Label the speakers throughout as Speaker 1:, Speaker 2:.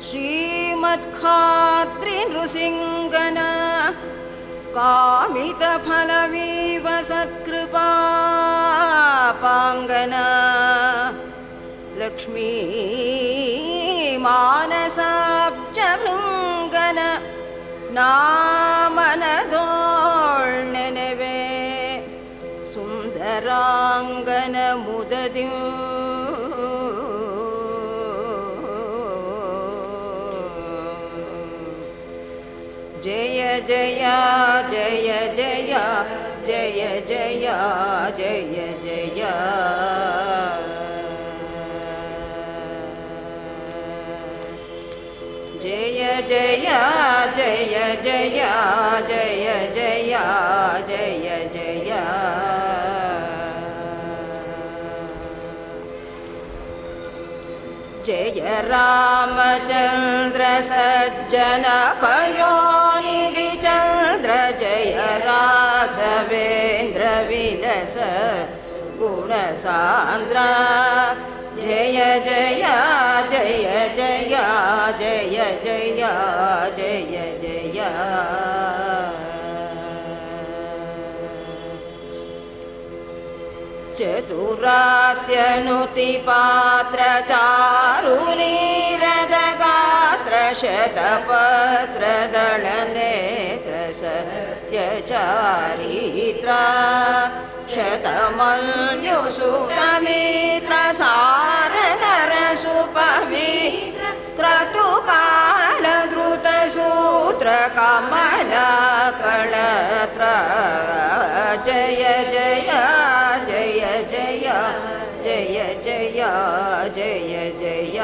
Speaker 1: ಶ್ರೀಮತ್ಖಾತ್ರಿ ನೃಸಿಂಗನ ಕಾಮಿತಫಲವೀವ ಸತ್ಕೃಪಾಪಾಂಗನ ಲಕ್ಷ್ಮೀ ಮಾನಸಾಬ್ಜಭೃಂಗನ ನಾಮನದೋಳ್ನೆನೆವೆ ಸುಂದರಾಂಗನ ಮುದದಿಂ ಜಯ ಜಯ ಜಯ ಜಯ ಜಯ ಜಯ ಜಯ ಜಯ ಜಯ ಜಯ ಜಯ ಜಯ ಜಯ ಜಯ ಜಯ ಜಯ ಜಯ ರಾಮಚಂದ್ರ ಸಜ್ಜನ ಪಯೋನಿಧಿ ಚಂದ್ರ ಜಯ ರಾಘವೇಂದ್ರ ವಿಲಸ ಗುಣ ಸಾಂದ್ರ ಜಯ ಜಯ ಜಯ ಜಯ ಜಯ ಜಯ ಜಯ ಜಯ ಚತುರಾಸ್ಯನುತಿ ಪಾತ್ರ ಚಾರುಲೀರದ ಗಾತ್ರ ಶತಪತ್ರದಳ ನೇತ್ರ ಸತ್ಯ ಚಾರಿತ್ರ ಶತಮಲ್ಯುಸುತಮಿತ್ರ ಸಾರದರ ಸುಪವಿತ್ರ ಕ್ರತುಕಾಲ ಧೃತ ಸೂತ್ರ ಕಮಲ ಕಳತ್ರ ಜಯ ಜಯ ಜಯ ಜಯ ಜಯ ಜಯ ಜಯ ಜಯ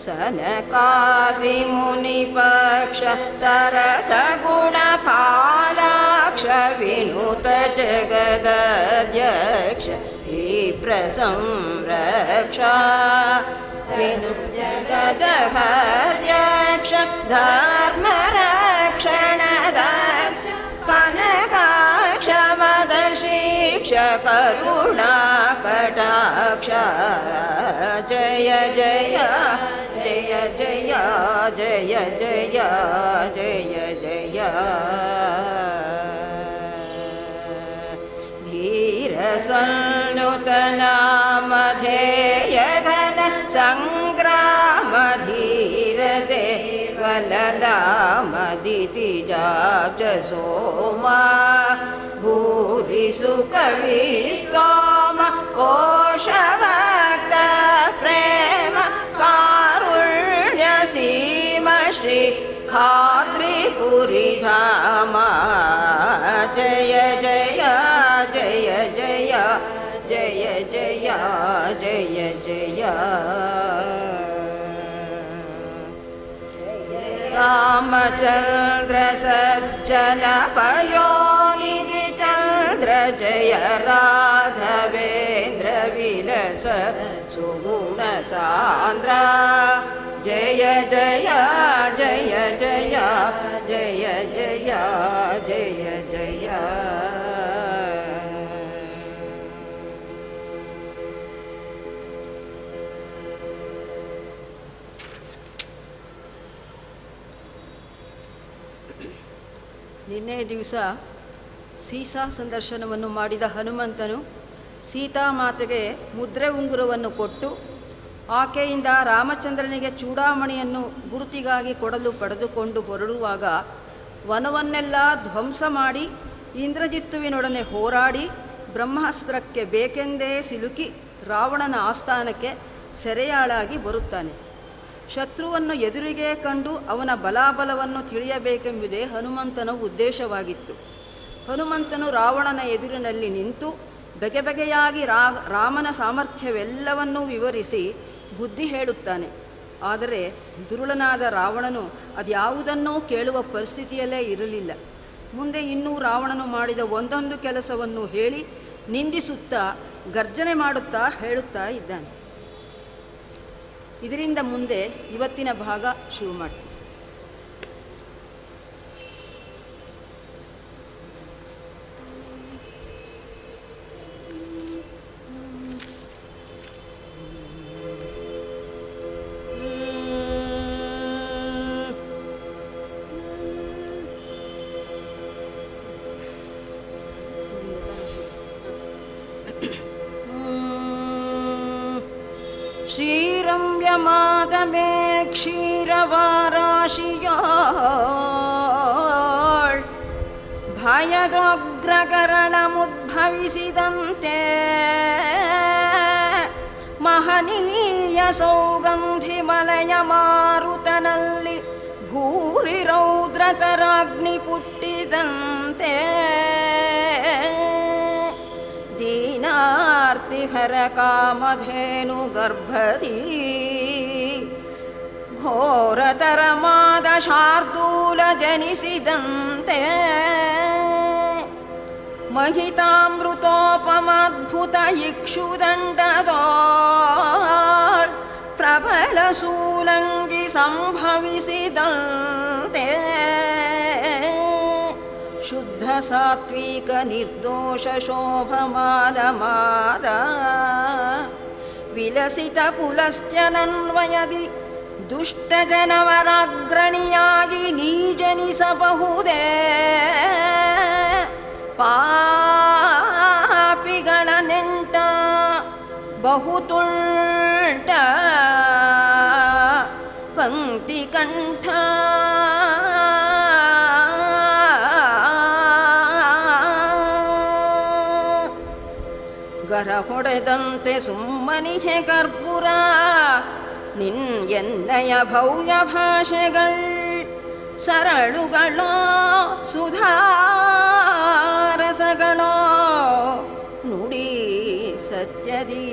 Speaker 1: ಸನಕಾದಿ ಮುನಿಪಕ್ಷ ಸರಸ ಗುಣ ಫಾಲಾಕ್ಷ ವಿನುತ ಜಗದಧ್ಯಕ್ಷ ಈ ಪ್ರಸಂರಕ್ಷ ವಿನು ಜಗಜಹರ್ಯಕ್ಷ ಧರ್ಮ ರಕ್ಷಣದ ಕನಕಾಕ್ಷ ಮದ ಶಿಕ್ಷ ಕರುಣಾ ಕಟಾಕ್ಷ ಜಯ ಜಯ ಜಯ ಜಯ ಜಯ ಜಯ ಜಯ ಜಯ ಧೀರ ಸನ್ನುತ ನಾಮಧೇಯ ಘನ ಸಂಗ್ರಾಮ ಧೀರ ದೇವಲಲಾಮದಿತಿ ಜಾಬ್ಜ ಸೋಮಾ ಭೂರಿ ಸುಕವಿ ಸ್ತೋಮ ಕೋಶಭಕ್ತ ಪ್ರೇಮ ಕಾರುಣ್ಯ ಸೀಮ ಶ್ರೀ ಖಾದ್ರಿಪುರಿ ಧಾಮ ಜಯ ಜಯ ಜಯ ಜಯ ಜಯ ಜಯ ಜಯ ಜಯ ರಾಮಚಂದ್ರ ಸಜ್ಜನ ಪಯೋನಿಧಿ ಚಂದ್ರ ಜಯ ರಾಘವೇಂದ್ರ ವಿಲಸ ಸುಗುಣ ಸಾಂದ್ರ ಜಯ ಜಯ ಜಯ ಜಯ ಜಯ ಜಯ ಜಯ ಜಯ ನಿನ್ನೆ ದಿವಸ ಸೀಸಾ ಸಂದರ್ಶನವನ್ನು ಮಾಡಿದ ಹನುಮಂತನು ಸೀತಾಮಾತೆಗೆ ಮುದ್ರೆ ಉಂಗುರವನ್ನು ಕೊಟ್ಟು ಆಕೆಯಿಂದ ರಾಮಚಂದ್ರನಿಗೆ ಚೂಡಾಮಣಿಯನ್ನು ಗುರುತಿಗಾಗಿ ಕೊಡಲು ಪಡೆದುಕೊಂಡು ಹೊರಡುವಾಗ ವನವನ್ನೆಲ್ಲ ಧ್ವಂಸ ಮಾಡಿ ಇಂದ್ರಜಿತ್ತುವಿನೊಡನೆ ಹೋರಾಡಿ ಬ್ರಹ್ಮಾಸ್ತ್ರಕ್ಕೆ ಬೇಕೆಂದೇ ಸಿಲುಕಿ ರಾವಣನ ಆಸ್ಥಾನಕ್ಕೆ ಸೆರೆಯಾಳಾಗಿ ಬರುತ್ತಾನೆ. ಶತ್ರುವನ್ನು ಎದುರಿಗೆ ಕಂಡು ಅವನ ಬಲಾಬಲವನ್ನು ತಿಳಿಯಬೇಕೆಂಬುದೇ ಹನುಮಂತನ ಉದ್ದೇಶವಾಗಿತ್ತು. ಹನುಮಂತನು ರಾವಣನ ಎದುರಿನಲ್ಲಿ ನಿಂತು ಬಗೆ ಬಗೆಯಾಗಿ ರಾಮನ ಸಾಮರ್ಥ್ಯವೆಲ್ಲವನ್ನೂ ವಿವರಿಸಿ ಬುದ್ಧಿ ಹೇಳುತ್ತಾನೆ. ಆದರೆ ದುರುಳನಾದ ರಾವಣನು ಅದ್ಯಾವುದನ್ನೂ ಕೇಳುವ ಪರಿಸ್ಥಿತಿಯಲ್ಲೇ ಇರಲಿಲ್ಲ. ಮುಂದೆ ಇನ್ನೂ ರಾವಣನು ಮಾಡಿದ ಒಂದೊಂದು ಕೆಲಸವನ್ನು ಹೇಳಿ ನಿಂದಿಸುತ್ತಾ ಗರ್ಜನೆ ಮಾಡುತ್ತಾ ಹೇಳುತ್ತಾ ಇದ್ದಾನೆ. ಇದರಿಂದ ಮುಂದೆ ಇವತ್ತಿನ ಭಾಗ ಶುರು ಮಾಡ್ತೀವಿ. ಶ್ರೀರಂವ್ಯಮಾದಮೇ ಕ್ಷೀರವಾರಾಶಿಯೋಳ್ ಭಯದೋಗ್ರಕರಣಮುದ್ಭವಿಸಿದಂತೆ ಮಹನೀಯ ಸೌಗಂಧಿ ಮಲಯ ಮಾರುತನಲ್ಲಿ ಭೂರಿ ರೌದ್ರತರಾಗ್ನಿ ಪುಟ್ಟಿದಂತೆ ದೀನಾರ್ತಿಹರ ಕಾಮಧೇನು ಗರ್ಭಧೀ ಘೋರತರಮಾದ ಶಾರ್ದೂಲ ಜನಿಸಿದಂತೆ ಮಹಿತಾಮೃತೋಪಮದ್ಭುತ ಇಕ್ಷುದಂಡದೋಳ್ ಪ್ರಬಲ ಸೂಲಂಗಿ ಸಂಭವಿಸಿದಂತೆ ಶುದ್ಧ ಸಾತ್ವಿಕ ನಿರ್ದೋಷ ಶೋಭಮಾನಮಾದ ವಿಲಸಿತ ಪುಲಸ್ತ್ಯನನ್ವಯದಿ ದುಷ್ಟ ಜನವರಾಗ್ರಣಿಯಾಗಿ ನೀ ಜನಿಸಬಹುದೇ ಪಾಪಿಗಳ ನೆಂಟ ಬಹುತುಳ್ಟ ಪಂಕ್ತಿ ಕಂಠ ಗರ ಹೊಡೆದಂತೆ ಸುಮ್ಮನಿಹೆ ಕರ್ಪೂರ ನಿನ್ ಎನ್ನಯ ಭವ್ಯ ಭಾಷೆಗಳ್ ಸರಳುಗಳೋ ಸುಧಾರಸಗಳೋ ನುಡಿ ಸತ್ಯದಿ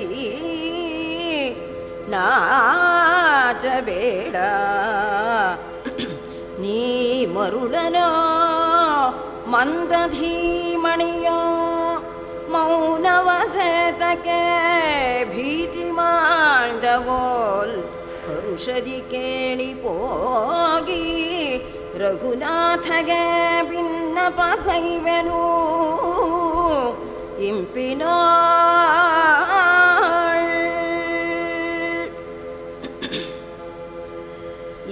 Speaker 1: ನಾಚಬೇಡ ನೀ ಮರುಳನೋ ಮಂದಧೀಮಣಿಯೋ ಮೌನವಧತಕ್ಕೆ ಭೀತಿ ಮಾಡವೋಲ್ ಹರುಷದಿ ಕೇಳಿ ಪೋಗಿ ರಘುನಾಥಗೆ ಭಿನ್ನಪ ಕೈವೆನು ಇಂಪಿನೋ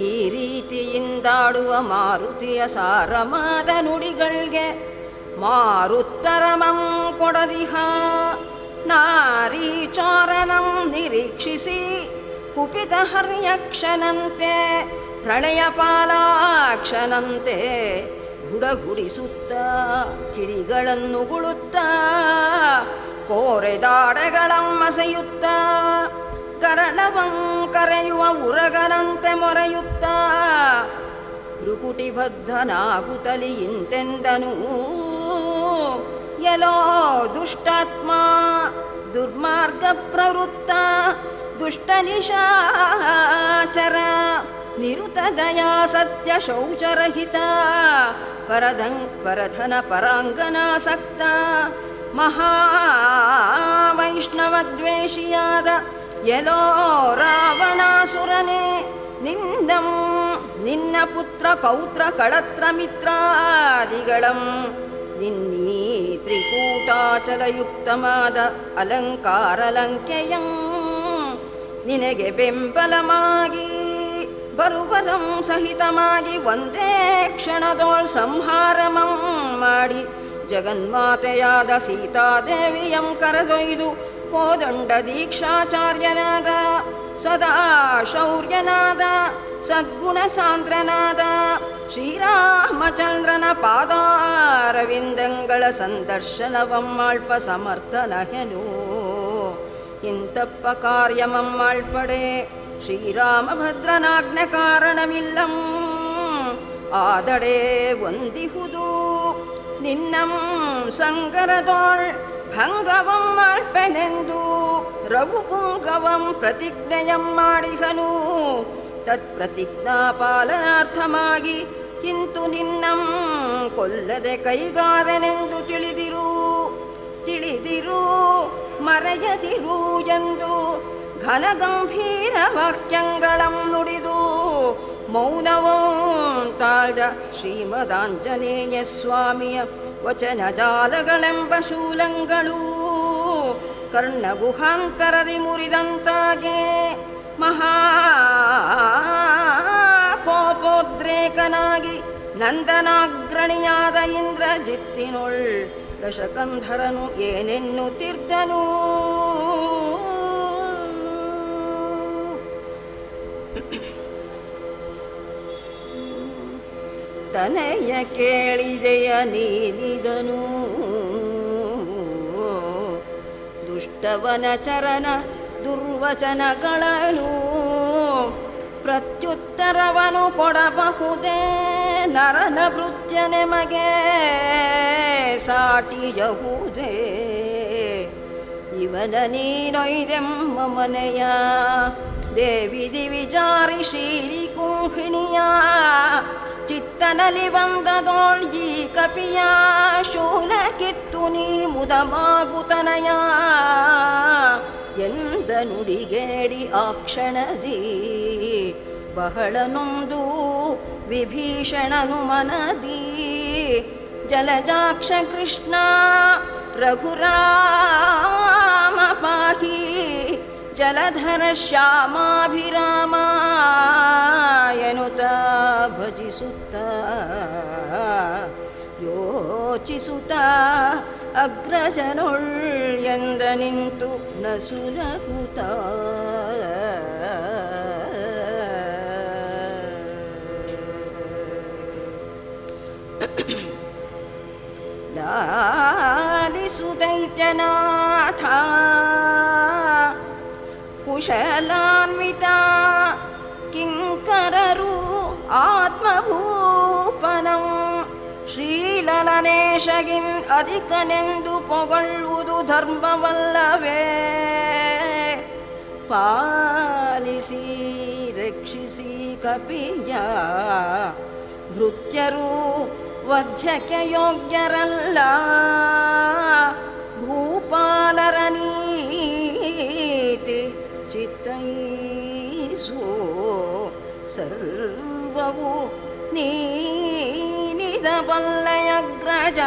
Speaker 1: ಈ ರೀತಿಯಿಂದಾಡುವ ಮಾರುತಿಯ ಸಾರಮಾದ ನುಡಿಗಳ್ಗೆ ಮಾರುತ್ತರಮಂ ಕೊಡದಿಹ ನಾರೀಚಾರಣಂ ನಿರೀಕ್ಷಿಸಿ ಕುಪಿತ ಹರ್ಯಕ್ಷನಂತೆ ಪ್ರಳಯ ಪಾಲಾಕ್ಷನಂತೆ ಗುಡಗುಡಿಸುತ್ತ ಕಿಡಿಗಳನ್ನು ಗುಳುತ್ತ ಕೋರೆದಾಡೆಗಳಮ್ಮಸೆಯುತ್ತ ಕರಳವಂ ಕರೆಯುವ ಉರಗನಂತೆ ಮೊರೆಯುತ್ತ ಭ್ರುಕುಟಿಬದ್ಧನಾಗುತ್ತಲಿ ಇಂತೆಂದನು ಎಲೋ ದುಷ್ಟಾತ್ಮ ದುರ್ಮಾರ್ಗ ಪ್ರವೃತ್ತ ದುಷ್ಟ ನಿಶಾಚರ ನಿರುತ ದಯಾ ಸತ್ಯ ಶೌಚರಹಿತ ಪರಧನ ಪರಾಂಗನಾಸಕ್ತ ಮಹಾವೈಷ್ಣವದ್ವೇಷಿಯಾದ ಎಲೋ ರಾವಣಾಸುರನೇ ನಿನ್ನ ಪುತ್ರ ಪೌತ್ರ ಕಳತ್ರ ಮಿತ್ರಾದಿಗಳಂ ನಿನ್ನೀ ತ್ರಿಕೂಟಾಚಲಯುಕ್ತಮಾದ ಅಲಂಕಾರಲಂಕೆಯಂ ನಿನಗೆ ಬೆಂಬಲಮಾಗಿ ಬರುವರಂ ಸಹಿತಮಾಗಿ ಒಂದೇ ಕ್ಷಣದೋಳ್ ಸಂಹಾರಮಂ ಮಾಡಿ ಜಗನ್ಮಾತೆಯಾದ ಸೀತಾದೇವಿಯಂ ಕರೆದೊಯ್ದು ಕೋದಂಡ ದೀಕ್ಷಾಚಾರ್ಯನಾದ ಸದಾ ಶೌರ್ಯನಾದ ಸದ್ಗುಣ ಸಾಂದ್ರನಾದ ಶ್ರೀರಾಮಚಂದ್ರನ ಪಾದಾರವಿಂದಂಗಳ ಸಂದರ್ಶನವಮ್ಮಾಳ್ಪ ಸಮರ್ಥನಹೆನು ಇಂತಪ್ಪ ಕಾರ್ಯಮಮ್ಮಾಳ್ಪಡೆ ಶ್ರೀರಾಮಭದ್ರನಾಜ್ಞ ಕಾರಣವಿಲ್ಲಂ ಆದಡೆ ಒಂದಿಹುದು ನಿನ್ನಂ ಸಂಗರದೋಳ್ ಭಂಗವಂ ಮಾಡ್ಪೆನೆಂದು ರಘುಪುಂಗವಂ ಪ್ರತಿಜ್ಞೆಯಂ ಮಾಡಿಹನು ತತ್ಪ್ರತಿಜ್ಞಾಪಾಲನಾರ್ಥಮಾಗಿ ಇಂತು ನಿನ್ನಂ ಕೊಲ್ಲದೆ ಕೈಗಾದನೆಂದು ತಿಳಿದಿರು ಮರೆಯದಿರು ಎಂದು ಘನಗಂಭೀರ ವಾಕ್ಯಂಗಳಂ ನುಡಿದು ಮೌನವಂ ತಾಳ್ದ ಶ್ರೀಮದಾಂಜನೇಯ ಸ್ವಾಮಿಯ ವಚನ ಜಾಲಗಳೆಂಬ ಶೂಲಂಗಳು ಕರ್ಣಗುಹಾಂತರದಿ ಮುರಿದಂತಾಗೆ ಮಹಾಕೋಪೋದ್ರೇಕನಾಗಿ ನಂದನಾಗ್ರಣಿಯಾದ ಇಂದ್ರಜಿತ್ತಿನೊಳ್ ದಶಕಂಧರನು ಏನೆನ್ನುತ್ತಿದ್ದನು ತನೆಯ ಕೇಳಿದೆಯ ನೀನಿದನು ದುಷ್ಟವನ ಚರಣ ದುರ್ವಚನಗಳನ್ನು ಪ್ರತ್ಯುತ್ತರವನು ಕೊಡಬಹುದೇ ನರನ ಭೃತ್ಯ ನಿಮಗೆ ಸಾಟಿಯಹುದೇ ಇವನ ನೀನೊಯ್ದೆಮ್ಮ ಮನೆಯ ದೇವಿದಿ ವಿಚಾರಿ ಶ್ರೀ ಕುಂಭಿಣಿಯ ಚಿತ್ತನಲ್ಲಿ ಬಂದದೋಳ್ಗಿ ಕಪಿಯ ಶೂಲ ಕಿತ್ತು ನೀ ಮುದಮಾಗುತನಯ ಎಂದ ನುಡಿಗೇಡಿ ಆ ಕ್ಷಣದಿ ಬಹಳ ನೊಂದು ವಿಭೀಷಣನು ಮನದಿ ಜಲಜಾಕ್ಷ ಕೃಷ್ಣ ರಘುರಾಮ ಪಾಹಿ ಜಲಧರ ಶ್ಯಾಮಾಭಿರಾಮ ಎನ್ನುತ್ತ ಭಜಿಸುತ್ತ ಯೋಚಿಸುತ್ತ ಅಗ್ರಜನೊಳ್ ಎಂದ ನಿಂತು ನಸುನಗುತ್ತ ಲಾಲಿಸು ದೈತ್ಯನಾಥ ಕುಶಲಾನ್ವಿತ ಕಿಂಕರರು ಆತ್ಮಭೂಪನಂ ಶ್ರೀಲಲನೇಶಗಿನ್ ಅಧಿಕನೆಂದು ಪೊಗಳುವುದು ಧರ್ಮವಲ್ಲವೇ ಪಾಲಿಸಿ ರಕ್ಷಿಸಿ ಕಪಿಯ ಭೃತ್ಯರು ವಧ್ಯಕ್ಕೆ ಯೋಗ್ಯರಲ್ಲ ಭೂಪಾಲರ ನೀತಿ ಚಿತ್ತೈಸೋ ಸರ್ವವು ನೀನಿದ ಬಲ್ಲಯಗ್ರಜ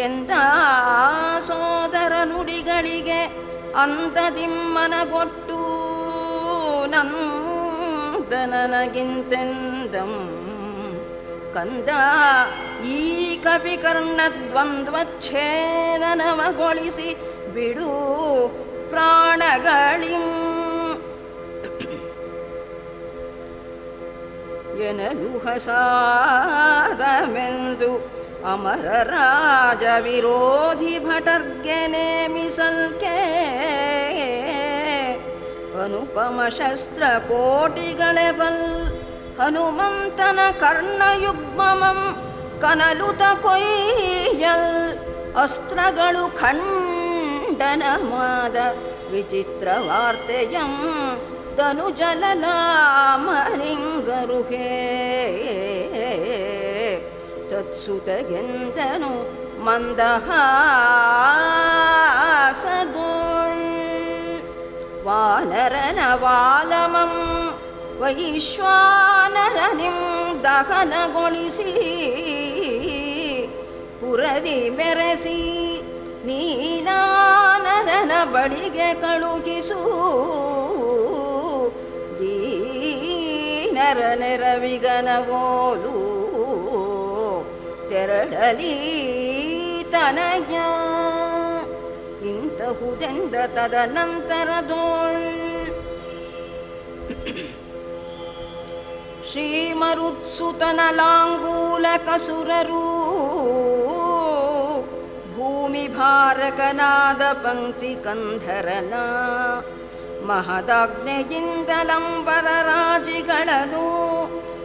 Speaker 1: ಎಂದ ಸೋದರ ನುಡಿಗಳಿಗೆ ಅಂತದಿಮ್ಮನಗೊಟ್ಟು ನಂದನಗಿಂತೆಂದಂ ಕಂದ ಈ ಕಪಿಕರ್ಣದ್ವಂದ್ವಚ್ಛೇದನವಗೊಳಿಸಿ ಬಿಡು ಪ್ರಾಣಗಳಿಂ ಎನಲು ಹಸಾದಮೆಂದು ಅಮರ ರಾಜ ವಿರೋಧಿ ಭಟರ್ಗೆ ನೇಮಿಸಲ್ಕೆ ಅನುಪಮ ಶಸ್ತ್ರ ಕೋಟಿಗಳೇ ಬಲ್ ಹನುಮಂತನ ಕರ್ಣಯುಗ್ಮಮಂ ಕನಲುತ ಕೊಯ್ಯಲ್ ಅಸ್ತ್ರಗಳು ಖಂಡನವಾದ ವಿಚಿತ್ರ ವಾರ್ತೆಯಂ ಧನುಜಲಲಾಮಲಿಂಗರುಹೇ ತತ್ಸುತಗೆಂದನು ಮಂದಹಾಸದೋಳ್ ವಾನರನ ವಾಲಮಂ ವೈಶ್ವಾನರನಿಂ ದಹನಗೊಳಿಸಿ ಪುರದಿ ಮೆರೆಸಿ ನೀನಾನರನ ಬಳಿಗೆ ಕಳುಹಿಸು ದೀನರ ನೆರವಿಗನವೋಲು ತೆರಳಲಿ ತನಯ ಇಂತಹುದೆಂದ ತದನಂತರದೋಳ್ ಶ್ರೀಮರುತ್ಸುತನ ಲಾಂಗೂಲ ಕಸುರರು ಭೂಮಿ ಭಾರಕನಾದ ಪಂಕ್ತಿ ಕಂಧರನ ಮಹದಾಜ್ಞೆಯಿಂದಲಂಬರ ರಾಜಿಗಳನು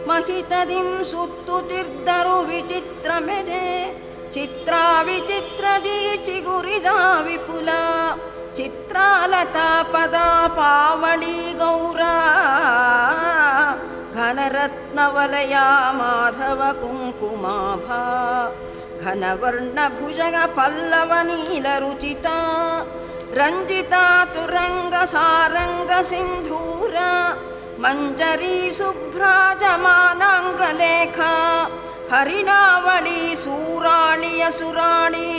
Speaker 1: ಮಹಿತದಿಂ ಸುತ್ತುತ್ತಿದ್ದರು ವಿಚಿತ್ರಮೆದೆ ಚಿತ್ರ ವಿಚಿತ್ರದಿ ಚಿಗುರಿದ ವಿಪುಲ ಚಿತ್ರಾಲತಾ ಪದ ಪಾವಳಿ ಗೌರ ಘನರತ್ನವಲಯ ಮಾಧವ ಕುಂಕುಮಾಭ ಘನವರ್ಣ ಭುಜಗ ಪಲ್ಲವ ನೀಲ ರುಚಿತ ರಂಜಿತ ತುರಂಗ ಸಾರಂಗ ಸಿಂಧೂರ ಮಂಜರಿ ಸುಭ್ರಾಜಮಾನಾಂಗಲೇಖ ಹರಿಣಾವಳಿ ಸೂರಾಳಿಯ ಸುರಾಳಿ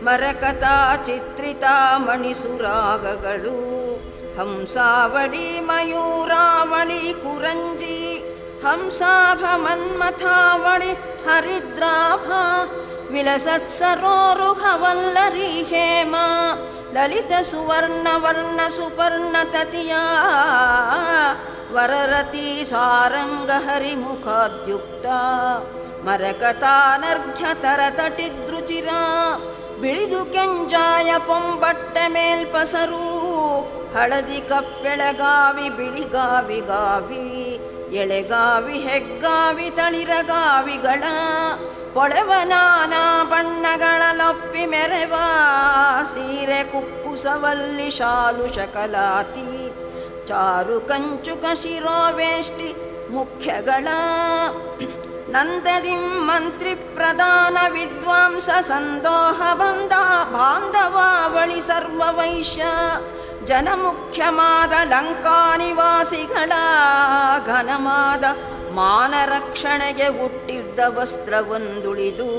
Speaker 1: ಮರಕತ ಚಿತ್ರಿತ ಮಣಿಸುರಾಗಗಳು ಹಂಸಾವಳಿ ಮಯೂರಾವಳಿ ಕುರಂಜಿ ಹಂಸಾಭ ಮನ್ಮಥಾವಳಿ ಹರಿದ್ರಾಭ ವಿಲಸತ್ಸರೋರುಹವಲ್ಲರಿ ಹೇಮ ಲಲಿತ ಸುವರ್ಣ ವರ್ಣ ಸುಪರ್ಣ ತತಿಯ ವರರತಿ ಸಾರಂಗ ಹರಿಮುಖಾದ್ಯುಕ್ತ ಮರಕತಾನರ್ಘ್ಯ ತರತಟಿದೃಚಿರ ಬಿಳಿದು ಕೆಂಜಾಯ ಪೊಂಬಟ್ಟೆ ಮೇಲ್ಪಸರು ಹಳದಿ ಕಪ್ಪೆಳಗಾವಿ ಬಿಳಿಗಾವಿ ಗಾವಿ ಎಳೆಗಾವಿ ಹೆಗ್ಗಾವಿ ತಳಿರಗಾವಿಗಳ ಪೊಳೆವ ನಾನಾ ಬಣ್ಣಗಳ ಲೊಪ್ಪಿ ಮೆರೆವ ಸೀರೆ ಕುಕ್ಕುಸವಲ್ಲಿ ಶಾಲು ಶಕಲಾತಿ ಚಾರು ಕಂಚುಕ ಶಿರೋವೇಷ್ಟಿ ಮುಖ್ಯಗಳ ನಂದದಿಂ ಮಂತ್ರಿ ಪ್ರಧಾನ ವಿದ್ವಾಂಸ ಸಂದೋಹ ಬಂದ ಬಾಂಧವಾವಳಿ ಸರ್ವವೈಶ್ಯ ಜನಮುಖ್ಯಮಾದ ಲಂಕಾನಿವಾಸಿಗಳ ಘನಮಾದ ಮಾನರಕ್ಷಣೆಗೆ ಹುಟ್ಟಿದ್ದ ವಸ್ತ್ರವೊಂದುಳಿದು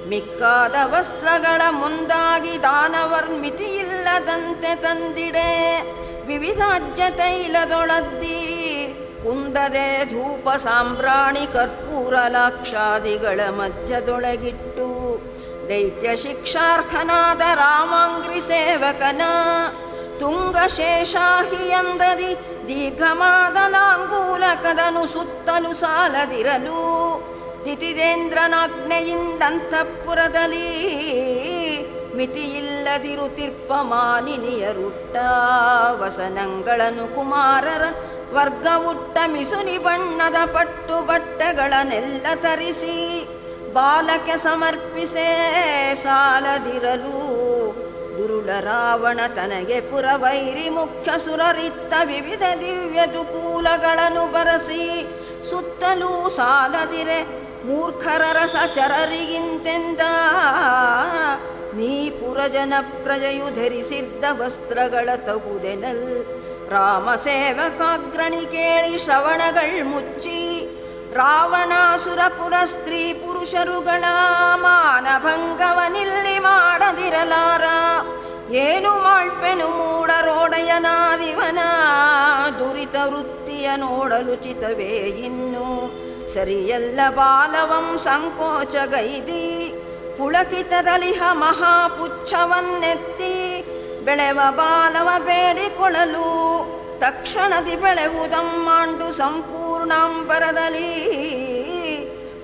Speaker 1: ಮಿಕ್ಕಾದ ವಸ್ತ್ರಗಳ ಮುಂದಾಗಿ ದಾನವರ್ಮಿತಿಯಿಲ್ಲದಂತೆ ತಂದಿಡೆ ವಿವಿಧಾಜ್ಯ ತೈಲದೊಳದ್ದಿ ಕುಂದದೆ ಧೂಪ ಸಾಂಬ್ರಾಣಿ ಕರ್ಪೂರ ಲಾಕ್ಷಾದಿಗಳ ಮಧ್ಯದೊಳಗಿಟ್ಟು ದೈತ್ಯ ಶಿಕ್ಷಾರ್ಹನಾದ ರಾಮಾಂಗ್ರಿ ಸೇವಕನ ತುಂಗಶೇಷಾಹಿಯಂದದಿ ದೀರ್ಘಮಾದ ಲಾಂಗೂಲಕದನು ಸುತ್ತಲೂ ಸಾಲದಿರಲು ದಿತಿದೇಂದ್ರನಾಜ್ಞೆಯಿಂದಂತಃಪುರದಲ್ಲಿ ಮಿತಿಯಿಲ್ಲದಿರುತಿರ್ಪ ಮಾನಿನಿಯರುಟ್ಟ ವಸನಗಳನ್ನು ಕುಮಾರರ ವರ್ಗವುಟ್ಟ ಮಿಸುನಿ ಬಣ್ಣದ ಪಟ್ಟು ಬಟ್ಟೆಗಳನ್ನೆಲ್ಲ ತರಿಸಿ ಬಾಲಕ್ಕೆ ಸಮರ್ಪಿಸೇ ಸಾಲದಿರಲು ದುರುಳ ರಾವಣ ತನಗೆ ಪುರವೈರಿ ಮುಖ್ಯ ಸುರರಿತ್ತ ವಿವಿಧ ದಿವ್ಯ ದುಕೂಲಗಳನ್ನು ಬರಸಿ ಸುತ್ತಲೂ ಸಾಲದಿರೆ ಮೂರ್ಖರ ರಸಚರರಿಗಿಂತೆಂದ ನೀ ಪುರಜನ ಪ್ರಜೆಯು ಧರಿಸಿದ್ದ ವಸ್ತ್ರಗಳ ತಗುದೆನಲ್ ರಾಮ ಸೇವಕಾಗ್ರಣಿ ಕೇಳಿ ಶ್ರವಣಗಳ್ ಮುಚ್ಚಿ ರಾವಣಾಸುರಪುರ ಸ್ತ್ರೀ ಪುರುಷರುಗಳ ಮಾನಭಂಗವನಿಲ್ಲಿ ಮಾಡದಿರಲಾರ ಏನು ಮಾಳ್ಪೆನು ಮೂಡರೋಡೆಯನಾದಿವನ ದುರಿತ ವೃತ್ತಿಯ ನೋಡಲು ಚಿತವೇ ಇನ್ನು ಸರಿಯಲ್ಲ ಬಾಲವಂ ಸಂಕೋಚಗೈದಿ ಪುಳಕಿತದಲಿಹ ಮಹಾಪುಚ್ಛವನ್ನೆತ್ತಿ ಬೆಳೆವ ಬಾಲವ ಬೇಡಿಕೊಳ್ಳಲು ತಕ್ಷಣದಿ ಬೆಳೆವುದಮ್ಮಾಂಡು ಸಂಪೂರ್ಣಾಂಬರದಲ್ಲಿ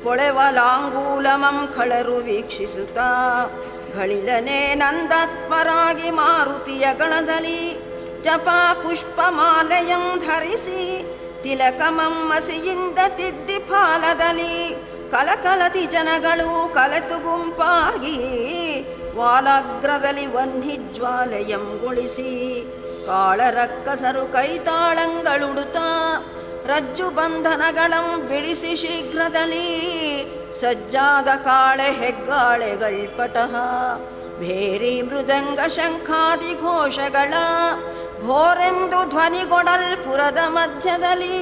Speaker 1: ಪೊಳೆವ ಲಾಂಗೂಲಮಂ ಖಳರು ವೀಕ್ಷಿಸುತ್ತಾ ಗಳಿಲನೆ ನಂದಾತ್ಮರಾಗಿ ಮಾರುತಿಯ ಗಣದಲ್ಲಿ ಜಪ ಪುಷ್ಪಮಾಲೆಯಂ ಧರಿಸಿ ತಿಲಕಮಂ ಮಸಿಯಿಂದ ತಿದ್ದಿ ಫಾಲದಲ್ಲಿ ಕಲಕಲತಿ ಜನಗಳು ಕಲೆತು ಗುಂಪಾಗಿ ವಾಲಾಗ್ರದಲ್ಲಿ ವನ್ಹಿಜ್ವಾಲೆಯಂಗೊಳಿಸಿ ಕಾಳರಕ್ಕಸರು ಕೈತಾಳಂಗಳುಡುತ್ತ ರಜ್ಜು ಬಂಧನಗಳಂ ಬಿಡಿಸಿ ಶೀಘ್ರದಲ್ಲಿ ಸಜ್ಜಾದ ಕಾಳೆ ಹೆಗ್ಗಾಳೆಗಳ್ಪಟಃ ಭೇರಿ ಮೃದಂಗ ಶಂಖಾದಿ ಘೋಷಗಳ ಭೋರೆಂದು ಧ್ವನಿಗೊಡಲ್ಪುರದ ಮಧ್ಯದಲ್ಲಿ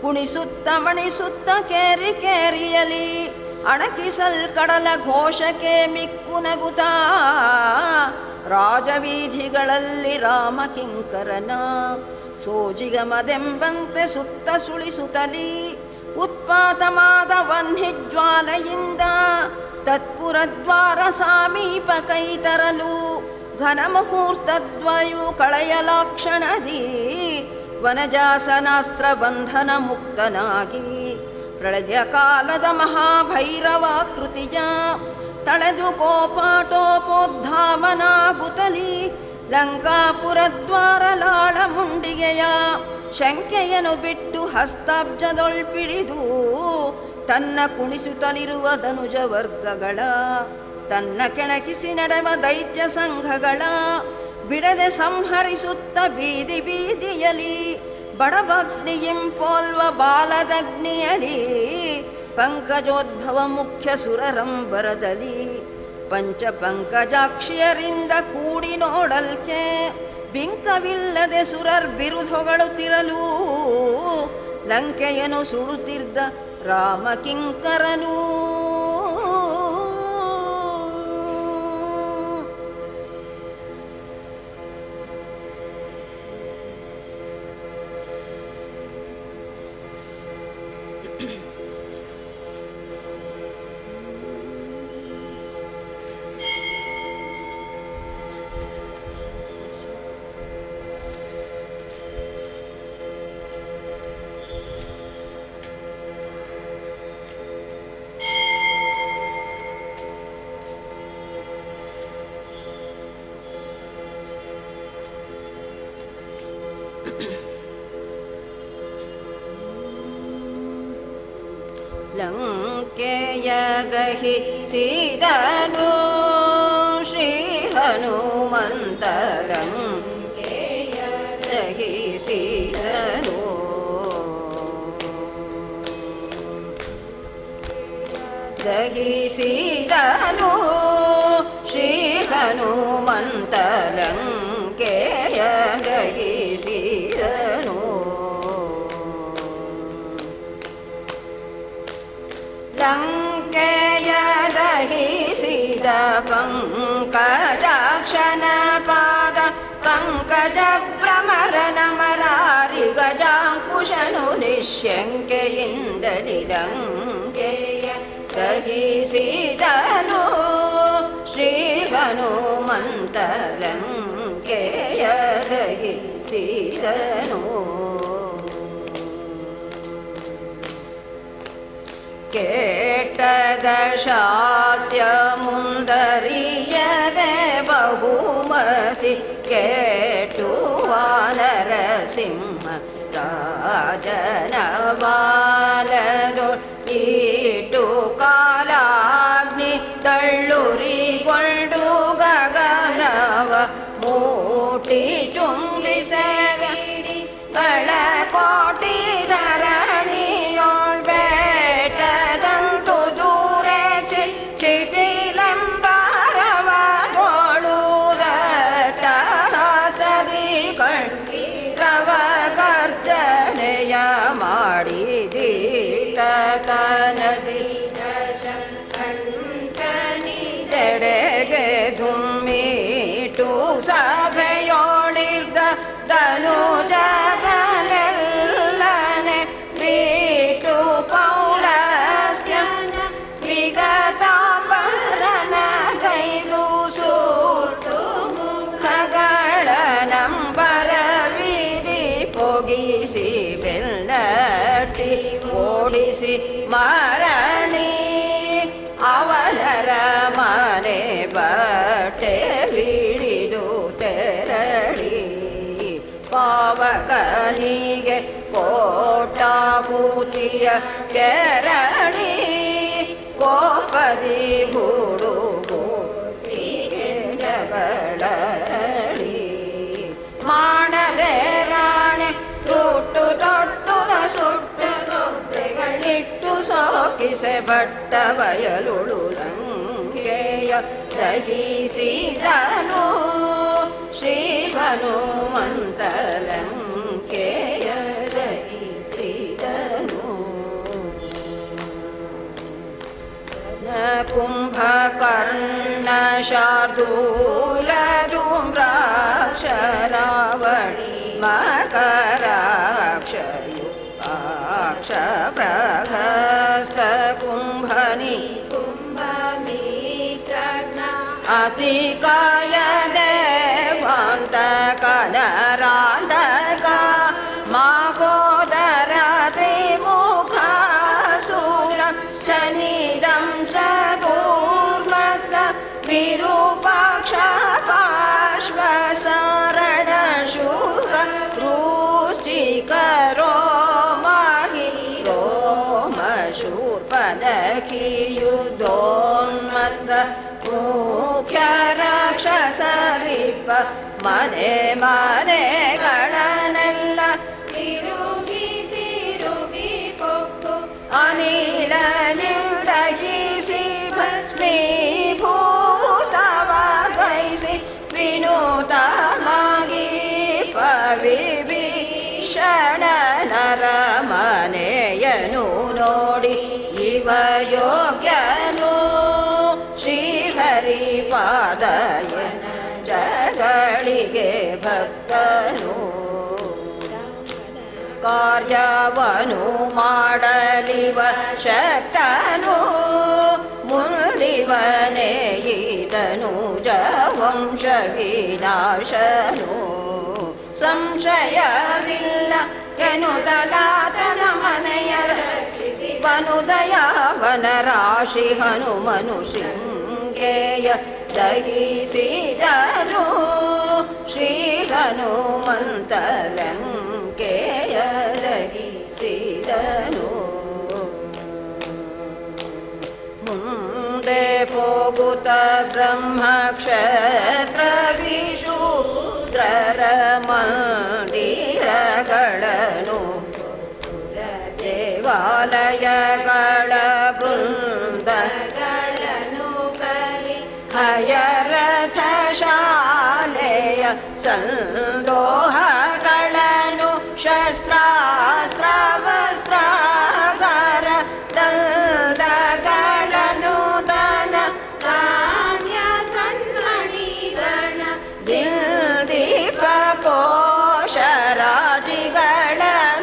Speaker 1: ಕುಣಿಸುತ್ತ ಮಣಿಸುತ್ತ ಕೇರಿ ಕೇರಿಯಲಿ ಅಣಕಿಸಲ್ ಕಡಲ ಘೋಷಕ್ಕೆ ಮಿಕ್ಕು ನಗುತ್ತಾ ರಾಜವೀಧಿಗಳಲ್ಲಿ ರಾಮಕಿಂಕರನ ಸೋಜಿಗಮದೆಂಬಂತೆ ಸುತ್ತ ಸುಳಿಸುತ್ತಲಿ ಉತ್ಪಾತಮಾದ ವನ್ಹಿಜ್ವಾಲೆಯಿಂದ ತತ್ಪುರದ್ವಾರ ಸಮೀಪ ಕೈತರಲು ಘನ ಮುಹೂರ್ತದ್ವಯು ಕಳೆಯಲಾಕ್ಷಣದಿ ವನಜಾಸನಾಸ್ತ್ರ ಬಂಧನ ಮುಕ್ತನಾಗಿ ಪ್ರಳಯ ಕಾಲದ ಮಹಾಭೈರವಾಕೃತಿಯ ತಳೆದು ಕೋಪಾಟೋಪೋದ್ಧಾಮನಾಗುತ್ತಲಿ ಲಂಕಾಪುರದ್ವಾರ ಲಾಳ ಮುಂಡಿಗೆಯ ಶಂಕೆಯನು ಬಿಟ್ಟು ಹಸ್ತಾಬ್ಜದೊಳ್ಪಿಡಿದು ತನ್ನ ಕುಣಿಸುತ್ತಲಿರುವ ಧನುಜ ವರ್ಗಗಳ ತನ್ನ ಕೆಣಕಿಸಿ ನಡೆವ ದೈತ್ಯ ಸಂಘಗಳ ಬಿಡದೆ ಸಂಹರಿಸುತ್ತ ಬೀದಿ ಬೀದಿಯಲಿ ಬಡಭಗ್ನಿಯಿಂಪೋಲ್ವ ಬಾಲದಗ್ನಿಯಲಿ ಪಂಕಜೋದ್ಭವ ಮುಖ್ಯ ಸುರರಂಬರದಲ್ಲಿ ಪಂಚ ಪಂಕಜಾಕ್ಷಿಯರಿಂದ ಕೂಡಿ ನೋಡಲ್ಕೆ ಬಿಂಕವಿಲ್ಲದೆ ಸುರರ್ ಬಿರುಧೊಗಳುತ್ತಿರಲು ಲಂಕೆಯನು ಸುಡುತ್ತಿದ್ದ ರಾಮಕಿಂಕರನು ಲಂಕೆಯ ದಹಿಸಿದನು ಶ್ರೀ ಹನುಮಂತ ಲಂಕೆಯ ದಹಿಸಿದನು ದಹಿಸಿದನು ಶ್ರೀ ಹನುಮಂತ ಲಂಕೆಯ ದಹಿಸಿದನು ಲಂಕೆಯ ದಹಿಸಿದ ಪಂಕಜಾಕ್ಷನ ಪಾದ ಪಂಕಜ ಭ್ರಮರ ನಮರಾರಿ ಗಜಾಂಕುಶನು ನಿಶ್ಯಂಕೆಯಿಂದಲಿ ಲಂಕೆಯ ದಹಿಸಿದನು ಶ್ರೀ ಹನುಮಂತ ಲಂಕೆಯ ದಹಿಸಿದನು ಕೇಟದ ಶಾಸ್ಯ ಮುಂದರಿಯದೆ ಬಹುಮತಿ ಕೇಟು ವಾನರಸಿಂಹ ರಾಜನ ಬಾಲದೊ ಈಟು ಕಾಲಾಗ್ನಿ ತಳ್ಳುರಿಗೊಂಡು ಗಗನವ ಮೂಟಿ ಚುಂಬಿಸಗಡಿ ಗಳ ಕೋಟಿ ಧರಣಿಯೋಳ್ ಬೇಟದಂತು ದೂರ ಚಿಟಿಲಂಬಾರವ ಗೋಳುರಟ ಸದಿ ಕಂಠಿರವ ಗರ್ಜನೆಯ ಮಾಡಿದೀಟ ತನದಿ ಕಂಠನಿದೆಡೆಗೆ ಧುಮ್ಮಿಟು ಸಭೆಯೋಳಿದ್ದ ಧನುಜಗಲೆಲ್ಲನೆ ಬಿಟ್ಟು ಪೌಲಸ್ತ್ಯನ ವಿಗತಾಂಬರನ ಕೈದು ಸೂಟು ಮುಖಗಳ ನಂಬರ ವಿಧಿ ಪೊಗಿಸಿ ಬೆಲ್ಲಟಿ ಓಡಿಸಿ ಮರಣಿ ಅವನರ ಮನೆ ಬಟ್ಟೆ ಹಿಡಿದು ತೆರಳಿ ಪಾವಕನಿಗೆ ಕೋಟಾಕೂತಿಯ ಕೆರಳಿ ಕೋಪದಿ ಹುಡುಗು ಜಗಳರಳಿ ಮಾಡದೆ ರಾಣೆ ತುಟ್ಟು ತೊಟ್ಟುದ ಸುಟ್ಟು ತೊಬ್ಬೆಗಳಿಟ್ಟು ಸೋಕಿಸೆ ಬಟ್ಟ ಬಯಲುಳು ಲಂಕೆಯ ದಹಿಸಿದನು ಶ್ರೀ ಹನುಮಂತ ಲಂಕೆಯ ದಹಿಸಿದನು ಕುಂಭಕರ್ಣ ಶಾರ್ದೂಲ ಧೂಮ್ರಾಕ್ಷರಾವಣಿ ಮಕರಾಕ್ಷಯು ಅಕ್ಷ ಪ್ರಹಸ್ತ ಕುಂಭನಿ ಕುಂಭಮಿತ್ರಜ್ಞ ಅತಿಕಾಯ ದೇವಾಂತ ಕನರಾಂತಕ ಮಾಗೋದರ ತ್ರಿಮುಖಾಸುರ ಶನಿದಂ ಶೂರ್ಮತ್ತ ವಿರೂಪಾಕ್ಷ ಪಾರ್ಶ್ವ ಸರಣ ಶೂರ ದೃಷ್ಟಿಕರೋ ಮಾಹಿ ರೋಮ ಶೂರ್ಪನಖಿಯುಧೋನ್ಮತ್ತ ಮುಖ್ಯ ರಾಕ್ಷಸರಿಪ ಮನೆ ಮನೆಗಳನ್ನೆಲ್ಲ ತಿರುಗಿ ತಿರುಗಿ ಕೊಕ್ಕು ಅನಿಲನಿಂದಗಿಸಿ ಭಸ್ಮೀಭೂತವ ಗೈಸಿ ವಿನೂತಮಾಗಿ ಪವಿಭೀಷಣನರ ಮನೆಯನು ನೋಡಿ ಇವ ಯೋಗ್ಯನು ಶ್ರೀಹರಿಪಾದಯನ ಜಗಳಿಗೆ ಭಕ್ತನು ಕಾರ್ಯವನು ಮಾಡಲಿವ ಶಕ್ತನು ಮುಂದಿವನೇ ಈತನು ಜವಂಶ ವಿನಾಶನು ಸಂಶಯವಿಲ್ಲ ಎನ್ನುತ್ತಲಾತನ ಮನೆಯ ವನುದಯವನ ರಾಶಿ ಹನುಮನು ಶೃಂಗೇಯ ದಹಿಸಿದನು ಶ್ರೀ ಹನುಮಂತ ಲಂಕೆಯ ದಹಿಸಿದನು ಪೋಗುತ ಬ್ರಹ್ಮಕ್ಷತ್ರ ವಿಶೂದ್ರರ ಮಂದಿರಗಳನ್ನು ದೇವಾಲಯಗಳ ಬೃಂದಗಳನ್ನು ಕಲಿ ಹಯರಥ ಶಾಲೆಯ ಸಂದೋಹಗಳನ್ನು ಶಸ್ತ್ರಾಸ್ತ್ರ ವಸ್ತ್ರಾಗಾರ ದಂದಗಳನ್ನು ದನ ಧಾನ್ಯ ಸನ್ಮಣಿಗಣ ದೀಪ ಕೋಶರಾಜಿಗಳ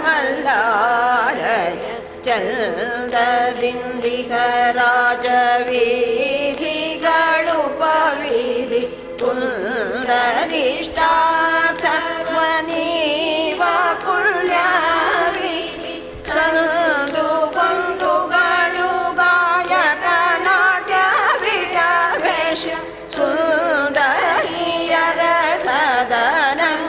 Speaker 1: ಮಲ್ಲಾರಯ ಚಂದದಿಂದಿಗ ರಾಜವೀಧಿಗಳು ಪವಿರಿ ಪುನರದಿಷ್ಟಾರ್ಥ ಮನೀವ ಪುಣ್ಯವಿ ಸಂದು ಕೊಂದುಗಳು ಗಾಯಕ ನಾಟ್ಯ ವಿಡವೇಶ ಸುಂದರಿಯರ ಸದನಗಳು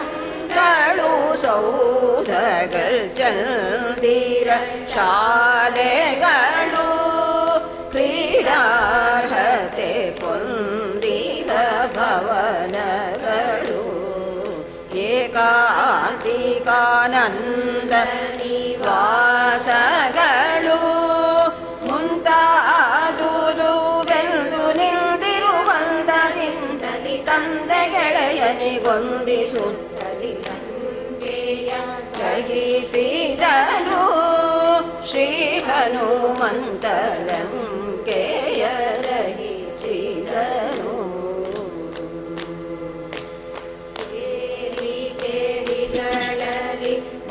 Speaker 1: ಸೌಧಗಳು ಚಂದಿರ ಶಾಲೆಗಳು ಕ್ರೀಡಾರ್ಹತೆ ಪೊಂದಿದ ಭವನಗಳು ಏಕಾಂತಿಕಾನಂದ ನಿವಾಸಗಳು ಮುಂತಾದುದುವೆಂದು ನಿಂದಿರುವಂದದಿಂದಲಿ ತಂದೆ ಗೆಳೆಯನಿಗೊಂದಿಸುತ್ತಲಿ ಜಗಿಸಿದನು ಶ್ರೀ ಹನುಮಂತಲಂಕೆಯ ಜಗಿಸಿದನು.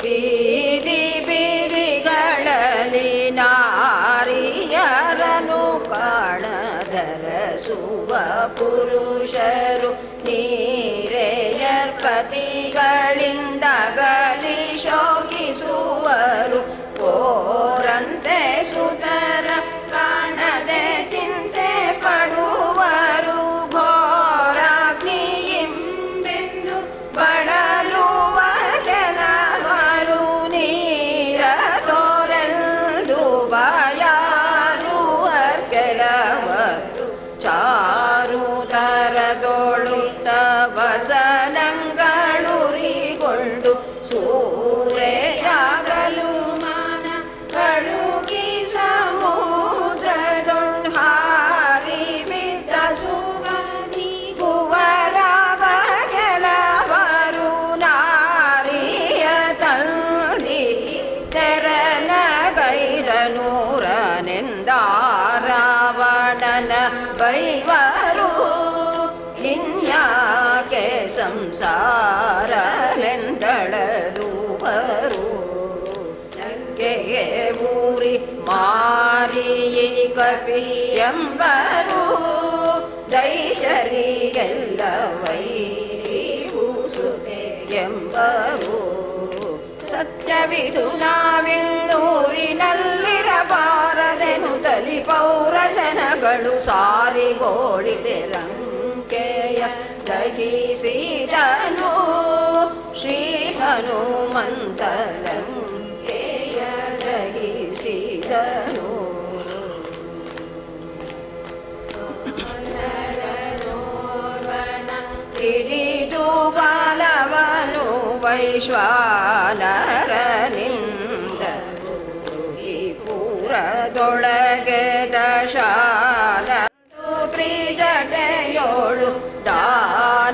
Speaker 1: ಬೀದಿ ಬೀದಿಗಳಲ್ಲಿ ನಾರಿಯರನು ಕಾಣದರಸುವ ಪುರುಷರು ನೀರೆಯರ್ಪತಿಗಳಿಂದಗಲಿ ಶೋಕಿಸುವರು ಕೋರಂತೆ ಸುತರ ಕಾಣದೆ ಚಿಂತೆ ಪಡುವರು ಘೋರಾಗ್ನಿಯಿಂಬೆಂದು ಬಳಲುವ ಕೆಲವರು ನೀರ ತೋರೆಂದು ಬಾಯಾರುವ ಕೆಲವರು ಚಾರುತರದೊಳುಟ್ಟ ವಸನಂಗಳುರಿಗೊಂಡು ಸೂರೆಯಾಗಲು ಮಾನ ಕಳುಕಿ ಸಮುದ್ರದೊಂದು ಹಾರಿ ಬಿದ್ದ ಸುಮನಿ ಕುವರಾಗ ಕೆಲವರು ನಾರಿಯ ತಂದಿ ತೆರನಗೈದ ನೂರನೆಂದ ರಾವಣನ ಬೈವರು ಇನ್ಯಾಕೆ ಸಂಸಾರವೆಂದಳರುವರು ಲಂಕೆಗೆ ಊರಿ ಮಾರಿಯೇ ಕಪಿ ಎಂಬರು ದೈತ್ಯರಿಗೆಲ್ಲ ವೈರಿಸುತೆ ಎಂಬರು ಸತ್ಯವಿದು ನಾವಿನ್ನೂರಿನಲ್ಲಿರಬಾರದೆನು ತಲಿ ಪೌರ ಜನಗಳು ಸಾರಿಗೋಳಿದೆ ರಂಕೆಯ ಜಗಿಸಿದನು ಶ್ರೀ ಹನುಮಂತಲಂಕೆಯ ಜಗಿಸಿದನು. ಹಿಡಿದು ಬಲವನು ವೈಶ್ವಾನರನಿಂದ ಈ ಪುರದೊಳಗೆ ದಶಾಲ ತ್ರಿಜಟೆಯೋಳು ದಾನವಿಯೋರ್ವಳು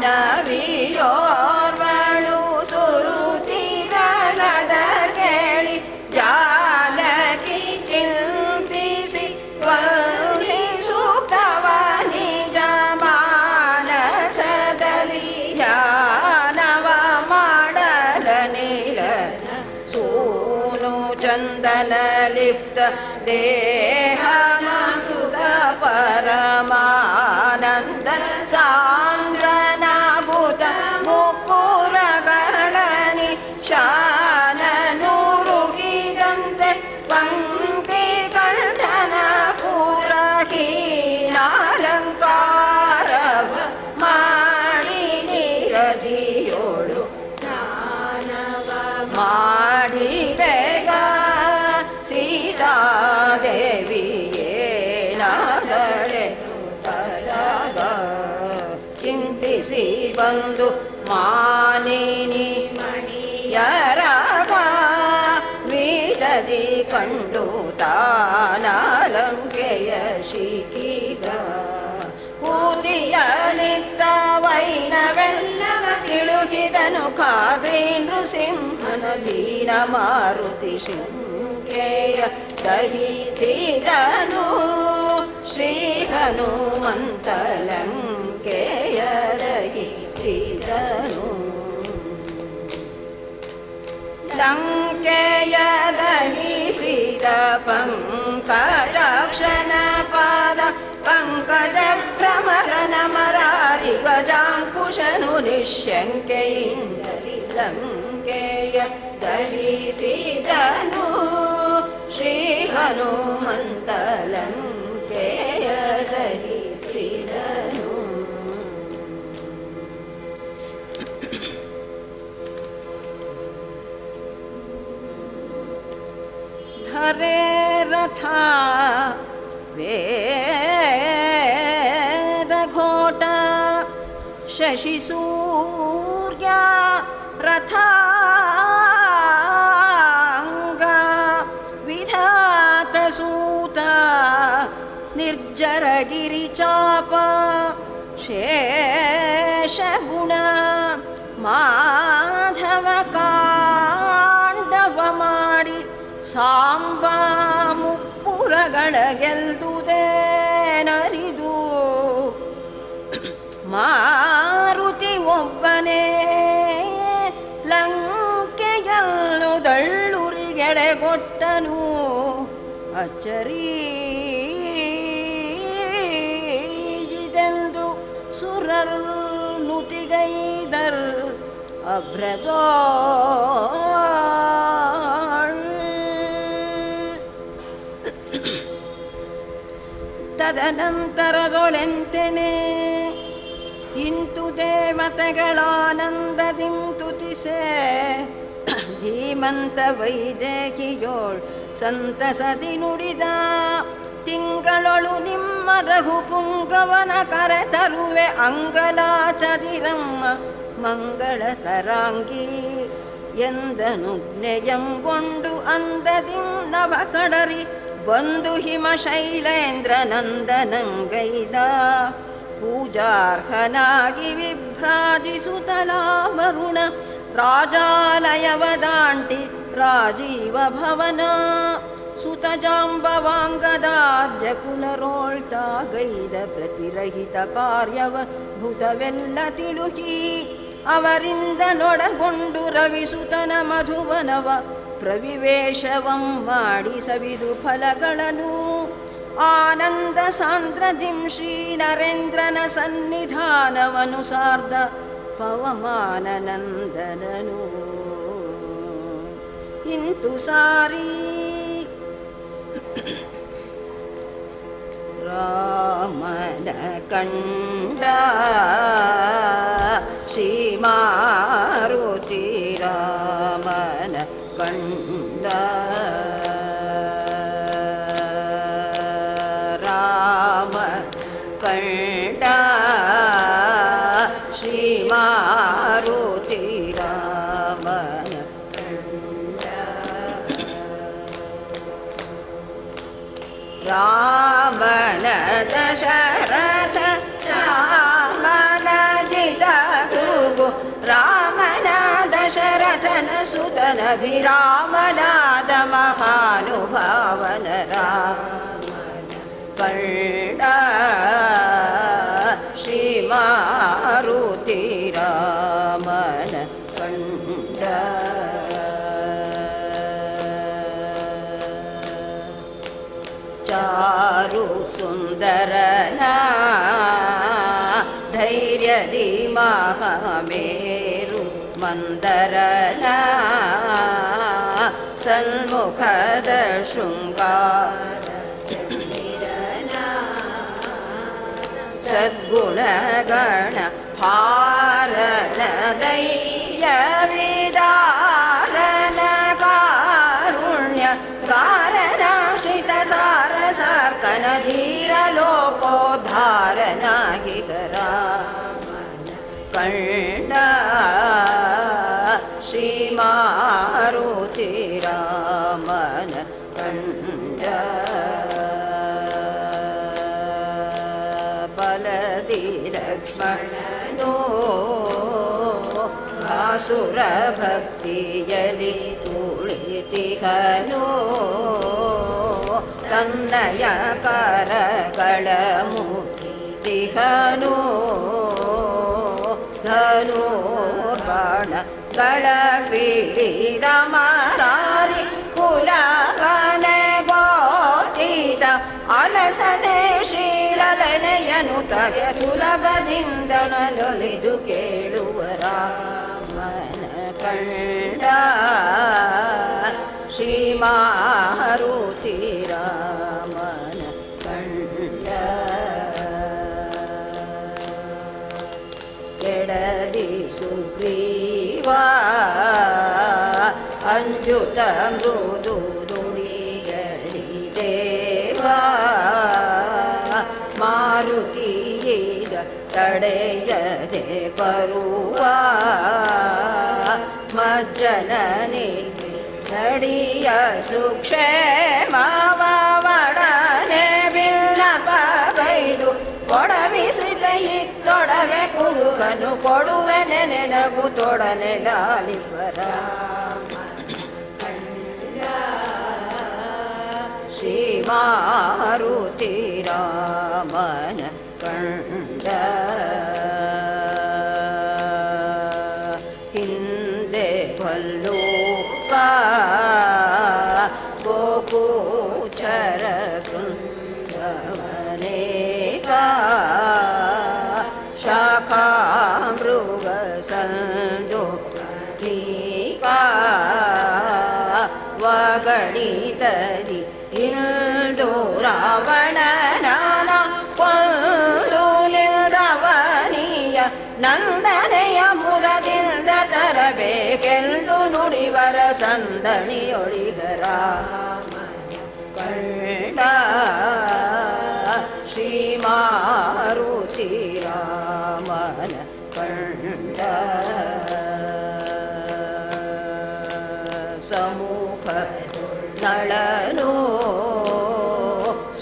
Speaker 1: ಸುರುತಿರನದ ಕೇಳಿ ಜಾಲಕಿ ಚಿಂತಿಸಿ ತ್ವರಿ ಸೂಕ್ತವ ನಿಜ ಮಾನಸದಲ್ಲಿ ಧ್ಯಾನವ ಮಾಡಲ ನೀಲ ಸೂನು ಚಂದನ ಲಿಪ್ತ ದೇಹ ಮಾತುದ ಪರಮಾನಂದ ಸಾಂದ್ರನಾಗುತ್ತ ಮುಪ್ಪುರಗಳನಿ ಶಾನನುರುಗಿದಂತೆ ಪಂಕ್ತಿ ಕಂಠನ ಪೂರಹೀನಾಲಂಕಾರವ ಮಾಡಿ ನೀರಜಿಯೋಳು ಸ್ನಾನವ ಮಾಡಿ ಬೇಗ ಸೀತಾದೇವಿಯೇನಾದಳೆ ದಹಿಸಿ ಬಂದು ಮಾನಿನಿ ಮಣಿಯರಾಗ ವೀದದಿ ಕಂಡು ತಾನಲಂಕೆಯ ಶಿಖಿದ ಕೂತಿಯಲಿದ್ದ ವೈನವೆಲ್ಲವ ಕಿಳುಕಿದನು ಕಾದ್ರಿ ನೃಸಿಂಹನ ದೀನ ಮಾರುತಿ ಶೃಂಗೆಯ ದಹಿಸಿದನು ಶ್ರೀ ಹನುಮಂತ ಲಂಕೆಯ ದಹಿಸಿದನು ಲಂಕೆಯ ದಹಿಸಿದ ಪಂಕಜಾಕ್ಷನ ಪಾದ ಪಂಕಜ ಭ್ರಮರನ ಮರಾರಿ ಗಜಾಂಕುಶನು ನಿಶ್ಶಂಕೆಯಿಂದಲಿ ಲಂಕೆಯ ದಹಿಸಿದನು ಶ್ರೀ ಹನುಮಂತ ಲಂಕೆಯ ದಹಿಸಿದನು ಧರೆ ರಥ ವೇದ ಘೋಟ ಶಶಿ ಸೂರ್ಯ ರಥಾಂಗ ವಿಧಾತ ಸೂತ ನಿರ್ಜರಗಿರಿ ಚಾಪ ಶೇಷಗುಣ ಮಾಧವ ಕಾಂಡವ ಮಾಡಿ ಸಾಂಬ ಮುಪ್ಪುರಗಳ ಗೆಲ್ದುದೇನರಿದು ಮಾರುತಿ ಒಬ್ಬನೇ ಲಂಕೆಯನ್ನು ದಳ್ಳುರಿಗೆಡೆಗೊಟ್ಟನು ಅಚ್ಚರಿದೆಂದು ಸುರರು ನುತಿಗೈದರ್ ಅಭ್ರದೋ ತದನಂತರದೊಳೆಂತೆನೆ ಇಂತು ದೇವತೆಗಳಾನಂದದಿಂ ತುತಿಸೆ ಧೀಮಂತ ವೈದೇಹಿಯೋಳ್ ಸಂತಸದಿ ನುಡಿದ ತಿಂಗಳೊಳು ನಿಮ್ಮ ರಘುಪುಂಗವನ ಕರೆತರುವೆ ಅಂಗಲಾಚದಿರಮ್ಮ ಮಂಗಳತರಾಂಗಿ ಎಂದನು ಜ್ಞೆಯಂಗೊಂಡು ಅಂದದಿಂ ನವ ಕಡರಿ ಬಂದು ಹಿಮ ಶೈಲೇಂದ್ರ ನಂದನಂಗೈದ ಪೂಜಾರ್ಹನಾಗಿ ವಿಭ್ರಾಜಿಸುತ್ತಲಾವರುಣ ರಾಜಾಲಯವದಾಂಟಿ ರಾಜೀವ ಭವನ ಸುತಜಾಂಬವಾಂಗದಾದ್ಯ ಕುಲರೋಳ್ತಾಗೈದ ಪ್ರತಿರಹಿತ ಕಾರ್ಯವ ಭೂತವೆಲ್ಲ ತಿಳುಕಿ ಅವರಿಂದ ನೊಡಗೊಂಡು ರವಿಸುತನ ಮಧುವನವ ಪ್ರವಿವೇಶವಂ ಮಾಡಿ ಸವಿದು ಫಲಗಳನ್ನು ಆನಂದ ಸಾಂದ್ರದಿಂ ಶ್ರೀ ನರೇಂದ್ರನ ಸನ್ನಿಧಾನವನು ಸಾರ್ಧ ಪವಮಾನ ನಂದನನು ಇಂತು ಸಾರಿ ರಾಮನ ಕಂಡ ಶ್ರೀ ಮಾರುತಿ ರಾಮನ ಕಂಡ ರಾಮ ಕಂಡ ಶ್ರೀ ಮಾರುತಿ ರಾಮನ ಕಂಡ ರಾಮನ ದಶರಥ ರಾಮನ ಜಿತ ಭೃಗು ರಾಮನ ದಶರಥನ ಸುತನ ವಿರಾಮನಾದ ಮಹಾನುಭಾವನ ರಾಮನ ಕಂಡ ಶ್ರೀ ಮಾರುತಿ ರಾಮನ ಕಂಡ ಚಾರು ಸುಂದರನ ಧೈರ್ಯದಿ ಮಹಾಮೇರು ಮಂದರನ ಸನ್ಮುಖದ ಶೃಂಗಾರ ಸದ್ಗುಣಗಣ ಹಾರನ ದೈತ್ಯ ವಿದಾರನ ಕಾರುಣ್ಯ ಕಾರಣಾಶ್ರಿತ ಸಾರ ಸಾರ್ಕನ ಧೀರ ಲೋಕೋದ್ಧಾರನಾಗಿಗರ ಕಂಡ ಶ್ರೀ ಮಾರುತಿ ರಾಮನ ಕಂಡ ಬಲದಿ ಲಕ್ಷ್ಮಣನೋ ಆಸುರ ಭಕ್ತಿಯಲಿ ತುಳಿತಿಹನೋ ತನ್ನಯ ಕರಗಳ ಮುಗಿತಿಹನೋ ಧನುರ್ಬಾಣಗಳ ಬೀಳಿದ ಮರಾರಿ ಕುಲವನೆ ಗೋಟಿದ ಅಲಸದೆ ಶ್ರೀಲಲನೆಯನು ತಗೆ ಸುಲಭದಿಂದ ನಲೊಲಿದು ಕೇಳುವ ರಾಮನ ಕಂಡ ಶ್ರೀ ಮಾರುತಿ ರಾಮನ ಕಂಡ ಕೆಡದಿ ಸುಗ್ರೀವ ಅಂಜುತ ಮೃದು ದುಡಿಯಲಿ ದೇವ ಮಾರುತಿಯೀಗ ತಡೆಯದೆ ಬರುವ ಮಜ್ಜನನಿ ನಡಿಯ ಸುಕ್ಷೇಮವ ಒಡನೆ ಬಿಲ್ಲಪಗೈದು ಕೊಡವಿಸಿದ ಇತ್ತೊಡವೆ ಕುರುಗನು ಕೊಡುವೆ ನೆನಗು ತೊಡನೆ ಲಾಲಿಪರ ಶ್ರೀ ಮಾರುತಿ ರಾಮನ ಕಂಡ ಹಿಂದೆ ಭಲ್ಲೂಕ ಗೋಪೂಚರ ಬೃಂದವನೇಕ ಶಾಖಾ ಮೃಗ ಸಂಜೋಗ ವಗಣಿತದಿ ಇಂದು ರಾವಣನ ಕೊಂದುಲಿದವನಿಯ ನಂದನೆಯ ಮುದದಿಂದ ತರಬೇಕೆಂದು ನುಡಿವರ ಸಂದಣಿಯೊಳಿಗರ ಕಂಡ ಶ್ರೀ ಮಾರುತಿ ರಾಮನ ಕಂಡ ಸಮೂಹ ನಳನು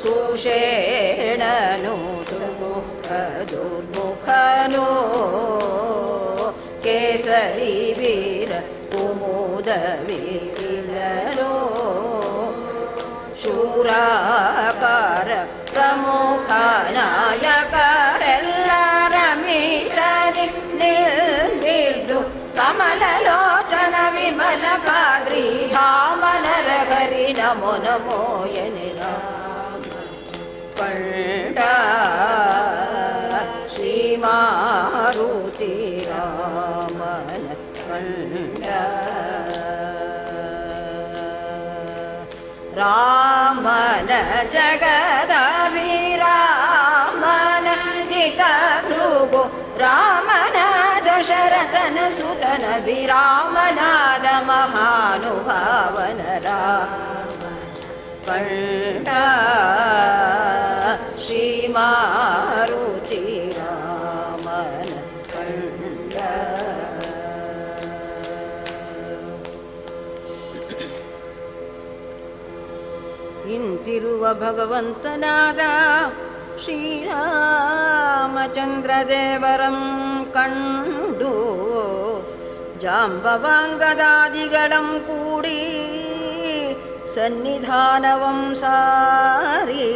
Speaker 1: ಸುಷೇಣನು ದುರ್ಮುಖ ದುರ್ಮುಖನು ಕೇಸರಿ ವೀರ ಕುಮುದ ವೀರನು ಶೂರಾಕಾರ ಪ್ರಮುಖ ನಾಯಕರೆಲ್ಲರ ಮೀಟದಿ ನಿಲ್ದು ಕಮಲಲೋಚನ ವಿಮಲ ಕಾದ್ರಿ ಧಾಮನರ ಹರಿ ನಮೋ ನಮೋ ಎನಿರ ಕಂಡ ಶ್ರೀ ಮಾರುತಿ ರಾಮನ ಕಂಡ ರಾಮನ ಜಗದ ವಿರಾಮನ ಜಿತ ಭೃಗು ರಾಮನ ದಶರಥನ ಸುತನ ವಿರಾಮನಾದ ಮಹಾನುಭಾವನ ರಾಮ ಕಂಡ ಶ್ರೀ ಮಾರುತಿ ರಾಮನ ಕಂಡ ಇಂತಿರುವ ಭಗವಂತನಾದ ಶ್ರೀರಾಮಚಂದ್ರ ದೇವರಂ ಕಂಡು ಜಾಂಬವಾಂಗದಾದಿಗಳಂ ಕೂಡಿ ಸನ್ನಿಧಾನವಂ ಸಾರಿ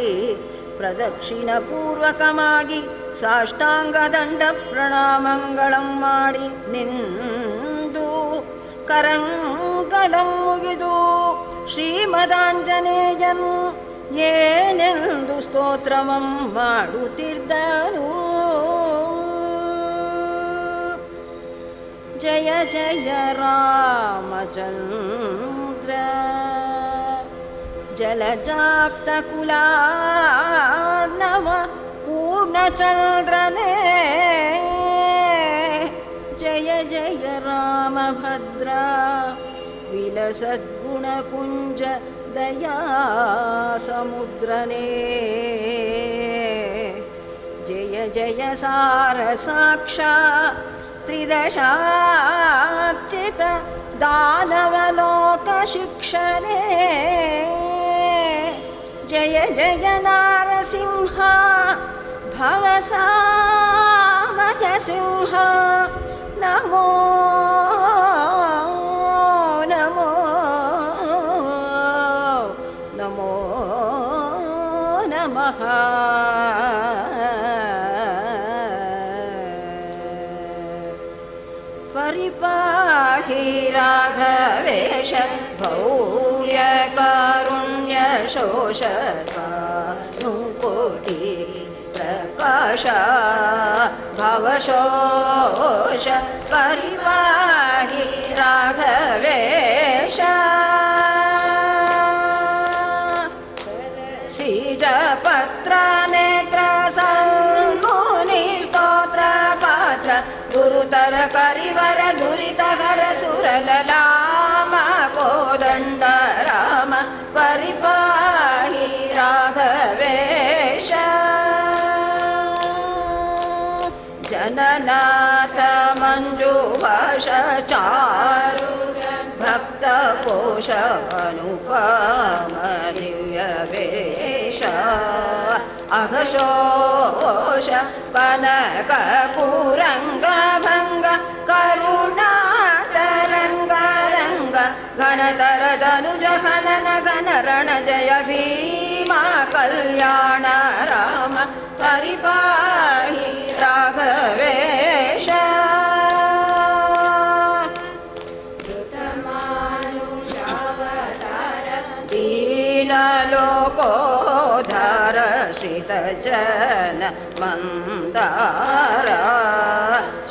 Speaker 1: ಪ್ರದಕ್ಷಿಣ ಪೂರ್ವಕವಾಗಿ ಸಾಷ್ಟಾಂಗದಂಡ ಪ್ರಣಾಮಂಗಳಂ ಮಾಡಿ ನಿಂದು ಕರಂಗಳಂ ಮುಗಿದು ಶ್ರೀಮದಾಂಜನೇಯನ್ ಏನೆಂದು ಸ್ತೋತ್ರವಂ ಮಾಡುತ್ತಿದ್ದನು. ಜಯ ಜಯ ರಾಮಚಂದ್ರ ಜಲಜಾಪ್ತ ಕುಲಾರ್ಣವ ಪೂರ್ಣಚಂದ್ರನೇ ಜಯ ಜಯ ರಾಮಭದ್ರ ವಿಲಸದ್ಗುಣಪುಂಜ ದಯಾ ಸಮುದ್ರನೇ ಜಯ ಜಯ ಸಾರ ಸಾಕ್ಷಾ त्रिदशार्चित दानवलोकशिक्षणे जय जय नारसिंह भवसामजसिंह नमो नमो नमो नमः। परिपाहि राघवेश भौर्यकारुण्यशोषकानुकोटि प्रकाश भवशोष परिपाहि राघवेश। सीजपत्र नेत्र सन्मुनि स्तोत्र पात्र गुरुतर करिवर दुरितहर सुरललाम कोदण्ड राम परिपाहि राघवेश। जननाथ मंजुभाष चारु भक्तपोष अनुपम दिव्यवेश अघशोष कनक कुरंग भंग करुणातरंग रंग घनतर धनुज खनन घन रण जय भीमा कल्याण राम परिपाहि राघवेश। दीनलोकोद्धार श्रितजन मंदार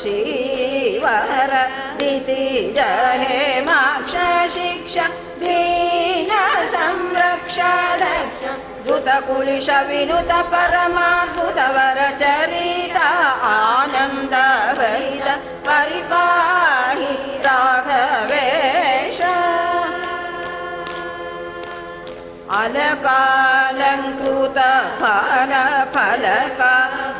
Speaker 1: श्रीवर दितिज हेमाक्ष शिक्षा दीन संरक्ष दक्ष द्रुतकुलिश विनुत परमाद्भुत वर चरित आनंद भरित परिपाहि राघवेश। अलकालंकृत फल फलक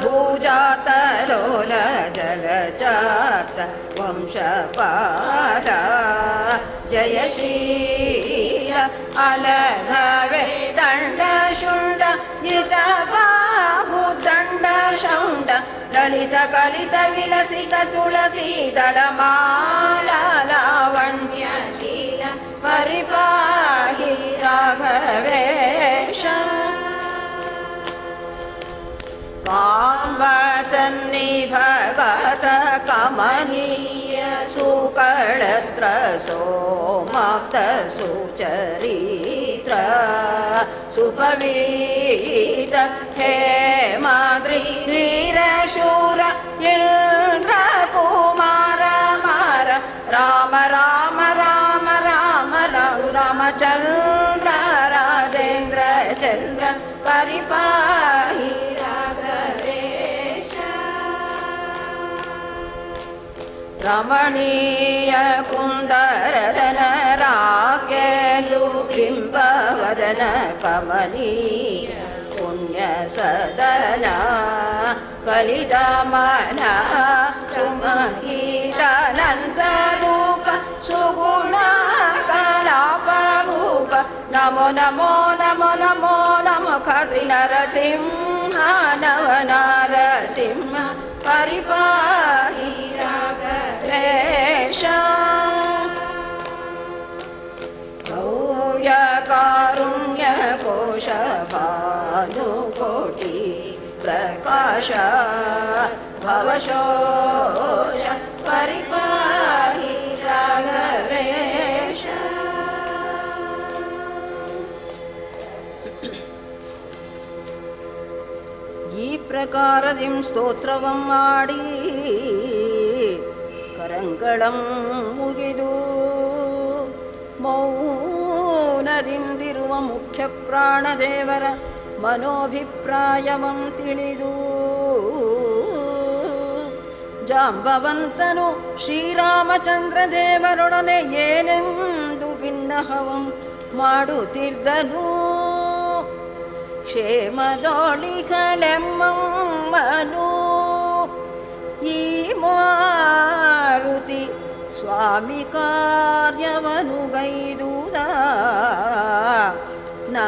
Speaker 1: भुजातलोल जलजात वंशपाल जयशील अलघवे दंड शुंड युतबाहुदंड शौंड ललित कलित विलसित तुलसी दलमाला लावण्यशील परिपाहि राघवेश। काम्बसन्निभगत्र कमनीय सुकळत्र सोमाप्त सुचरित्र सुपवित्र हेमाद्रि वीरशूर इंद्रकुमार मार राम राम राम राम राम रामचंद्र राजेन्द्र चंद्र परिपाहि राघवेश। रमणीय कुंदरदन राकेलु बिंबवदन कमनीय पुण्य सदन कलिदमन सुमहितानंद रूप सुगुण कलापरूप नमो नमो नमो नमो नमो खद्रि नरसिंह नव नारसिंह परिपाहि राघवेश। भूयकारुण्य कोश भानुकोटि प्रकाश भवशोष परिपाहि राघवेश। ಈ ಪ್ರಕಾರದಿಂ ಸ್ತೋತ್ರವಂ ಮಾಡಿ ಕರಂಗಳಂ ಮುಗಿದು ಮೌನದಿಂದಿರುವ ಮುಖ್ಯ ಪ್ರಾಣದೇವರ ಮನೋಭಿಪ್ರಾಯವಂ ತಿಳಿದು ಜಾಂಬವಂತನು ಶ್ರೀರಾಮಚಂದ್ರ ದೇವರೊಡನೆ ಏನೆಂದು ಭಿನ್ನಹವಂ ಮಾಡುತ್ತಿದ್ದನು. ಕ್ಷೇಮದೊಳಿಗಳೆಮ್ಮನು ಈ ಮಾತುಗಳ ಸ್ವಾಮಿ ಕಾರ್ಯವನು ಗೈದುದ ನಾ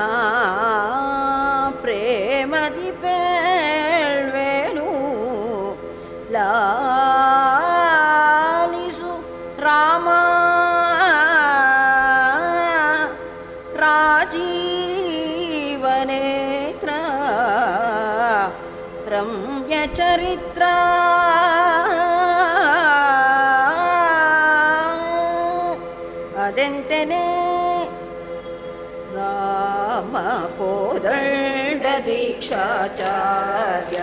Speaker 1: ಪ್ರೇಮದಿ ಪೇಳ್ವೇನು ಲಾಲಿಸು ರಾಮ ರಾಜೀವನೇತ್ರ ರಮ್ಯ ಚರಿತ್ರ ಅದೆಂತೆನೆ ರಾಮ ಕೋದಂಡ ದೀಕ್ಷಾಚಾರ್ಯ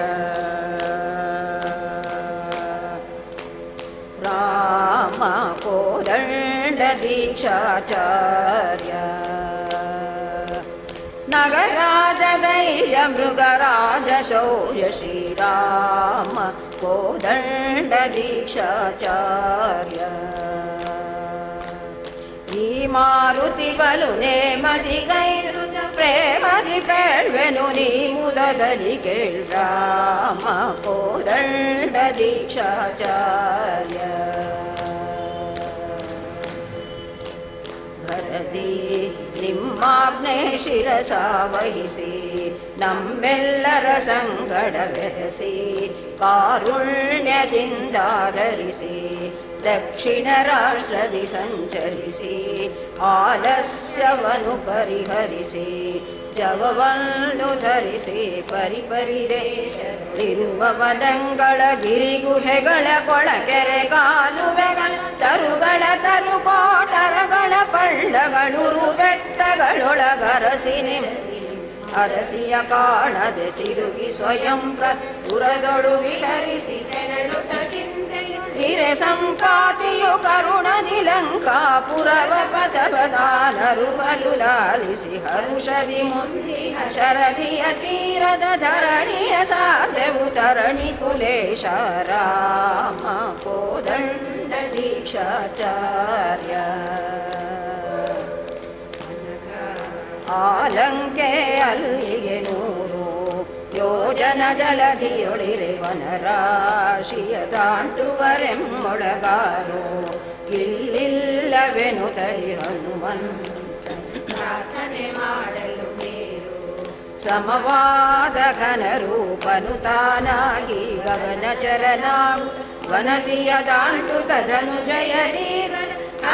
Speaker 1: ರಾಮ ಕೋದಂಡ ದೀಕ್ಷಾಚಾರ್ಯ ನಗರಾಜ ಧೈರ್ಯ ಮೃಗರಾಜ ಶೌರ್ಯ ಶ್ರೀರಾಮ ಕೋದಂಡ ದೀಕ್ಷಾಚಾರ್ಯ ಈ ಮಾರುತಿ ಬಲು ನೇಮದಿ ಗೈದು ಪ್ರೇಮದಿ ಪೇಳ್ವೆನು ನೀ ಮುದದಲ್ಲಿ ಕೇಳ್ರಾಮ ಕೋದಂಡ ದೀಕ್ಷಾಚಾರ್ಯ ಭರದಿ ನಿಮ್ಮಾಜ್ಞೆ ಶಿರಸ ವಹಿಸಿ ನಮ್ಮೆಲ್ಲರ ಸಂಗಡ ಬೆರೆಸಿ ಕಾರುಣ್ಯದಿಂದಾಧರಿಸಿ ದಕ್ಷಿಣ ರಾಷ್ಟ್ರದಿ ಸಂಚರಿಸಿ ಆಲಸ್ಯವನ್ನು ಪರಿಹರಿಸಿ ಜವವನ್ನು ಧರಿಸಿ ಪರಿಪರಿದೇಶಿರುವ ವನಗಳ ಗಿರಿಗುಹೆಗಳ ಕೊಳಕೆರೆ ಕಾಲುವೆಗಳ ತರುಗಳ ತರುಕೋಟರಗಳ ಪಳ್ಳಗಳೂರು ಬೆಟ್ಟಗಳೊಳಗರಸಿ ಅರಸಿಯ ಕಾಣದೆ ಸಿರುಗಿ ಸ್ವಯಂ ಪ್ರತುರದೊಳು ವಿಹರಿಸಿ ಹಿರೆ ಸಂಪಾತಿಯು ಕರುಣದಿ ಲಂಕಾಪುರವ ಪಥವದಾನರು ಬಲು ಲಾಲಿಸಿ ಹರುಷದಿ ಮುಂದಿನ ಶರದಿಯ ತೀರದ ಧರಣಿಯ ಸಾಧೆವು ತರಣಿ ಕುಲೇಶ ರಾಮ ಕೋದಂಡ ದೀಕ್ಷಾಚಾರ್ಯ ಆಲಂಕೆ ಅಲ್ಲಿಗೆ 100 ಯೋಜನ ಜಲಧಿಯೊಳಿರೆ ವನರಾಶಿಯ ದಾಟುವರೆಮ್ಮೊಳಗಾರು ಇಲ್ಲಿಲ್ಲವೆನು ತರಿ ಹನುಮನ್ ಪ್ರಾರ್ಥನೆ ಮಾಡಲು ಸಮವಾದ ಘನರೂಪನು ತಾನಾಗಿ ಗಗನಚರನಾಗು ವನದಿಯ ದಾಟುತ್ತದನು ಜಯ ನೀರ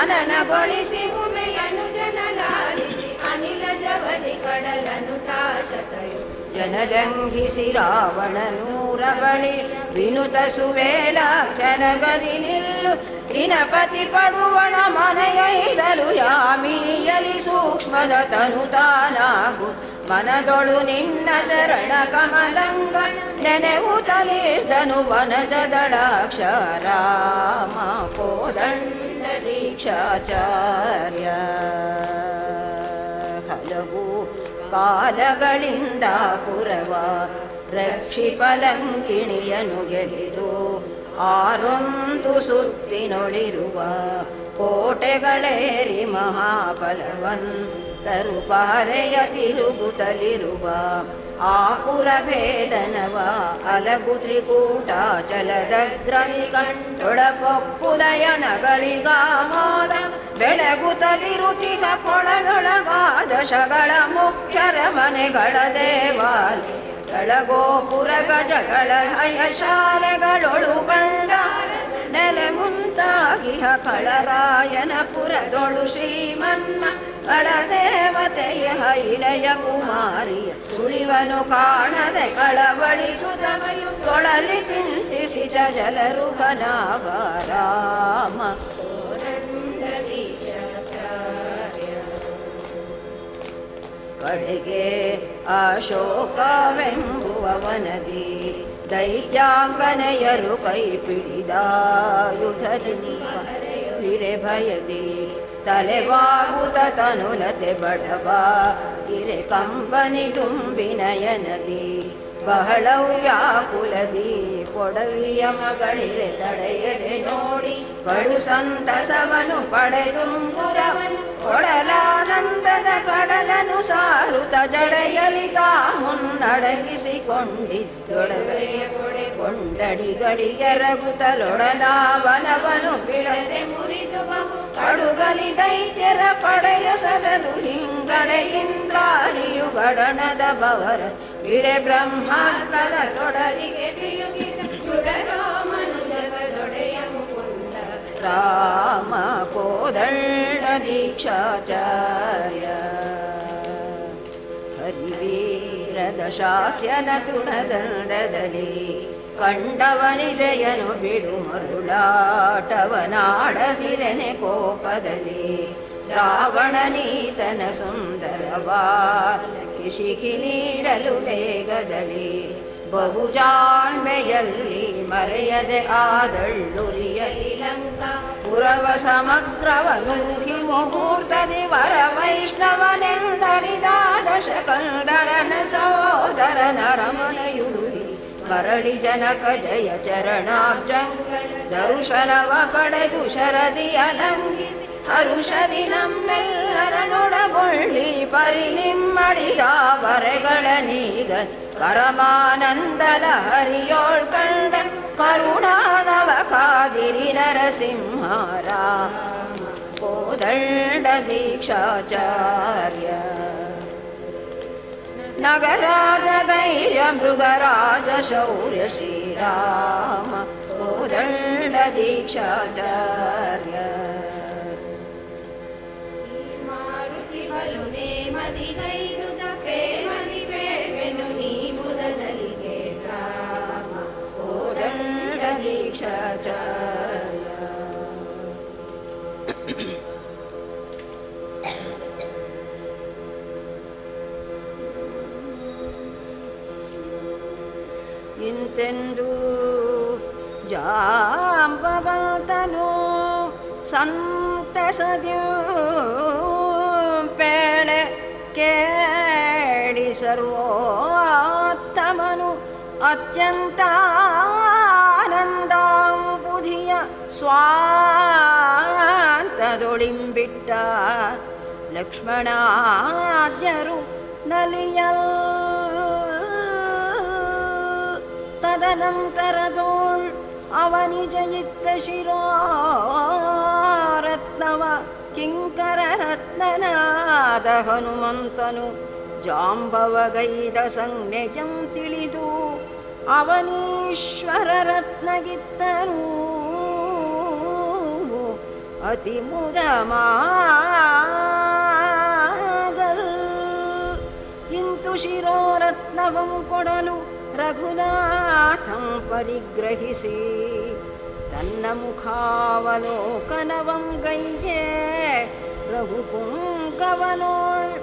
Speaker 1: ಅನನಗೊಳಿಸಿ ಭೂಮಿಯನ್ನು ಜನಲಾಲಿಸಿ ಅನಿಲ ಜವದಿ ಕಡಲನು ತಾಶತಯು ಜನಲಂಘಿಸಿ ರಾವಣನೂರ ಬಳಿ ವಿನುತ ಸುವೇಲ ಜನಗದಿ ನಿಲ್ಲು ದಿನಪತಿ ಪಡುವಣ ಮನೆಯೈದಲು ಯಾಮಿನಿಯಲಿ ಸೂಕ್ಷ್ಮದ ತನು ತಾನಾಗು ಮನದೊಳು ನಿನ್ನ ಚರಣ ಕಮಲಂಗ ನೆನೆವುತ್ತಲಿರ್ದನು ವನಜದಳಾಕ್ಷ ರಾಮ ಕೋದಂಡ ದೀಕ್ಷಾಚಾರ್ಯ ಹಲವು ಕಾಲಗಳಿಂದ ಪುರವ ರಕ್ಷಿಪಲಂಕಿಣಿಯನು ಗೆಲಿದು 6 ಸುತ್ತಿನೊಳಿರುವ ಕೋಟೆಗಳೇರಿ ಮಹಾಬಲವನ್ ತರುಪಾರೆಯ ತಿರುಗುತ್ತಲಿರುವ ಆಪುರ ಭೇದನವ ಅಲಗು ತ್ರಿಕೂಟಾಚಲದಗ್ರಲಿ ಕಂಠೊಳಪೊಕ್ಕುಲಯನಗಳಿಗಾಮೋದ ಬೆಳಗುತ್ತಲಿರುತಿಗ ಪೊಳಗೊಳಗಾದಶಗಳ ಮುಖ್ಯರ ಮನೆಗಳ ದೇವಾಲಯಗಳ ಗೋಪುರ ಗಜಗಳ ಹಯ ಶಾಲೆಗಳೊಳು ಬಂಡ ನೆಲೆ ಮುಂತಾಗಿಹ ಕಳರಾಯನ ಪುರದೊಳು ಶ್ರೀಮನ್ನ ಕಳದೇವತೆಯ ಇಳೆಯ ಕುಮಾರಿಯ ಸುಳಿವನು ಕಾಣದೆ ಕಳವಳಿಸುತ್ತ ತೊಳಲಿ ಚಿಂತಿಸಿದ ಜಲರುಘನಾಗ ರಾಮ ಕಡೆಗೆ ಅಶೋಕವೆಂಬುವ ವನದಿ ದೈತ್ಯಾಂಗನೆಯರು ಕೈ ಪಿಡಿದಾಯುಧದಿ ಭಯದಿ ತಲೆವಾಗುತ್ತ ತನುಲತೆ ಬಡವ ಗಿರೆ ಕಂಬನಿ ತುಂಬಿನಯನದಿ ಬಹಳ ವ್ಯಾಕುಲದಿ ಪೊಡವಿಯ ಮಗಳಿರೆ ತಡೆಯದೆ ನೋಡಿ ಕಡು ಸಂತಸವನು ಪಡೆದುಂಗುರವನು ಕೊಡಲಾನಂದದ ಕಡಲನು ಸಾರುತ್ತ ಜಡೆಯಲಿ ತಾ ಮುನ್ನಡಗಿಸಿಕೊಂಡಿದ್ದೊಡವೆಯ ಕೊಂಡಡಿಗಳಿಗೆರಗುತ್ತಲೊಡಲಾವನವನು ಬಿಡದೆ ಮುರಿದು ಬಹು ಕಡುಗಲಿ ದೈತ್ಯರ ಪಡೆಯೊಸದಲು ಹಿಂಗಡೆ ಇಂದ್ರಾರಿಯು ಗಡಣದ ಬವರ ಬಿಡೆ ಬ್ರಹ್ಮಾಸ್ತ್ರದ ತೊಡಲಿಗೆ ಸಿಲುಕಿದ ಚುಡರಾಮನು ಜಗದೊಡೆಯ ಮುಕುಂದ ರಾಮ ಕೋದಂಡ ದೀಕ್ಷಾಚಾರ್ಯ ಹರಿವೀರದ ಶಾಸ್ಯನ ತುಣದಂಡದಲ್ಲಿ ಕಂಡವನಿ ಜಯನು ಬಿಡು ಮರುಳಾಟವನಾಡದಿರೆನೆ ಕೋಪದಲ್ಲಿ ರಾವಣನೀತನ ಸುಂದರವಾಗಿ ಶಿಖಿ ನೀಡಲು ಬೇಗದಲ್ಲಿ ಬಹುಜಾಣ್ಮೆಯಲ್ಲಿ ಮರೆಯದೆ ಆದಳ್ಳುರಿಯಲಿ ಲಂಕಾ ಪುರವ ಸಮಗ್ರವನು ಮುಹೂರ್ತದಿ ವರ ವೈಷ್ಣವನೆಂದರಿದ ದಶಕಂದರನ ಸಹೋದರ ನರಮನೆಯುಡುಗಿ ಮರಳಿ ಜನಕ ಜಯ ಚರಣಾಬ್ಜಂಗ ದರುಶನವ ಪಡೆದು ಶರದಿ ಅಲಂಘಿಸಿ ಹರುಷದಿ ನಮ್ಮೆಲ್ಲರನೊಡಗೊಳ್ಳಿ ಪರಿನಿಮ್ಮಡಿದ ವರೆಗಳ ನೀಗ ಪರಮಾನಂದದ ಹರಿಯೋಳ್ ಕಂಡ ಕರುಣಾನವ ಕಾದಿರಿ ನರಸಿಂಹಾರ ಕೋದಂಡ ದೀಕ್ಷಾಚಾರ್ಯ ನಗರಾಜ ಧೈರ್ಯ ಮೃಗರಾಜ ಶೌರ್ಯ ಶ್ರೀರಾಮ ಕೋದಂಡ ದೀಕ್ಷಾಚಾರ್ಯ ಮಾರುತಿ ಬಲು ನೇಮದಿ ಗೈದುದ ಪ್ರೇಮದಿ ಬೇಳ್ವೆನು ನೀಬುದದಲಿಗೆ ರಾಮ ಕೋದಂಡ ದೀಕ್ಷಾಚಾರ್ಯ ಇಂತೆಂದು ಜಾಂಬವಂತನು ಸಂತಸದ್ಯೂ ಪೇಳೆ ಕೇಳಿ ಸರ್ವೋತ್ತಮನು ಅತ್ಯಂತ ಆನಂದಾಂಬುಧಿಯ ಸ್ವಾಂತದೊಳಿಂಬಿಟ್ಟ ಲಕ್ಷ್ಮಣಾದ್ಯರು ನಲಿಯಲ್ ತದನಂತರದೋಳ್ ಅವನಿಜಯಿತ್ತ ಶಿರೋರತ್ನವ ಕಿಂಕರ ರತ್ನನಾದ ಹನುಮಂತನು ಜಾಂಬವಗೈದ ಸಂಜ್ಞೆಯಂ ತಿಳಿದು ಅವನೀಶ್ವರ ರತ್ನಗಿತ್ತನು ಅತಿ ಮುದಮಾಗಲ್ ಇಂತು ಶಿರೋರತ್ನವಂ ಕೊಡಲು ರಘುನಾಥಂ ಪರಿಗ್ರಹಿಸಿ ತನ್ನ ಮುಖಾವಲೋಕನವಂ ಗೈಗೆ ರಘುಪುಂಗವನೋಳ್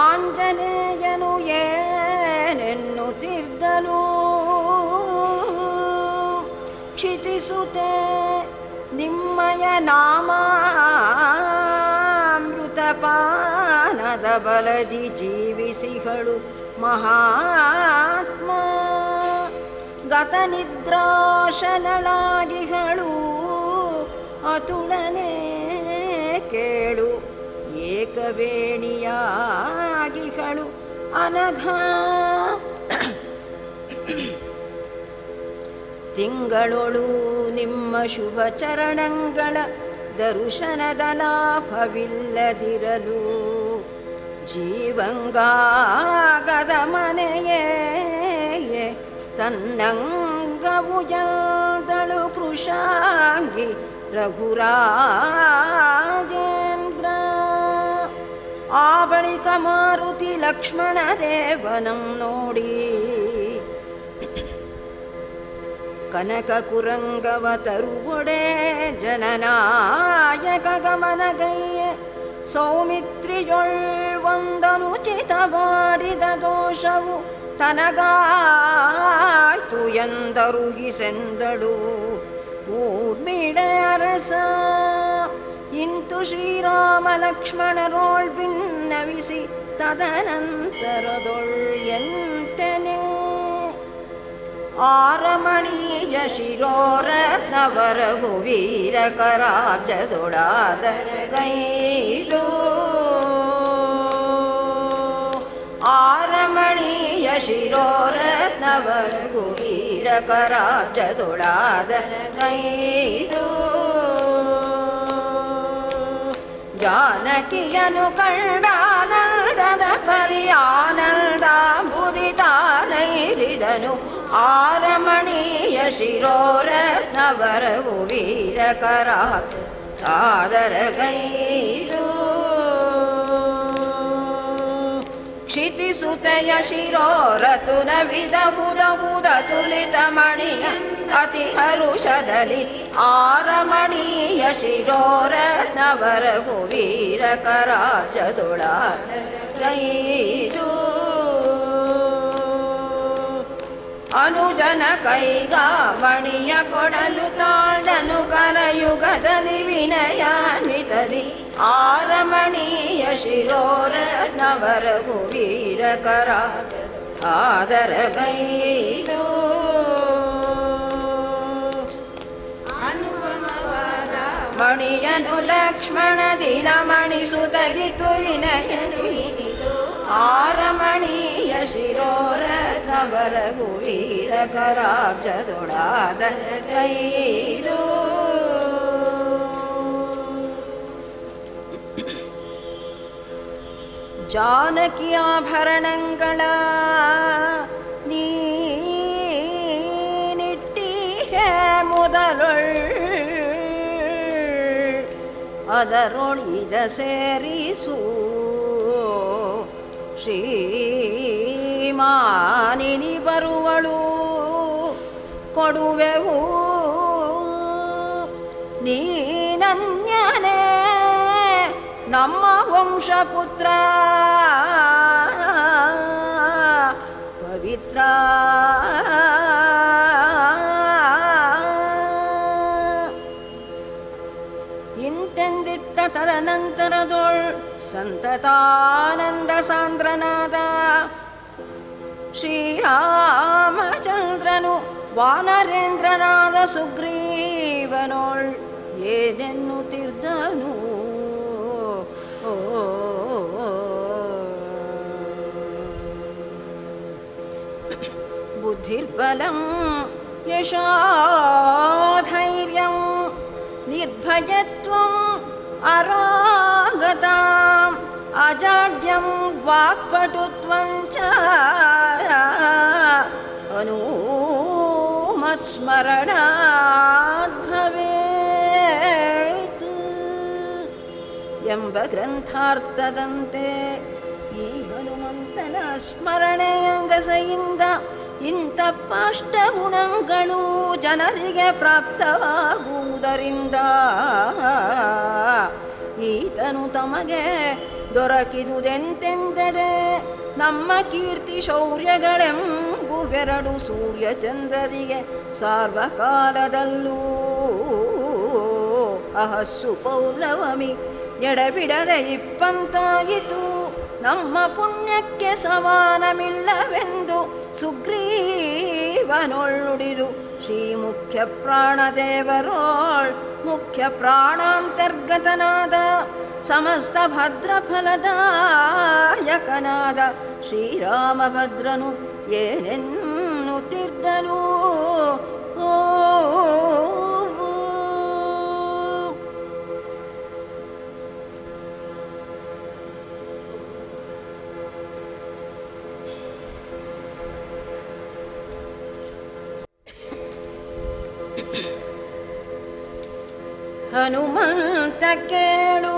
Speaker 1: ಆಂಜನೇಯನು ಏನೆನ್ನುತ್ತಿದ್ದಲು ಕ್ಷಿತಿಸುತ್ತೆ ನಿಮ್ಮಯ ನಾಮಾಮೃತಪಾನದ ಬಲದಿ ಜೀವಿಸಿಗಳು ಮಹಾತ್ಮ ಗತ ನಿದ್ರಾಶನಳಾಗಿಗಳು ಅತುಳನೆ ಕೇಳು ಏಕವೇಣಿಯಾಗಿಗಳು ಅನಘ ತಿಂಗಳೊಳು ನಿಮ್ಮ ಶುಭ ಚರಣಗಳ ದರ್ಶನದ ಲಾಭವಿಲ್ಲದಿರಲು ಜೀವಂಗಾಗದ ಮನೆಯೇ ತನ್ನಂಗವು ಎಂದಳು ಕೃಶಾಂಗಿ ರಘುರಾಜೇಂದ್ರ ಆ ಬಳಿಕ ಮಾರುತಿ ಲಕ್ಷ್ಮಣ ದೇವನಂ ನೋಡಿ ಕನಕ ಕುರಂಗವ ತರುವೊಡೆ ಜನನಾಯಕ ಗಮನಗೈಯ ಸೌಮಿತ್ರಿಯೊಳ್ ಒಂದನುಚಿತ ಮಾಡಿದ ದೋಷವು ತನಗಾಯ್ತು ಎಂದರುಗಿಸೆಂದಳು ಊರ್ಮಿಡೆ ಅರಸ ಇಂತು ಶ್ರೀರಾಮ ಲಕ್ಷ್ಮಣರೋಳ್ ಭಿನ್ನವಿಸಿ ತದನಂತರದೊಳ್ ಎಂತೆನೆ ಆರಮಣೀಯ ಶಿರೋರತ್ನವರಗು ವೀರ ಕರಾಬ್ಜದೊಡಾದ ಗೈದು ಆರಮಣೀಯ ಶಿರೋರತ್ನವರಗು ವೀರ ರಘುವೀರಕರಾಜದೊಳಾದರಗೈದು ಜಾನಕಿಯನು ಕಂಡಾನಂದದ ಪರಿಯಾನಂದಾಂಬುದಿತಾನೈರಿದನು ಆರಮಣೀಯ ಶಿರೋರತ್ನವರಘುವೀರಕರಾದರಗೈದು ಕ್ಷಿತಿಸುತೆಯ ಶಿರೋರತುಲ ವಿಧಗುದಗುದ ತುಲಿತಮಣಿಯ ಅತಿ ಹರುಷದಲ್ಲಿ ಆರಮಣೀಯ ಶಿರೋರತ್ನವರಘುವೀರಕರಾಜದೊಳಾದರಗೈದು ಅನುಜನ ಕೈಗಾಮಣಿಯ ಕೊಡಲು ತಾಳ್ದನು ಕರಯುಗದಲ್ಲಿ ವಿನಯಾನ್ವಿತಲಿ ಆರಮಣೀಯ ಶಿರೋರತ್ನವರಘುವೀರಕರಾದರಗೈದು ಮಣಿಯನು ಲಕ್ಷ್ಮಣ ದಿನಮಣಿಸುತ್ತಗಿತು ವಿನಯನು ಆರಮಣೀಯ ಶಿರೋರತ್ನವರಘುವೀರಕರಾಜದೊಳಾದರಗೈದು ಜಾನಕಿ ಆಭರಣಗಳ ನೀನಿಟ್ಟಿಹೆ ಮೊದಲೊಳ್ ಅದರೊಳಿದ ಸೇರಿಸು ಶ್ರೀಮಾನಿನಿ ಬರುವಳು ಕೊಡುವೆವು ನೀನನ್ಯನೇ ನಮ್ಮ ವಂಶಪುತ್ರ ಪವಿತ್ರ ಇಂತೆಂದಿತ್ತ ತದನಂತರದೊಳ್ ಸಂತತಾನಂದ ಸಾಂದ್ರನಾದ ಶ್ರೀರಾಮಚಂದ್ರನು ವಾನರೇಂದ್ರನಾದ ಸುಗ್ರೀವನೋಳ್ ಏನೆನ್ನುತ್ತಿದ್ದನು ಬುದ್ಧಿರ್ಬಲಂ ಯಶೋಧೈರ್ಯಂ ನಿರ್ಭಯತ್ವಂ ಅರಾಗತಾಂ ಅಜಾಡ್ಯಂ ವಾಕ್ಪಟುತ್ವಂ ಚ ಅನುಮತ್ಸ್ಮರಣಾತ್ ಭವೇತ್ ಎಂಬ ಗ್ರಂಥಾರ್ಥದಂತೆ ಈ ಹನುಮಂತನ ಸ್ಮರಣೆಯಂಗಸೆಯಿಂದ ಇಂತಪ್ಪಷ್ಟ ಗುಣಗಳು ಜನರಿಗೆ ಪ್ರಾಪ್ತವಾಗುವುದರಿಂದ ಈತನು ತಮಗೆ ದೊರಕಿದುದೆಂತೆಂದೆಡೆ ನಮ್ಮ ಕೀರ್ತಿ ಶೌರ್ಯಗಳೆಂಬುವೆರಡು ಸೂರ್ಯಚಂದ್ರರಿಗೆ ಸಾರ್ವಕಾಲದಲ್ಲೂ ಅಹಸ್ಸು ಪೌರ್ಣಮಿ ಎಡಬಿಡದೆ ಇಪ್ಪಂತಾಯಿತು ನಮ್ಮ ಪುಣ್ಯಕ್ಕೆ ಸಮಾನಮಿಲ್ಲವೆಂದು ಸುಗ್ರೀವನೊಳ್ಳುಡಿದು ಶ್ರೀ ಮುಖ್ಯ ಪ್ರಾಣದೇವರೋಳ್ ಮುಖ್ಯ ಪ್ರಾಣಾಂತರ್ಗತನಾದ ಸಮಸ್ತ ಭದ್ರಫಲದಾಯಕನಾದ ಶ್ರೀರಾಮಭದ್ರನು ಏನೆನ್ನುತ್ತಿದ್ದನು ಹನುಮಂತ ಕೇಳು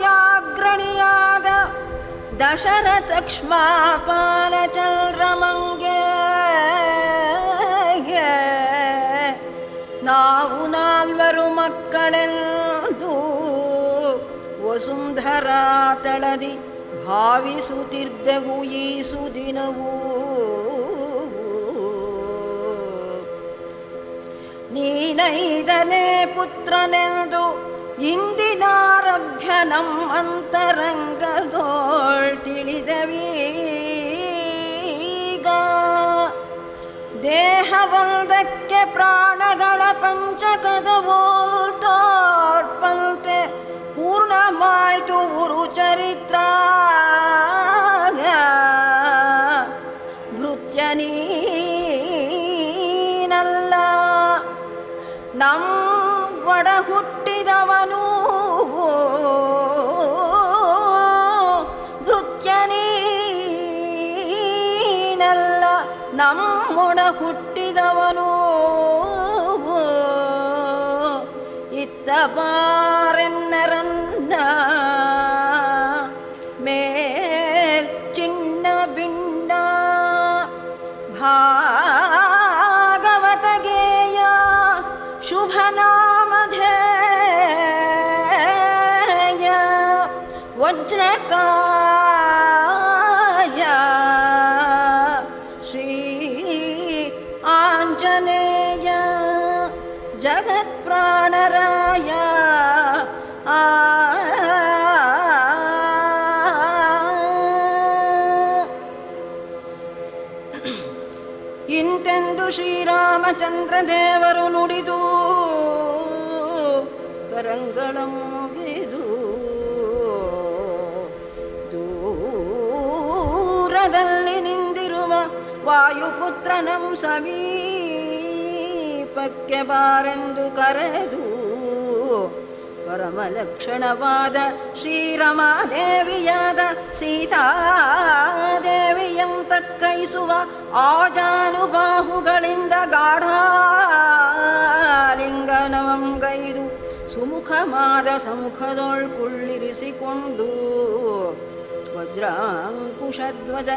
Speaker 1: ಸೂರ್ಯಾನ್ವಯಾಗ್ರಣಿಯಾದ ದಶರಥಕ್ಷ್ಮಾಪಾಲ ಚಂದ್ರಮಂಗೆ ನಾವು ನಾಲ್ವರು ಮಕ್ಕಳೆಂದು ವಸುಂಧರಾ ತಳದಿ ಭಾವಿಸುತ್ತಿದ್ದೆವು ಈ ಸುದಿನವೂ ನೀನೈದನೇ ಪುತ್ರನೆಂದು ಇಂದಿನಾರಭ್ಯ ನಮ್ಮಂತರಂಗದೋಳ್ ತಿಳಿದವೀಗ ದೇಹವೊಂದಕ್ಕೆ ಪ್ರಾಣಗಳ ಪಂಚಕದವೋಲ್ತೋರ್ಪಂತೆ ಪೂರ್ಣವಾಯ್ತು ಉರು ಚರಿತ್ರ ನಮ್ಮೊಡ ಹುಟ್ಟಿದವನು ಇತ್ತ ಬಾರೆನ್ನರನ್ನ ಮೇಲ್ ಚಿನ್ನ ಬಿಂಡ ಭಾಗವತ ಗೇಯ ಶುಭ ನಾಮಧೇಯ ವಜ್ರಕಾಯ ಶ್ರೀ ಆಂಜನೇಯ ಜಗತ್ಪ್ರಾಣರಾಯ ಇಂತೆಂದು ಶ್ರೀರಾಮಚಂದ್ರ ದೇವರು ನುಡಿದು ಕರಂಗಳ ಮುಗಿದು ದೂರದಲ್ಲಿ ನಿಂದಿರುವ ವಾಯುಪುತ್ರನಂ ಸಮೀಪಕ್ಕೆ ಬಾರೆಂದು ಕರೆದು ಪರಮಲಕ್ಷಣವಾದ ಶ್ರೀರಮಾದೇವಿಯಾದ ಸೀತಾದೇವಿಯಂ ತಕ್ಕೈಸುವ ಆಜಾನುಬಾಹುಗಳಿಂದ ಗಾಢಾಲಿಂಗನವಂ ಗೈದು ಸುಮುಖವಾದ ಸಮ್ಮುಖದೊಳ್ ಕುಳ್ಳಿರಿಸಿಕೊಂಡು ವಜ್ರಾಂಕುಶಧ್ವಜ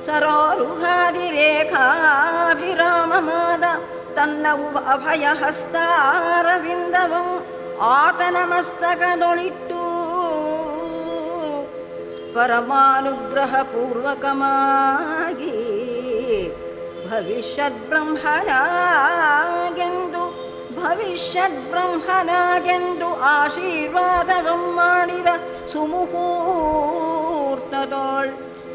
Speaker 1: ಸರೋರುಹಾದಿರೇಖಾಭಿರಾಮಮಾದ ತನ್ನವು ಅಭಯ ಹಸ್ತಾರವಿಂದವಂ ಆತನ ಮಸ್ತಕದೊಳಿಟ್ಟು ಪರಮಾನುಗ್ರಹ ಪೂರ್ವಕಮಾಗಿ ಭವಿಷ್ಯದ್ಬ್ರಹ್ಮನಾಗೆಂದು ಆಶೀರ್ವಾದವಂ ಮಾಡಿದ ಸುಮುಹೂರ್ತದೋಳ್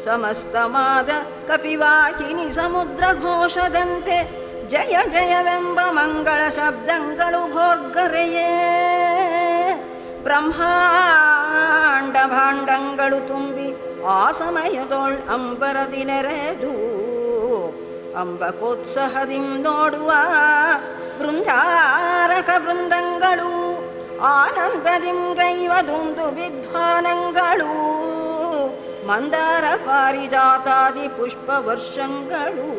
Speaker 1: ಸಮಸ್ತವಾದ ಕಪಿವಾಹಿನಿ ಸಮುದ್ರ ಘೋಷದಂತೆ ಜಯ ಜಯವೆಂಬ ಮಂಗಳ ಶಬ್ದಗಳು ಭೋರ್ಗರೆಯೇ ಬ್ರಹ್ಮಾಂಡ ಭಾಂಡಗಳು ತುಂಬಿ ಆ ಸಮಯದೊಳ್ ಅಂಬರದಿ ನೆರೆದು ಅಂಬಕೋತ್ಸಹದಿಂ ನೋಡುವ ಬೃಂದಾರಕ ಬೃಂದಂಗಳು ಆನಂದದಿಂ ಗೈವದೊಂದು ವಿದ್ವಾನಗಳು ಮಂದಾರ ಪಾರಿಜಾತಾದಿ ಪುಷ್ಪ ವರ್ಷಗಳು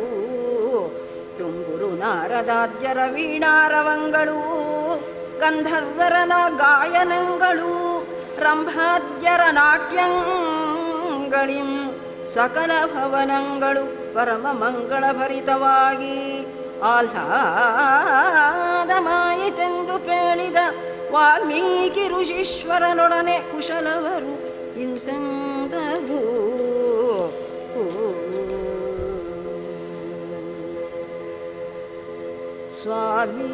Speaker 1: ತುಂಗುರು ನಾರದಾದ್ಯರ ವೀಣಾರವಂಗಳು ಗಂಧರ್ವರನ ಗಾಯನಗಳು ರಂಭಾದ್ಯರ ನಾಟ್ಯಂಗಳಿಂ ಸಕಲ ಭವನಗಳು ಪರಮ ಮಂಗಳಭರಿತವಾಗಿ ಆಹ್ಲಾದಮಾಯಿತೆಂದು ಪೇಳಿದ ವಾಲ್ಮೀಕಿ ಋಷೀಶ್ವರನೊಡನೆ ಕುಶಲವರು ಇಂತೆಂದವು ಸ್ವಾಮಿ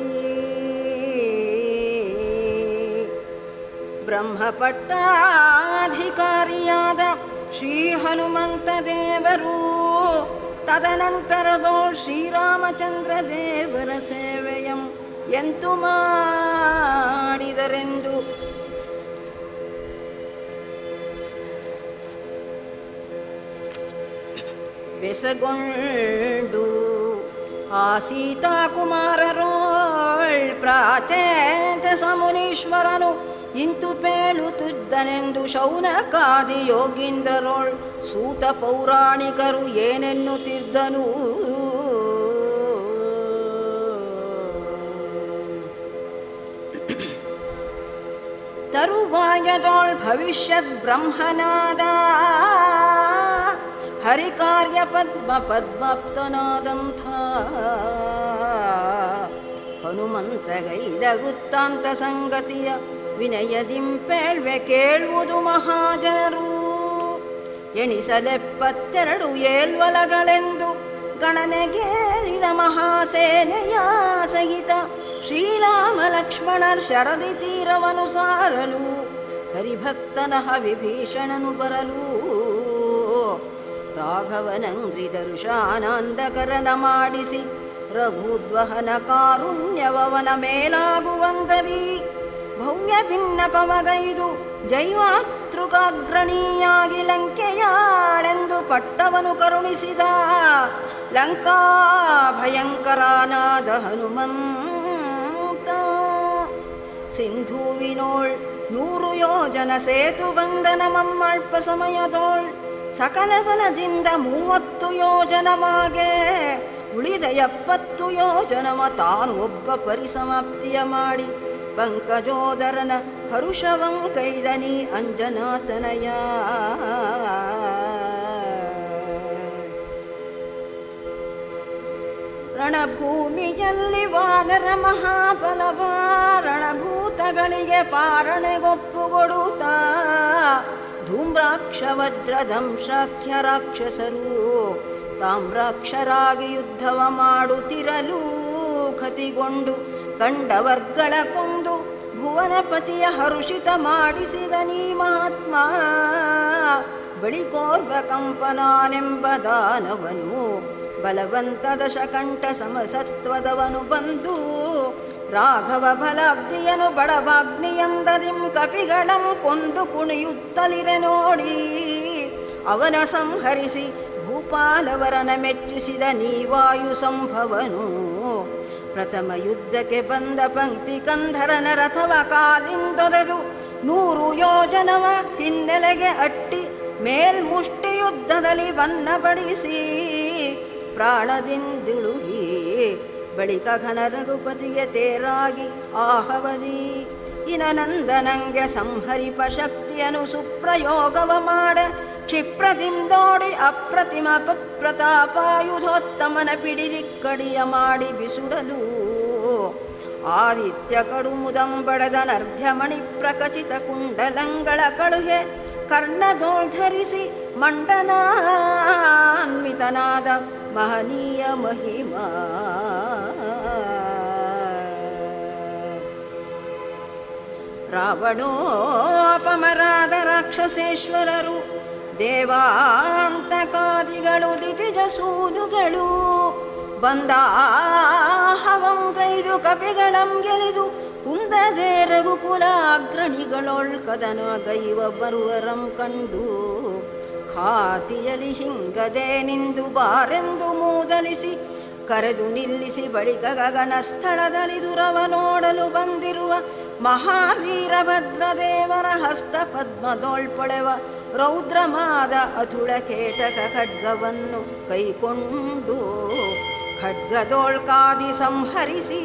Speaker 1: ಬ್ರಹ್ಮಪಟ್ಟಾಧಿಕಾರಿಯಾದ ಶ್ರೀ ಹನುಮಂತ ದೇವರು ತದನಂತರದೋ ಶ್ರೀರಾಮಚಂದ್ರ ದೇವರ ಸೇವೆಯಂ ಎಂತು ಮಾಡಿದರೆಂದು ಬೆಸಗೊಂಡು ಆ ಸೀತಾಕುಮಾರರೋಳ್ ಪ್ರಾಚೇತ ಸಮುನೀಶ್ವರನು ಇಂತು ಪೇಳುತ್ತಿದ್ದನೆಂದು ಶೌನಕಾದಿ ಯೋಗೀಂದ್ರರೋಳ್ ಸೂತ ಪೌರಾಣಿಕರು ಏನೆನ್ನುತ್ತಿದ್ದನು. ತರುವಾಯದೋಳ್ ಭವಿಷ್ಯದ್ ಬ್ರಹ್ಮನಾದ ಹರಿಕಾರ್ಯ ಪದ್ಮಾಪ್ತನಾದಂಥ ಹನುಮಂತಗೈದ ವೃತ್ತಾಂತ ಸಂಗತಿಯ ವಿನಯದಿಂಪೇಳ್ವೆ ಕೇಳುವುದು ಮಹಾಜನರು. ಎಣಿಸಲೆಪ್ಪತ್ತೆರಡು ಏಲ್ವಲಗಳೆಂದು ಗಣನೆಗೇರಿದ ಮಹಾಸೇನೆಯ ಸಹಿತ ಶ್ರೀರಾಮ ಲಕ್ಷ್ಮಣರ್ ಶರದಿ ತೀರವನು ಸಾರಲು ಹರಿಭಕ್ತನ ವಿಭೀಷಣನು ಬರಲು ರಾಘವನಂಗ್ರಿದರುಷಾನಂದಕರನ ಮಾಡಿಸಿ ರಘುದ್ವಹನ ಕಾರುಣ್ಯವನ ಮೇಲಾಗುವಂದರಿ ಭವ್ಯ ಭಿನ್ನಪಮಗೈದು ಜೈವಾತೃಕಾಗ್ರಣೀಯಾಗಿ ಲಂಕೆಯಾಳೆಂದು ಪಟ್ಟವನು ಕರುಣಿಸಿದ ಲಂಕಾ ಭಯಂಕರನಾದ ಹನುಮಂತ. ಸಿಂಧೂವಿನೋಳ್ 100 ಯೋಜನ ಸೇತು ಬಂಧನ ಮಮ್ಮಲ್ಪ ಸಮಯದೋಳ್ ಸಕಲ ಬಲದಿಂದ 30 ಯೋಜನ ಮಾಗೆ ಉಳಿದ 70 ಯೋಜನವ ತಾನು ಒಬ್ಬ ಪರಿಸಮಾಪ್ತಿಯ ಮಾಡಿ ಪಂಕಜೋದರನ ಹರುಷವಂ ಕೈದನಿ ಅಂಜನಾತನಯ. ರಣಭೂಮಿಯಲ್ಲಿ ವಾನರ ಮಹಾಬಲವ ರಣಭೂತಗಳಿಗೆ ಪಾರಣೆಗೊಪ್ಪುಗೊಡುತ್ತಾ ಧೂಮ್ರಾಕ್ಷ ವಜ್ರದಂಶಾಖ್ಯ ರಾಕ್ಷಸರು ತಾಮ್ರಾಕ್ಷರಾಗಿ ಯುದ್ಧವ ಮಾಡುತ್ತಿರಲು ಖತಿಗೊಂಡು ಕಂಡವರ್ಗಳ ಕೊಂದು ಭುವನಪತಿಯ ಹರುಷಿತ ಮಾಡಿಸಿದ ನೀ ಮಹಾತ್ಮ. ಬಳಿಕೋರ್ವ ಕಂಪನಾನೆಂಬ ದಾನವನು ಬಲವಂತ ದಶಕಂಠ ಸಮಸತ್ವದವನು ಬಂದು ರಾಘವ ಬಲಾಬ್ದಿಯನು ಬಡವಾಗ್ನಿಯಂದದಿಂ ಕಪಿಗಳಂ ಕೊಂದು ಕುಣಿಯುತ್ತಲಿರೆ ನೋಡಿ ಅವನ ಸಂಹರಿಸಿ ಭೂಪಾಲವರನ ಮೆಚ್ಚಿಸಿದ ನೀವಾಯು ಸಂಭವನು. ಪ್ರಥಮ ಯುದ್ಧಕ್ಕೆ ಬಂದ ಪಂಕ್ತಿ ಕಂಧರನ ರಥವ ಕಾಲಿಂದೊದೆದು 100 ಯೋಜನವ ಹಿನ್ನೆಲೆಗೆ ಅಟ್ಟಿ ಮೇಲ್ಮುಷ್ಟಿ ಯುದ್ಧದಲ್ಲಿ ಬನ್ನಬಡಿಸಿ ಪ್ರಾಣದಿಂದಿಳುಗಿ ಬಳಿಕ ಘನ ರಘುಪತಿಗೆ ತೇರಾಗಿ ಆಹವದಿ ಇನನಂದನಂಗೆ ಸಂಹರಿಪ ಶಕ್ತಿಯನು ಸುಪ್ರಯೋಗವ ಮಾಡ ಕ್ಷಿಪ್ರದಿಂದೋಡಿ ಅಪ್ರತಿಮ ಪ್ರತಾಪಾಯುಧೋತ್ತಮನ ಪಿಡಿದಿಕ್ಕಡಿಯ ಮಾಡಿ ಬಿಸುಡಲು ಆದಿತ್ಯ ಕಡುಮುದಂಬಡದ ನರ್ಘ್ಯಮಣಿ ಪ್ರಕಚಿತ ಕುಂಡಲಂಗಳ ಕಳುಹೆ ಕರ್ಣದೋಳ್ಧರಿಸಿ ಮಂಡನಾನ್ವಿತನಾದ ಮಹನೀಯ ಮಹಿಮಾ. ರಾವಣೋಪಮರಾದ ರಾಕ್ಷಸೇಶ್ವರರು ದೇವಾಂತಕಾದಿಗಳು ದಿತಿಜ ಸೂನುಗಳು ಬಂದಾಹವಂಗೈದು ಕಪಿಗಳಂ ಗೆಲಿದು ಕುಂದದೆ ರಘುಕುಲ ಅಗ್ರಣಿಗಳೊಳ್ಕದನ ಗೈವ ಬರುವರಂ ಕಂಡು ಖಾತಿಯಲಿ ಹಿಂಗದೆ ನಿಂದು ಬಾರೆಂದು ಮೂದಲಿಸಿ ಕರೆದು ನಿಲ್ಲಿಸಿ ಬಳಿಕ ಗಗನ ಸ್ಥಳದಲ್ಲಿ ದುರವ ನೋಡಲು ಬಂದಿರುವ ಮಹಾವೀರಭದ್ರದೇವರ ಹಸ್ತ ಪದ್ಮದೋಳ್ಪೊಳೆವ ರೌದ್ರಮಾದ ಅತುಳ ಕೇಟಕ ಖಡ್ಗವನ್ನು ಕೈಕೊಂಡು ಖಡ್ಗದೋಳ್ಕಾದಿ ಸಂಹರಿಸಿ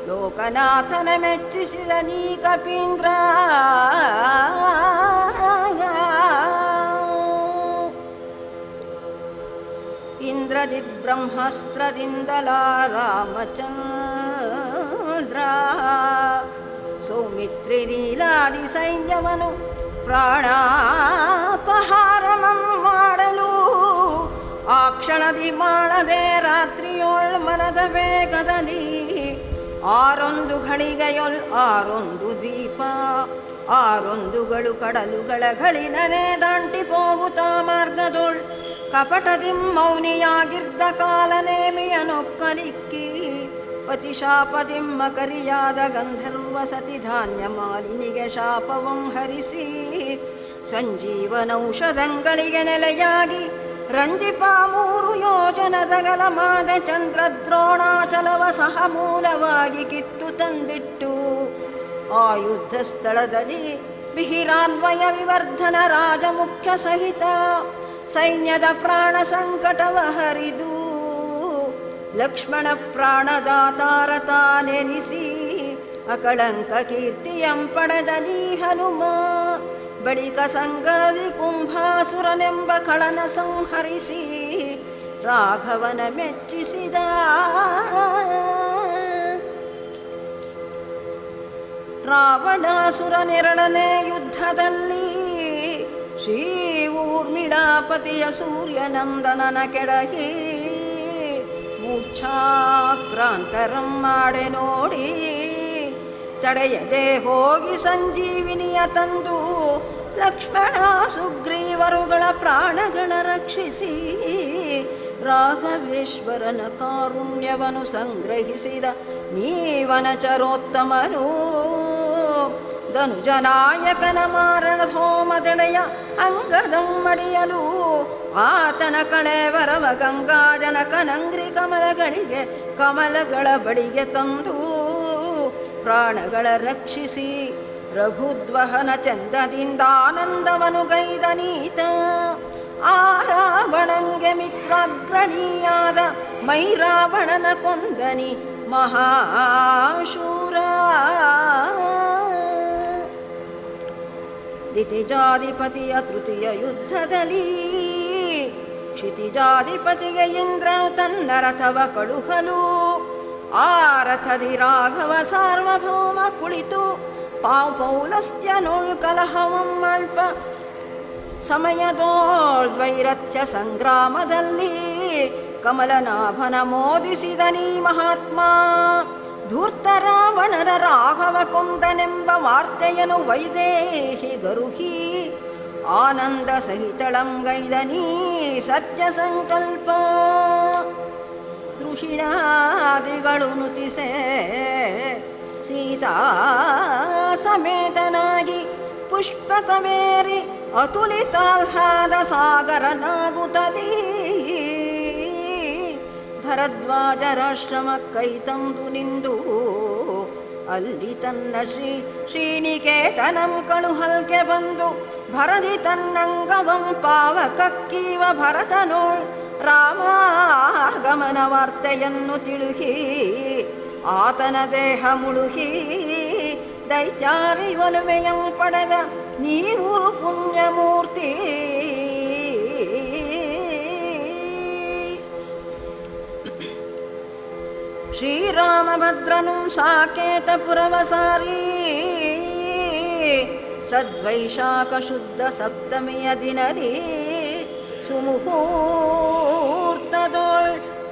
Speaker 1: ಲೋಕನಾಥನ ಮೆಚ್ಚಿಸಿದ ನೀ ಕಪೀಂದ್ರ. ಇಂದ್ರಜಿತ್ ಬ್ರಹ್ಮಾಸ್ತ್ರದಿಂದಲ ರಾಮಚಂದ್ರ ಸೌಮಿತ್ರಿ ನೀಲಾದಿ ಸೈನ್ಯವನು ಪ್ರಾಣಾಪಹಾರಮಂ ಮಾಡಲು ಆ ಕ್ಷಣದಿ ಮಾಡದೆ ರಾತ್ರಿಯೊಳ್ ಮನದ ವೇಗದಲ್ಲಿ 6 ಘಳಿಗೆಯೊಳ್ 6 ದ್ವೀಪ 6 ಕಡಲುಗಳ ಗಳಿನನೆ ದಾಂಟಿ ಹೋಗುತ್ತಾ ಮಾರ್ಗದೊಳ್ ಕಪಟದಿಂ ಮೌನಿಯಾಗಿರ್ದ ಕಾಲನೇಮಿಯನೊಕ್ಕಲಿಕ್ಕಿ ಪತಿಶಾಪದಿಂ ಮಕರಿಯಾದ ಗಂಧರ್ವ ಸತಿ ಧಾನ್ಯ ಮಾಲಿನಿಗೆ ಶಾಪವಂ ಹರಿಸಿ ಸಂಜೀವನೌಷಧಗಳಿಗೆ ನೆಲೆಯಾಗಿ ರಂಜಿಪ 3 ಯೋಜನದಗಲಮಾದ ಚಂದ್ರದ್ರೋಣಾಚಲವ ಸಹ ಮೂಲವಾಗಿ ಕಿತ್ತು ತಂದಿಟ್ಟು ಆ ಯುದ್ಧ ಸ್ಥಳದಲ್ಲಿ ವಿಹಿರಾನ್ವಯ ವಿವರ್ಧನ ರಾಜಮುಖ್ಯ ಸಹಿತ ಸೈನ್ಯದ ಪ್ರಾಣ ಸಂಕಟವ ಹರಿದು ಲಕ್ಷ್ಮಣ ಪ್ರಾಣದಾತಾರ ತಾನೆನಿಸಿ ಅಕಳಂಕ ಕೀರ್ತಿಯಂ ಪಡೆದಲಿ ಹನುಮ. ಬಳಿಕ ಸಂಗರದಿ ಕುಂಭಾಸುರನೆಂಬ ಕಳನ ಸಂಹರಿಸಿ ರಾಘವನ ಮೆಚ್ಚಿಸಿದ. ರಾವಣಾಸುರನೆರಡನೇ ಯುದ್ಧದಲ್ಲಿ ಶ್ರೀ ಊರ್ಮಿಳಾಪತಿಯ ಸೂರ್ಯನಂದನನ ಕೆಳಗೆ ಮೂರ್ಛಾಕ್ರಾಂತರಂ ಮಾಡೆ ನೋಡಿ ತಡೆಯದೆ ಹೋಗಿ ಸಂಜೀವಿನಿಯ ತಂದು ಲಕ್ಷ್ಮಣ ಸುಗ್ರೀವರುಗಳ ಪ್ರಾಣಗಳ ರಕ್ಷಿಸಿ ರಾಘವೇಶ್ವರನ ಕಾರುಣ್ಯವನ್ನು ಸಂಗ್ರಹಿಸಿದ ನೀವನ ಚರೋತ್ತಮನು. ಧನುಜನಾಯಕನ ಮಾರಣಧೋಮದೆಡೆಯ ಅಂಗದಂ ಮಡಿಯಲು ಆತನ ಕಳೆವರವ ಗಂಗಾಜನಕನಂಗ್ರಿ ಕಮಲಗಳಿಗೆ ಕಮಲಗಳ ಬಳಿಗೆ ತಂದು ಪ್ರಾಣಗಳ ರಕ್ಷಿಸಿ ರಘುದ್ವಹನ ಚಂದದಿಂದಾನಂದವನು ಗೈದ ನೀತ. ಆ ರಾವಣಂಗೆ ಮಿತ್ರಾಗ್ರಣೀಯಾದ ಮೈ ರಾವಣನ ಕೊಂದನಿ ಮಹಾಶೂರ. ದಿತಿಜಾಧಿಪತಿಯ ತೃತೀಯ ಯುದ್ಧದಲ್ಲಿ ಕ್ಷಿತಿಜಾಧಿಪತಿಗೆ ಇಂದ್ರನು ತನ್ನ ರಥವ ಕಳುಹಲು, ಆ ರಥದಿ ರಾಘವ ಸಾರ್ವಭೌಮ ಕುಳಿತು ಪೌಲಸ್ತ್ಯನೋಳ್ ಕಲಹವಮ್ಮಲ್ಪ ಸಮಯದೋಳ್ವೈರಥ್ಯ ಸಂಗ್ರಾಮದಲ್ಲಿ ಕಮಲನಾಭನ ಮೋದಿಸಿದನೀ ಮಹಾತ್ಮ. ಧೂರ್ತ ರಾವಣರ ರಾಘವ ಕೊಂದನೆಂಬ ವಾರ್ತೆಯನು ವೈದೇಹಿ ಗರುಹಿ ಆನಂದ ಸಹಿತಳಂಗೈದನೀ ಸತ್ಯ ಸಂಕಲ್ಪ. ತೃಷಿಣಾದಿಗಳು ನುತಿಸೆ ಸೀತಾ ಸಮೇತನಾಗಿ ಪುಷ್ಪಕಮೇರಿ ಅತುಲಿತಾಹ್ಲಾದ ಸಾಗರನಾಗುತ್ತಲೀ ಭರದ್ವಾಜರಾಶ್ರಮ ಕೈತಂದು ನಿಂದು ಅಲ್ಲಿ ತನ್ನ ಶ್ರೀನಿಕೇತನಂ ಕಳುಹಲ್ಕೆ ಬಂದು ಭರದಿ ತನ್ನಂಗವಂ ಪಾವಕಕ್ಕೀವ ಭರತನೋಳ್ ರಾಮಾಗಮನ ವಾರ್ತೆಯನ್ನು ತಿಳುಹಿ ಆತನ ದೇಹ ಮುಳುಹಿ ದೈತ್ಯಾರಿ ಒಲುಮೆಯಂ ಪಡೆದ ನೀವು ಪುಣ್ಯಮೂರ್ತಿ. ಶ್ರೀರಾಮಭದ್ರನು ಸಾಕೇತಪುರವಸಾರಿ ಸದ್ವೈಶಾಖ ಶುದ್ಧ ಸಪ್ತಮಿಯ ದಿನದಿ ಸುಮುಹೂರ್ತದೋಳ್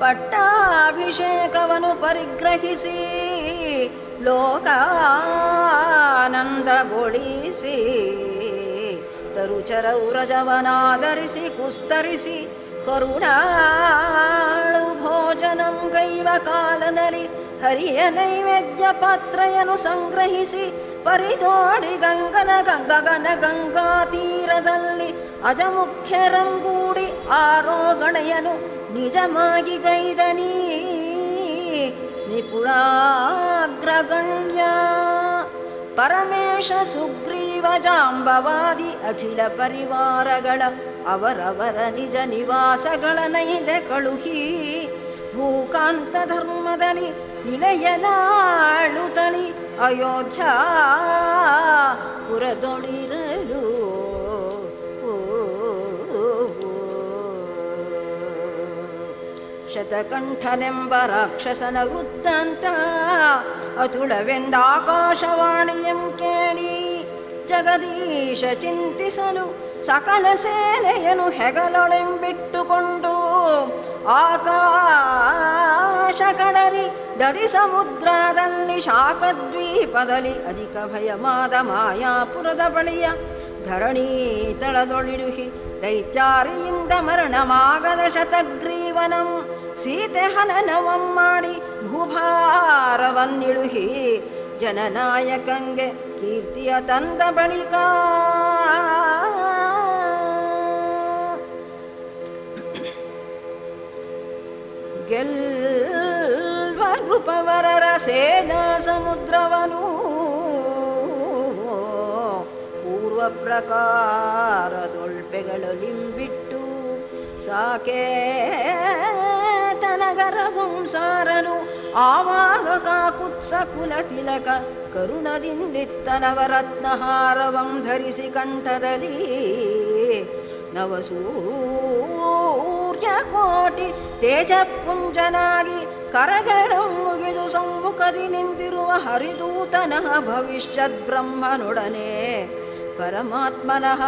Speaker 1: ಪಟ್ಟಾಭಿಷೇಕವನ್ನು ಪರಿಗ್ರಹಿಸಿ ಲೋಕಾನಂದಗೊಳಿಸಿ ತರುಚರ ಉರಜವನಾದರಿಸಿ ಕುಸ್ತರಿಸಿ ಕರುಣಾಳು ಭೋಜನಂ ಗೈವ ಕಾಲದಲ್ಲಿ ಹರಿಯ ನೈವೇದ್ಯ ಪಾತ್ರೆಯನ್ನು ಸಂಗ್ರಹಿಸಿ ಪರಿತೋಡಿ ಗಗನ ಗಂಗಾ ತೀರದಲ್ಲಿ ಅಜಮುಖ್ಯರಂಗೂಡಿ ಆರೋಗಣೆಯನು ನಿಜವಾಗಿ ಗೈದನೀ ನಿಪುಣಾಗ್ರಗಣ್ಯ. ಪರಮೇಶ ಸುಗ್ರೀವ ಜಾಂಬವಾದಿ ಅಖಿಲ ಪರಿವಾರಗಳ ಅವರವರ ನಿಜ ನಿವಾಸಗಳ ನೈದೆ ಕಳುಹಿ ಭೂಕಾಂತ ಧರ್ಮದಲ್ಲಿ ನಿಲಯನಾಳುತ್ತಲಿ ಅಯೋಧ್ಯ ಪುರದೊಳಿರಲು. ಶತಕಂಠನೆಂಬ ರಾಕ್ಷಸನ ವೃತ್ತಾಂತ ಅತುಳವೆಂದಾಕಾಶವಾಣಿಯಂ ಕೇಳಿ ಜಗದೀಶ ಚಿಂತಿಸಲು ಸಕಲ ಸೇನೆಯನು ಹೆಗಲೊಳೆಂಬಿಟ್ಟುಕೊಂಡು ಆಕಾಶ ಕಡಲಿ ದದಿ ಸಮುದ್ರದಲ್ಲಿ ಶಾಖದ್ವೀಪದಲ್ಲಿ ಅಧಿಕ ಭಯಮಾದ ಮಾಯಾಪುರದ ಬಳಿಯ ಧರಣಿ ತಳದೊಳಿಡುಹಿ ದೈತ್ಯಾರಿಯಿಂದ ಮರಣಮಾಗದ ಶತಗ್ರೀವನಂ ಸೀತೆ ಹನನವಂ ಮಾಡಿ ಭೂಭಾರವನ್ನಿಳುಹಿ ಜನನಾಯಕಂಗೆ ಕೀರ್ತಿಯ ತಂದ ಬಳಿಕ ಗೆಲ್ವ ನೃಪವರರ ಸೇನಾ ಸಮುದ್ರವನು ಪೂರ್ವ ಪ್ರಕಾರದೊಳ್ಪೆಗಳಲಿಂಬಿಟ್ಟು ಸಾಕೇತನಗರವಂ ಸಾರಲು ಆವಾಗ ಕಾಕುತ್ಸ ಕುಲ ತಿಲಕ ಕರುಣದಿಂದಿತ್ತನವರತ್ನಹಾರವಂ ಧರಿಸಿ ಕಂಠದಲ್ಲಿ ನವಸೂರ್ಯ ಕೋಟಿ ತೇಜಪುಂಜನಾಗಿ ಕರಗಳು ಮುಗಿದು ಸಮ್ಮುಖದಿ ನಿಂತಿರುವ ಹರಿದೂತನಃ ಭವಿಷ್ಯದ್ ಬ್ರಹ್ಮನೊಡನೆ ಪರಮಾತ್ಮನಃ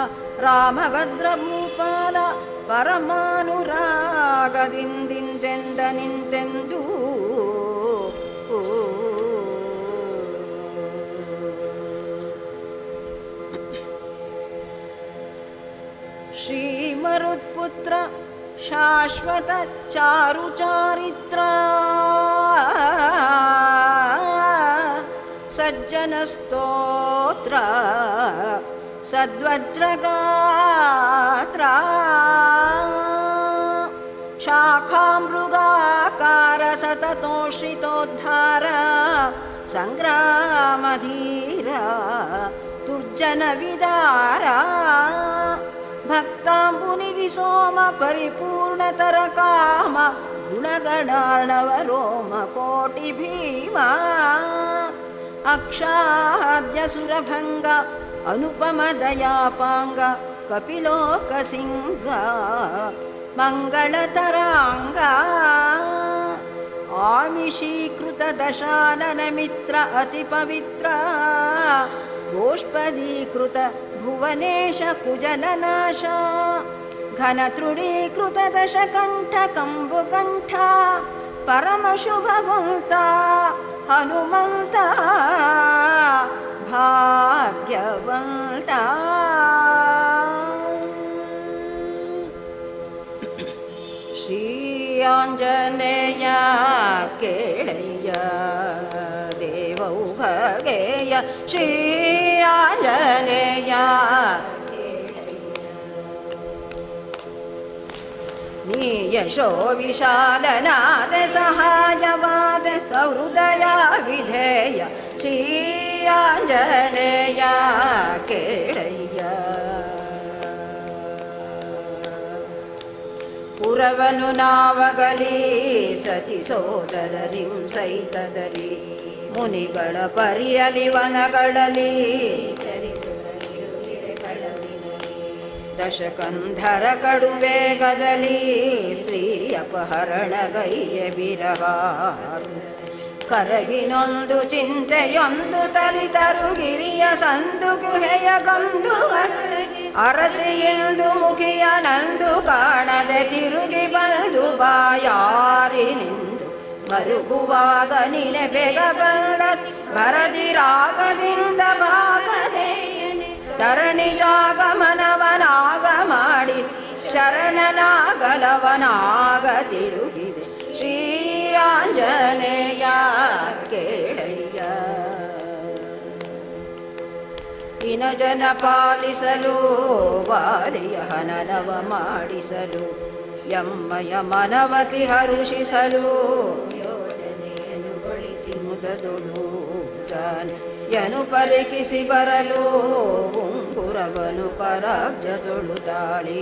Speaker 1: ರಾಮಭದ್ರ ಭೂಪಾಲ ಪರಮಾನುರಾಗದಿಂದಿಂದೆಂದ ನಿಂತೆಂದು ಶ್ರೀಮರುತ್ಪುತ್ರ ಶಾಶ್ವತ ಚಾರು ಚಾರಿತ್ರ ಸಜ್ಜನ ಸ್ತೋತ್ರ ಸದ್ವಜ್ರಗಾತ್ರ ಶಾಖಾಮೃಗಾಕಾರ ಸತತೋಷಿತೋದ್ಧಾರ ಸಂಗ್ರಾಮಧೀರ ದುರ್ಜನ ವಿದಾರ ಭಕ್ತಾಂಬುನಿಧಿ ಸೋಮ ಪರಿಪೂರ್ಣ ತೃಣತರ ಕಾಮ ಗುಣಗಣಾರ್ಣವ ರೋಮ ಕೋಟಿ ಭೀಮ ಅಕ್ಷಾದ್ಯ ಸುರಭಂಗ ಅನುಪಮ ದಯಾಪಾಂಗ ಕಪಿಲೋಕ ಸಿಂಗ ಮಂಗಳತರಾಂಗ ಆಮಿಷೀಕೃತ ದಶಾನನ ಮಿತ್ರ ಅತಿ ಪವಿತ್ರ ಗೋಷ್ಪದೀಕೃತ ಭುವನೇಶ ಕುಜನನಾಶ ಘನ ತೃಣೀಕೃತ ದಶಕಂಠ ಕಂಬುಕಂಠ ಪರಮ ಶುಭವಂತ ಹನುಮಂತ ಭಾಗ್ಯವಂತ. ಶ್ರೀ ಆಂಜನೇಯ ಕೇಳಯ್ಯ ದೇವೌಘಗೆಯ ಶ್ರೀ ಆಂಜನೇಯ ನೀ ಯಶೋ ವಿಶಾಲನಾದ ಸಹಾಯವಾದ ಸಹೃದಯ ವಿಧೇಯ ಶ್ರೀ ಆಂಜನೇಯ ಕೇಳಯ್ಯ. ಪುರವನು ನಾವಗಲಿ ಸತಿ ಸೋದರರಿಂ ಸಹಿತದಲ್ಲಿ ಮುನಿಗಳ ಪರಿಯಲಿ ವನಗಳಲ್ಲಿ ದಶಕಂಧರ ಕಡುವೇಗದಲ್ಲಿ ಸ್ತ್ರೀ ಅಪಹರಣಗೈಯ ಬಿರಗಾರು ಕರಗಿನೊಂದು ಚಿಂತೆಯೊಂದು ತಲಿತರು ಗಿರಿಯ ಸಂದು ಗುಹೆಯ ಗಂಡು ಅರಸಿಯೆಂದು ಮುಖಿಯ ನಂದು ಕಾಣದೆ ತಿರುಗಿ ಬಂದು ಬಾಯಾರಿನಿಂದು ಮರುಗುವಾಗ ನೆನೆಬೆಗ ಬಂದ ಭರದಿ ರಾಗದಿಂದ ಭಾಗದೆ ತರಣಿ ಜಾಗಮನವನಾಗ ಮಾಡಿ ಶರಣನಾಗಲವನಾಗ ತಿರುಗಿದೆ ಶ್ರೀ ಆಂಜನೇಯ ಕೇಳಯ್ಯ. ಇನ ಜನ ಪಾಲಿಸಲು ವಾಲಿಯ ಹನನವ ಮಾಡಿಸಲು ಯಮ್ಮಯ ಮನವತಿ ಹರುಷಿಸಲು ಯೋಜನೆಯನ್ನು ಗೊಳಿಸಿ ಮುದದೊಳು ಜಾನೆಯನ್ನು ಪಲಿಕಿಸಿ ಬರಲು ಉಂಗುರವನು ಕರಾಬ್ಜದೊಳು ತಾಳಿ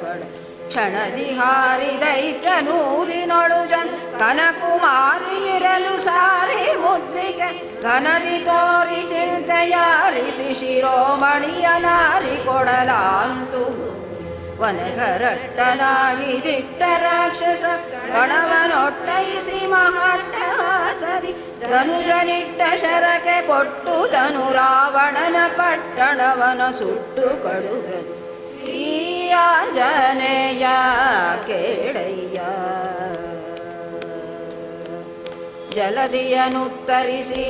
Speaker 1: ಕಡ ಕ್ಷಣದಿ ಹಾರಿ ದೈತ್ಯ ನೂರಿನೊಳು ಜನ್ ಕನಕುಮಾರಿ ಇರಲು ಸಾರಿ ಮುದ್ರಿಕೆ ಘನದಿ ತೋರಿ ಚಿಂತೆಯಾರಿಸಿ ಶಿರೋಮಣಿಯ ನಾರಿ ಕೊಡಲಾಂತು ವನಘರಟ್ಟನಾಗಿ ದಿಟ್ಟ ರಾಕ್ಷಸ ಗಣವನೊಟ್ಟೈಸಿ ಮಹಾಟ್ಟಹಾಸದಿ ಧನುಜನಿಟ್ಟ ಶರಕೆ ಕೊಟ್ಟು ಧನು ರಾವಣನ ಪಟ್ಟಣವನ ಸುಟ್ಟು ಕಡುಗದು ಶ್ರೀ ಆಂಜನೇಯ ಕೇಳಯ್ಯ. ಜಲದಿಯನುತ್ತರಿಸಿ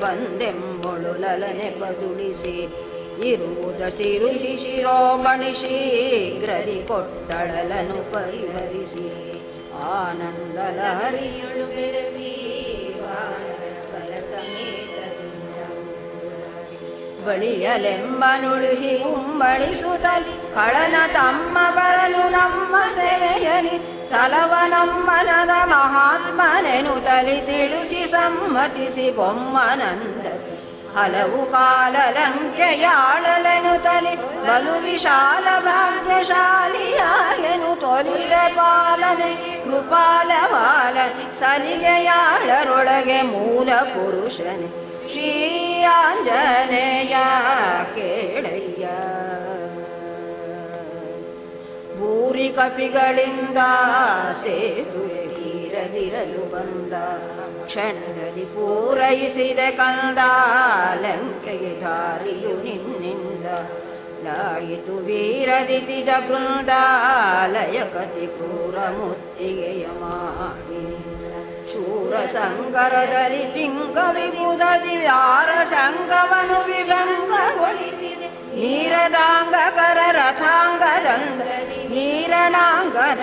Speaker 1: ಬಂದೆಂಬೊಳು ಲಲನೆ ಬದುಳಿಸಿ ಇರುವುದ ಚಿರುಹಿ ಶಿರೋಮಣಿ ಶೀಘ್ರದಿ ಕೊಟ್ಟಳಲನು ಪರಿಹರಿಸಿ ಆನಂದ ಲಹರಿಯಳು ಬೆರೆಸಿ ಬಳಿಯಲೆಂಬ ನುಡುಗಿ ಉಂಬಳಿಸುತ್ತಲಿ ಕಳನ ತಮ್ಮ ಬರಲು ನಮ್ಮ ಸೆವೆಯಲಿ ಸಲವ ನಮ್ಮನದ ಮಹಾತ್ಮನೆನು ತಲಿ ತಿಳುಕಿ ಸಮ್ಮತಿಸಿ ಬೊಮ್ಮನಂದ ಹಲವು ಕಾಲ ಲಂಕೆಯಾಳಲೆನು ತಲಿ ಬಲು ವಿಶಾಲ ಭಾಗ್ಯಶಾಲಿಯಾಯನು ತೊಲಿದ ಪಾಲನೆ ಕೃಪಾಲವಾಲ ಸಲಿಗೆಯಾಳರೊಳಗೆ ಮೂಲ ಪುರುಷನೆ ಶ್ರೀ ಆಂಜನೇಯ ಕೇಳಯ್ಯ. ಭೂರಿ ಕಪಿಗಳಿಂದ ಸೇತುವೆ ತೀರದಿರಲು ಬಂದ ಕ್ಷಣದಲ್ಲಿ ಪೂರೈಸಿದ ಕಂದ ಲಂಕೆಗೆ ದಾರಿಯು ನಿನ್ನಿಂದ ಲಾಯಿತು ವೀರದಿತಿಜ ಬೃಂದ ಲಯ ಕತಿ ಕ್ರೂರ ಮುತ್ತಿಗೆಯ ಮಾಡಿ ಶೂರ ಸಂಗರದಲ್ಲಿ ತಿಂಗ ವಿಬುಧದಿ ವ್ಯಾರ ಸಂಗವನು ವಿಭಂಗಗೊಳಿಸಿದೆ ನೀರದಾಂಗಕರ ರಥಾಂಗದಂದ ನೀರಣಾಂಗನ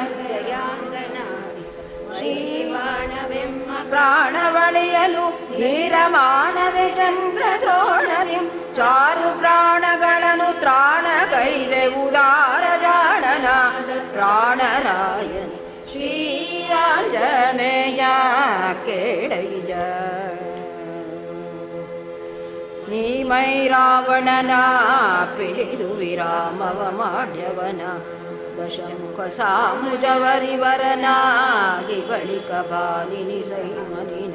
Speaker 1: ಶ್ರೀವಾಣವೆಮ್ಮ ಪ್ರಾಣವಳಿಯಲು ಧೀರಮಾನದೆ ಚಂದ್ರ ದ್ರೋಣರಿ ಚಾರು ಪ್ರಾಣಗಳನ್ನು ತ್ರಾಣಗೈದೆ ಉದಾರ ಜಾಣನ ಪ್ರಾಣರಾಯನ ಶ್ರೀ ಆಂಜನೇಯ ಕೇಳಯ್ಯ. ನೀಮೈ ರಾವಣನ ಪಿಳಿದು ವಿರಾಮವ ಮಾಡ್ಯವನ ದಶಮುಖ ಸಾಮುಜವರಿವರನಾಗಿ ಬಳಿಕ ಬಾಲಿನಿ ಸೈಮನಿನ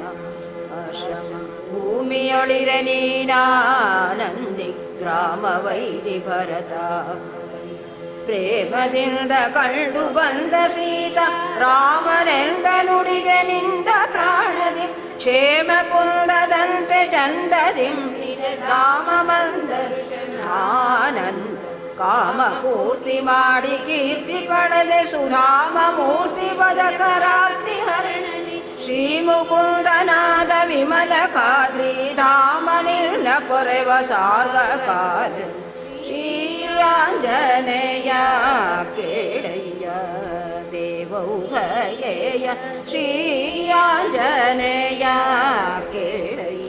Speaker 1: ಆಶ್ರಮ ಭೂಮಿಯೊಳಿರೆ ನೀನಾನಂದಿ ಗ್ರಾಮ ವೈದಿ ಭರತ ಪ್ರೇಮದಿಂದ ಕಂಡು ಬಂದ ಸೀತ ರಾಮನೆಂದ ನುಡಿಗೆ ನಿಂದ ಪ್ರಾಣದಿ ಕ್ಷೇಮ ಕುಂದದಂತೆ ಚಂದದಿಂ ರಾಮ ಮಂದರು ಆನಂದ ಕಾಮ ಪೂರ್ತಿ ಮಾಡಿ ಕೀರ್ತಿ ಪಡೆದೆ ಸುಧಾಮ ಮೂರ್ತಿ ಪದಕರಾರ್ತಿ ಹರಣಿ ಶ್ರೀ ಮುಕುಂದನಾದ ವಿಮಲ ಕಾದ್ರಿ ಧಾಮನಿಲ್ಲ ಕೊರೆವ ಸಾರ್ವಕಾಲ ಶ್ರೀಯಾಂಜನೇಯ ಕೇಳಯ್ಯ ದೇವೌಭಯೇಯ ಶ್ರೀಯಾಂಜನೇಯ ಕೇಳಯ್ಯ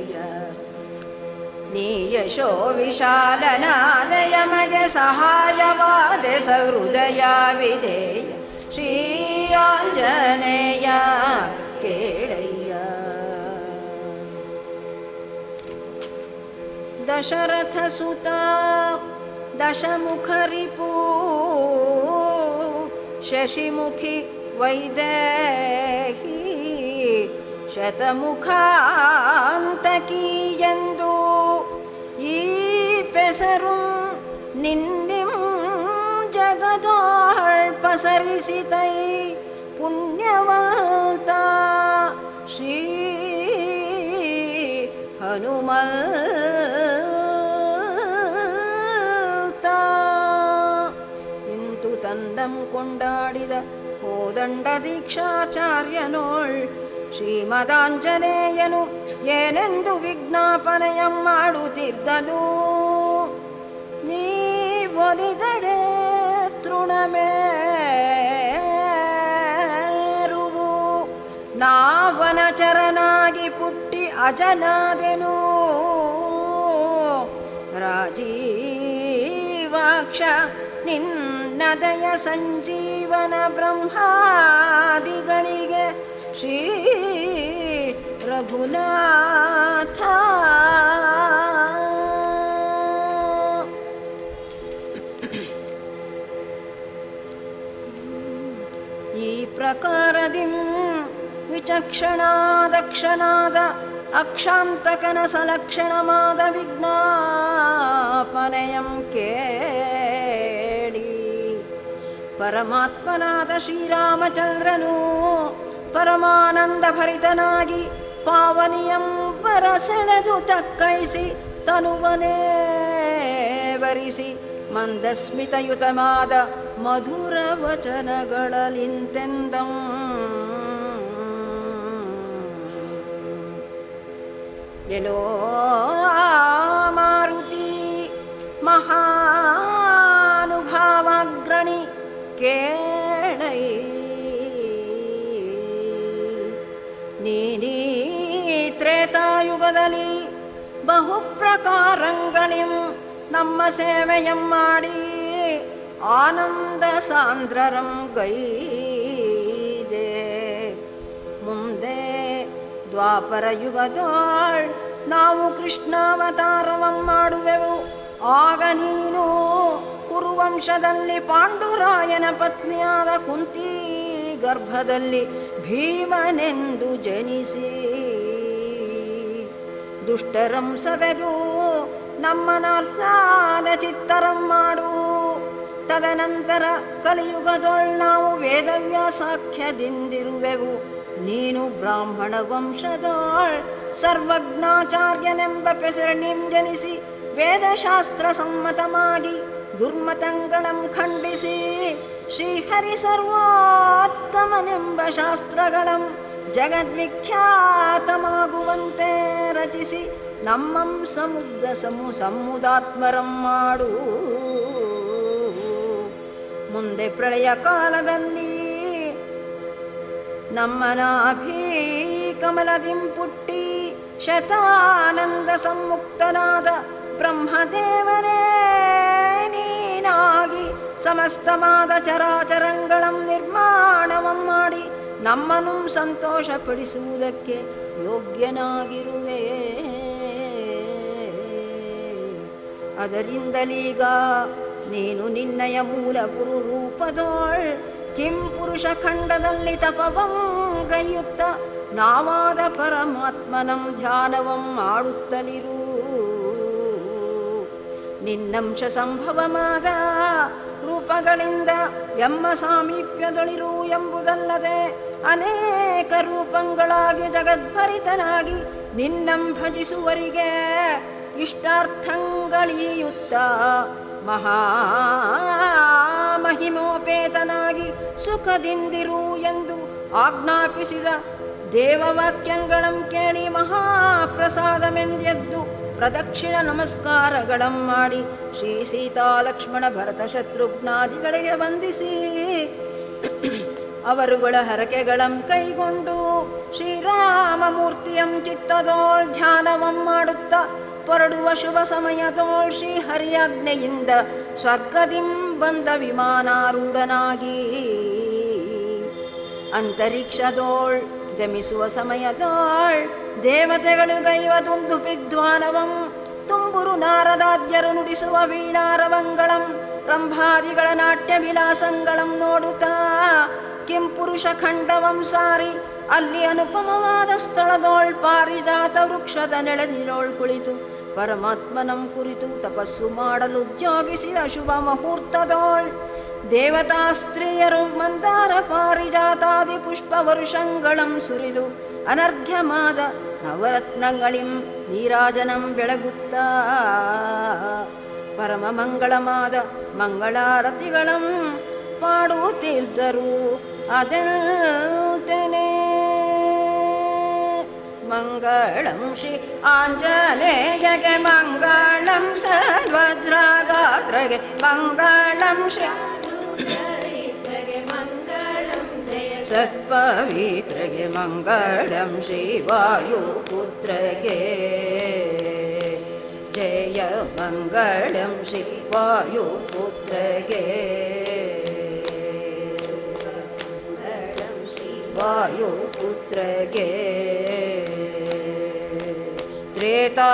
Speaker 1: ನೀ ಯಶೋ ವಿಶಾಲನಾದ ಯಮಗೆ ಸಹಾಯವಾದ ಸಹೃದಯ ವಿಧೇಯ ಶ್ರೀಯಾಂಜನೇಯ ಕೇಳಯ್ಯ ದಶರಥ ಸುತ ದಶಮುಖ ರಿಪು ಶಶಿಮುಖಿ ವೈದೇಹಿ ಶತಮುಖಾಂತಕಿ ಎಂದು ಈ ಪೆಸರು ನಿನ್ನಿಂ ಜಗದೋಳ್ ಪಸರಿಸಿತೈ ಪುಣ್ಯವಂತ ಶ್ರೀ ಹನುಮಂತ ಇಂತು ತಂದಂ ಕೊಂಡಾಡಿದ ಕೋದಂಡ ದೀಕ್ಷಾಚಾರ್ಯನೋಳ್ ಶ್ರೀಮದಾಂಜನೇಯನು ಏನೆಂದು ವಿಜ್ಞಾಪನೆಯಂ ಮಾಡುತ್ತಿದ್ದನು ನೀ ಒಲಿದಡೆ ತೃಣಮೇರುವು ನಾವನಚರನಾಗಿ ಪುಟ್ಟಿ ಅಜನಾದೆನು ರಾಜೀವಾಕ್ಷ ನಿನ್ನದಯ ಸಂಜೀವನ ಬ್ರಹ್ಮಾದಿಗಳಿಗೆ ಶ್ರೀ ರಘುನಾಥ ಈ ಪ್ರಕಾರದಿಂ ವಿಚಕ್ಷಣಾದಕ್ಷಣಾದ ಅಕ್ಷಾಂತಕನ ಸಲಕ್ಷಣವಾದ ವಿಜ್ಞಾಪನೆಯಂ ಕೇಳಿ ಪರಮಾತ್ಮನಾದ ಶ್ರೀರಾಮಚಂದ್ರನು ಪರಮಾನಂದ ಭರಿತನಾಗಿ ಪಾವನಿಯಂ ಪರಸೆಳೆದು ತಕ್ಕೈಸಿ ತನುವನೇ ವರಿಸಿ ಮಂದಸ್ಮಿತಯುತಮಾದ ಮಧುರ ವಚನಗಳಲಿಂತೆಂದಂ ಎಲ್ಲೋ ಮಾರುತಿ ಮಹಾನುಭಾವಾಗ್ರಣಿ ಕೇಳೈ ನೀನೀ ತ್ರೇತಾಯುಗದಲ್ಲಿ ಬಹು ಪ್ರಕಾರಂಗಳಿಂ ನಮ್ಮ ಸೇವೆಯಂ ಮಾಡಿ ಆನಂದ ಸಾಂದ್ರರಂ ಗೈದೆ ಮುಂದೆ ದ್ವಾಪರ ಯುಗದೋಳ್ ನಾವು ಕೃಷ್ಣಾವತಾರವಂ ಮಾಡುವೆವು ಆಗ ನೀನು ಕುರುವಂಶದಲ್ಲಿ ಪಾಂಡುರಾಯನ ಪತ್ನಿಯಾದ ಕುಂತಿ ಗರ್ಭದಲ್ಲಿ ಭೀಮನೆಂದು ಜನಿಸಿ ದುಷ್ಟರಂ ಸದೆದು ನಮ್ಮನಾದ ಚಿತ್ತರಂ ಮಾಡು ತದನಂತರ ಕಲಿಯುಗದೊಳ್ ನಾವು ವೇದವ್ಯಾಸಾಖ್ಯದಿಂದಿರುವೆವು ನೀನು ಬ್ರಾಹ್ಮಣ ವಂಶದೋಳ್ ಸರ್ವಜ್ಞಾಚಾರ್ಯನೆಂಬ ಪೆಸರಣಿಂ ಜನಿಸಿ ವೇದಶಾಸ್ತ್ರ ಸಮ್ಮತಮಾಗಿ ದುರ್ಮತಂಗಳಂ ಖಂಡಿಸಿ ಶ್ರೀಹರಿ ಸರ್ವೋತ್ತಮನೆಂಬ ಶಾಸ್ತ್ರಗಳಂ ಜಗದ್ವಿಖ್ಯಾತಮಾಗುವಂತೆ ರಚಿಸಿ ನಮ್ಮಂ ಸಮುದಾತ್ಮರಂ ಮಾಡು ಮುಂದೆ ಪ್ರಳಯ ಕಾಲದಲ್ಲಿ ನಮ್ಮನಾಭಿ ಕಮಲದಿಂ ಪುಟ್ಟಿ ಶತಾನಂದ ಸಮ್ಮುಕ್ತನಾದ ಬ್ರಹ್ಮದೇವನೇ ನೀನಾಗಿ ಸಮಸ್ತವಾದ ಚರಾಚರಂಗಳಂ ನಿರ್ಮಾಣವಂ ಮಾಡಿ ನಮ್ಮನ್ನು ಸಂತೋಷಪಡಿಸುವುದಕ್ಕೆ ಯೋಗ್ಯನಾಗಿರುವೆ. ಅದರಿಂದಲೀಗ ನೀನು ನಿನ್ನಯ ಮೂಲ ಪುರುರೂಪದೋಳ್ ಕಿಂಪುರುಷ ಖಂಡದಲ್ಲಿ ತಪವಂ ಗೈಯುತ್ತ ನಾವಾದ ಪರಮಾತ್ಮನಂ ಧ್ಯಾನವಂ ಮಾಡುತ್ತಲಿರು. ನಿನ್ನಂಶ ಸಂಭವವಾದ ರೂಪಗಳಿಂದ ಎಮ್ಮ ಸಾಮೀಪ್ಯದೊಳಿರು ಎಂಬುದಲ್ಲದೆ ಅನೇಕ ರೂಪಗಳಾಗಿ ಜಗದ್ಭರಿತನಾಗಿ ನಿನ್ನಂ ಭಜಿಸುವರಿಗೆ ಇಷ್ಟಾರ್ಥಗಳೀಯುತ್ತ ಮಹಾಮಹಿಮೋಪೇತನಾಗಿ ಸುಖದಿಂದಿರು ಎಂದು ಆಜ್ಞಾಪಿಸಿದ ದೇವವಾಕ್ಯಗಳಂ ಕೇಳಿ ಮಹಾಪ್ರಸಾದಮೆಂದೆದ್ದು ಪ್ರದಕ್ಷಿಣ ನಮಸ್ಕಾರಗಳಂ ಮಾಡಿ ಶ್ರೀ ಸೀತಾ ಲಕ್ಷ್ಮಣ ಭರತ ಶತ್ರುಘ್ನಾದಿಗಳಿಗೆ ವಂದಿಸಿ ಅವರುಗಳ ಹರಕೆಗಳಂ ಕೈಗೊಂಡು ಶ್ರೀರಾಮಮೂರ್ತಿಯಂ ಚಿತ್ತದೋಳ್ ಧ್ಯಾನವಂ ಮಾಡುತ್ತ ಹೊರಡುವ ಶುಭ ಸಮಯದೋಳ್ ಶ್ರೀಹರಿಯಾಜ್ಞೆಯಿಂದ ಸ್ವರ್ಗದಿಂ ಬಂದ ವಿಮಾನಾರೂಢನಾಗಿ ಅಂತರಿಕ್ಷದೋಳ್ ಗಮಿಸುವ ಸಮಯದೋಳ್ ದೇವತೆಗಳು ಗೈವದೊಂದು ವಿದ್ವಾನವಂ ತುಂಬುರು ನಾರದಾದ್ಯರು ನುಡಿಸುವ ವೀಣಾರವಂಗಳಂ ರಂಭಾದಿಗಳ ನಾಟ್ಯ ವಿಲಾಸಂಗಳಂ ನೋಡುತ್ತಾ ಕಿಂಪುರುಷ ಖಂಡವಂ ಸಾರಿ ಅಲ್ಲಿ ಅನುಪಮವಾದ ಸ್ಥಳದೋಳ್ ಪಾರಿಜಾತ ವೃಕ್ಷದ ನೆಳೆದಿಲೋಳ್ ಕುಳಿತು ಪರಮಾತ್ಮನಂ ಕುರಿತು ತಪಸ್ಸು ಮಾಡಲು ಉದ್ಯೋಗಿಸಿದ ಶುಭ ಮುಹೂರ್ತದೋಳ್ ದೇವತಾ ಸ್ತ್ರೀಯರು ಮಂದಾರ ಪಾರಿಜಾತಾದಿ ಪುಷ್ಪ ವರುಷಂಗಳಂ ಸುರಿದು ಅನರ್ಘ್ಯಮಾದ ನವರತ್ನಗಳಿಂ ನೀರಾಜನಂ ಬೆಳಗುತ್ತ ಪರಮ ಮಂಗಳಮಾದ ಮಂಗಳಾರತಿಗಳಂ ಪಾಡುತ್ತಿದ್ದರು. ಅದೆಲ್ತೆನೆ ಮಂಗಳಂ ಶ್ರೀ ಆಂಜನೇಯಗೆ ಮಂಗಳಂ ಸರ್ವಜ್ರಗಾತ್ರಗೆ ಮಂಗಳಂ ಶ್ರೀ ಸತ್ಪವಿತ್ರಗೆ ಮಂಗಳಂ ಶ್ರೀ ವಾಯುಪುತ್ರಗೆ ಜಯ ಮಂಗಳಂ ಶ್ರೀ ವಾಯುಪುತ್ರಗೆ ವಾಯುಪುತ್ರಗೆ ತ್ರೇತಾಯುಗದಲ್ಲಿ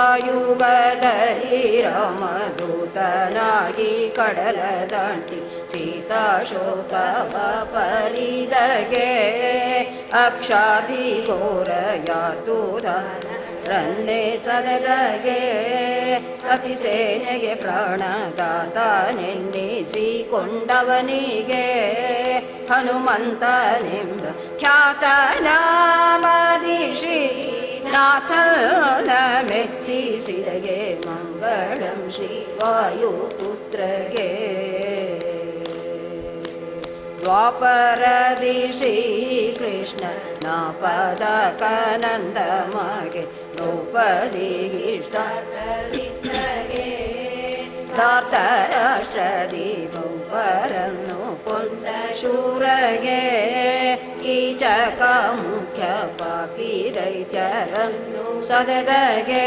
Speaker 1: ರಾಮದೂತನಾಗಿ ಕಡಲ ದಾಟಿ ಸೀತಾಶೋಕವ ಪರಿದಗೆ ಅಕ್ಷಾದಿ ಘೋರ ಯಾತುದ ರನ್ನೆ ಸದದಗೆ ಅಪಿಸೇನೆಗೆ ಪ್ರಾಣದಾತ ನೆನ್ನಿಸಿಕೊಂಡವನಿಗೆ ಹನುಮಂತನೆಂಬ ಖ್ಯಾತನಾಮದಿಶಿ ನಾಥನ ಮೆಚ್ಚಿಸಿದಗೆ ಮಂಗಳಂ ಶ್ರೀ ವಾಯುಪುತ್ರಗೆ ದ್ವಾಪರದಿ ಶ್ರೀಕೃಷ್ಣ ನಾಪದಕನಂದ ಮಗೆ ದ್ರೌಪದಿಗಿಷ್ಟಗೆ ಧಾರ್ತರಾಷ್ಟ್ರದಿ ಬಹುಪರನ್ನು ಕೊಂದ ಶೂರಗೆ ಕೀಚಕ ಮುಖ್ಯ ಪಾಪಿ ದೈತ್ಯರನ್ನು ಸದದಗೆ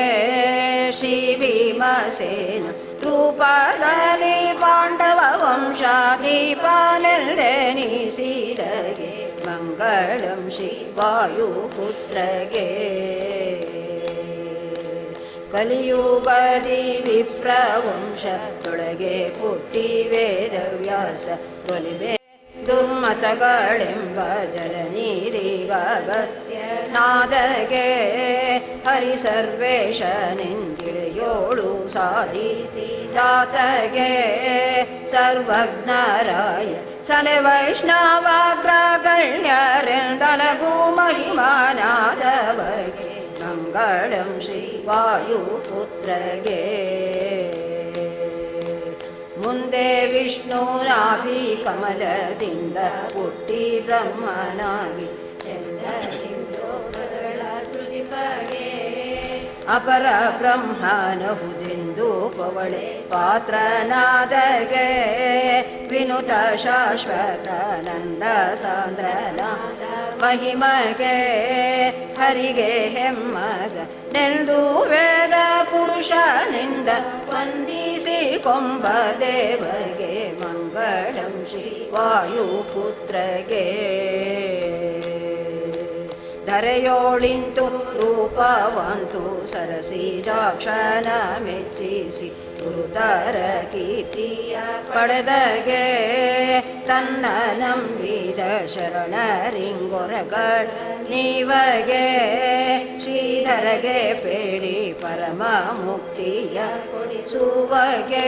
Speaker 1: ಶ್ರೀ ಭೀಮಸೇನ ರೂಪದಲ್ಲಿ ಪಾಂಡವ ವಂಶಾಧಿಪನೆಲ್ದೆನಿಸಿದಗೆ ಮಂಗಳಂ ಶ್ರೀ ವಾಯುಪುತ್ರಗೆ ಕಲಿಯುಗದಿ ವಿಪ್ರವಂಶದೊಳಗೆ ಪುಟ್ಟಿ ವೇದವ್ಯಾಸ ಒಲಿಬೆ ದುರ್ಮತಗಳೆಂಬ ಜಲನೀರಿಗತ್ಯ ನಾದಗೆ ಹರಿ ಸರ್ವೇಶನೆಂದಿಳಿಯೋಳು ಸಾಧಿಸಿದಾತಗೆ ಸರ್ವಜ್ಞರಾಯ ಸಲೆ ವೈಷ್ಣವಾಗ್ರಗಣ್ಯರೆಂದಲಗು ಮಹಿಮಾನಾದವಗೆ ಮಂಗಳಂ ಶ್ರೀ ವಾಯುಪುತ್ರಗೆ ಮುಂದೆ ವಿಷ್ಣುನಾಭಿ ಕಮಲದಿಂದ ಹುಟ್ಟಿ ಬ್ರಹ್ಮನಾಗಿ ಅಪರ ಬ್ರಹ್ಮನಹುದೆಂದು ಪವಳೆ ಪಾತ್ರನಾದಗೆ ವಿನುತ ಶಾಶ್ವತಾನಂದ ಸಾಂದ್ರನ ಮಹಿಮಗೆ ಹರಿಗೆ ಹೆಮ್ಮಗ ನೆಂದು ವೇದ ಪುರುಷನಿಂದ ವಂದಿಸಿ ಕೊಂಬ ದೇವಗೆ ಮಂಗಳಂ ಶ್ರೀ ವಾಯುಪುತ್ರಗೆ ಧರೆಯೋಳಿಂತು ರೂಪವಂತು ಸರಸಿ ಜಾಕ್ಷನ ಮೆಚ್ಚಿಸಿ ಗುರುತರ ಕೀರ್ತಿಯ ಪಡೆದಗೆ ತನ್ನ ನಂಬಿದ ಶರಣರಿಂಗೊರಗಳ ನೀವಗೆ ಶ್ರೀಧರಗೆ ಬೇಡಿ ಪರಮ ಮುಕ್ತಿಯ ಕೊಡಿಸುವಗೆ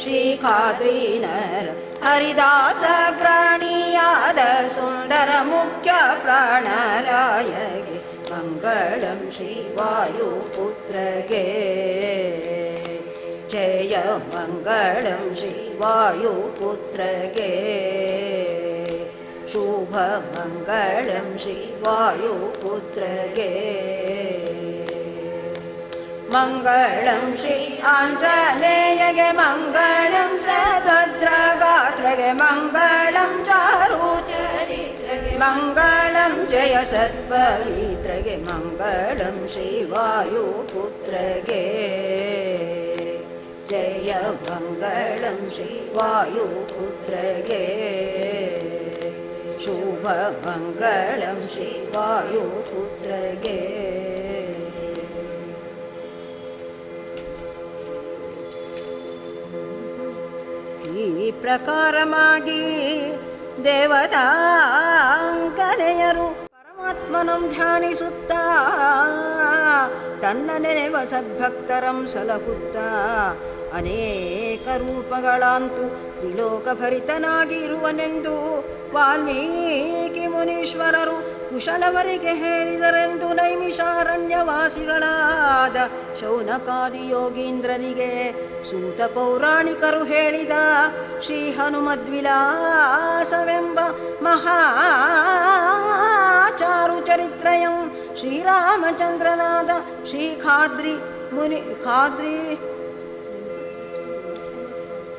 Speaker 1: ಶ್ರೀಖಾದ್ರೀನರ ಹರಿದಾಸ ಗ್ರಾಣಿಯಾದ ಸುಂದರ ಮುಖ್ಯ ಪ್ರಾಣರಾಯಗೆ ಮಂಗಳಂ ಶ್ರೀ ವಾಯುಪುತ್ರಗೆ ಜಯ ಮಂಗಳಂ ಶ್ರೀ ವಾಯುಪುತ್ರಗೆ ಶುಭ ಮಂಗಳಂ ಶ್ರೀ ವಾಯುಪುತ್ರಗೆ ಮಂಗಳಂ ಶ್ರೀ ಆಂಜನೇಯಗೆ ಮಂಗಳಂ ಸಭದ್ರಗಾತ್ರಗೆ ಮಂಗಳಂ ಚಾರುಚರಿತ್ರಗೆ ಮಂಗಳಂ ಜಯ ಸತ್ಪವಿತ್ರಗೆ ಮಂಗಳಂ ಶ್ರೀ ವಾಯುಪುತ್ರಗೆ ಜಯ ಮಂಗಳಂ ಶ್ರೀ ವಾಯುಪುತ್ರಗೆ ಶುಭ ಮಂಗಳಂ ಶ್ರೀ ವಾಯುಪುತ್ರಗೆ ಈ ಪ್ರಕಾರವಾಗಿ ದೇವತಾಂಕನೆಯರು ಪರಮಾತ್ಮನಂ ಧ್ಯಾನಿಸುತ್ತಾ ತನ್ನ ನೆನೆವ ಸದ್ಭಕ್ತರಂ ಸಲಹುತ್ತಾ ಅನೇಕ ರೂಪಗಳಂತೂ ತ್ರಿಲೋಕಭರಿತನಾಗಿರುವನೆಂದು ವಾಲ್ಮೀಕಿ ಮುನೀಶ್ವರರು ಕುಶಲವರಿಗೆ ಹೇಳಿದರೆಂದು ನೈಮಿಷಾರಣ್ಯವಾಸಿಗಳಾದ ಶೌನಕಾದಿ ಯೋಗೀಂದ್ರನಿಗೆ ಸೂತ ಪೌರಾಣಿಕರು ಹೇಳಿದ ಶ್ರೀ ಹನುಮದ್ವಿಲಾಸವೆಂಬ ಮಹಾಚಾರು ಚರಿತ್ರಯಂ ಶ್ರೀರಾಮಚಂದ್ರನಾದ ಶ್ರೀ ಖಾದ್ರಿ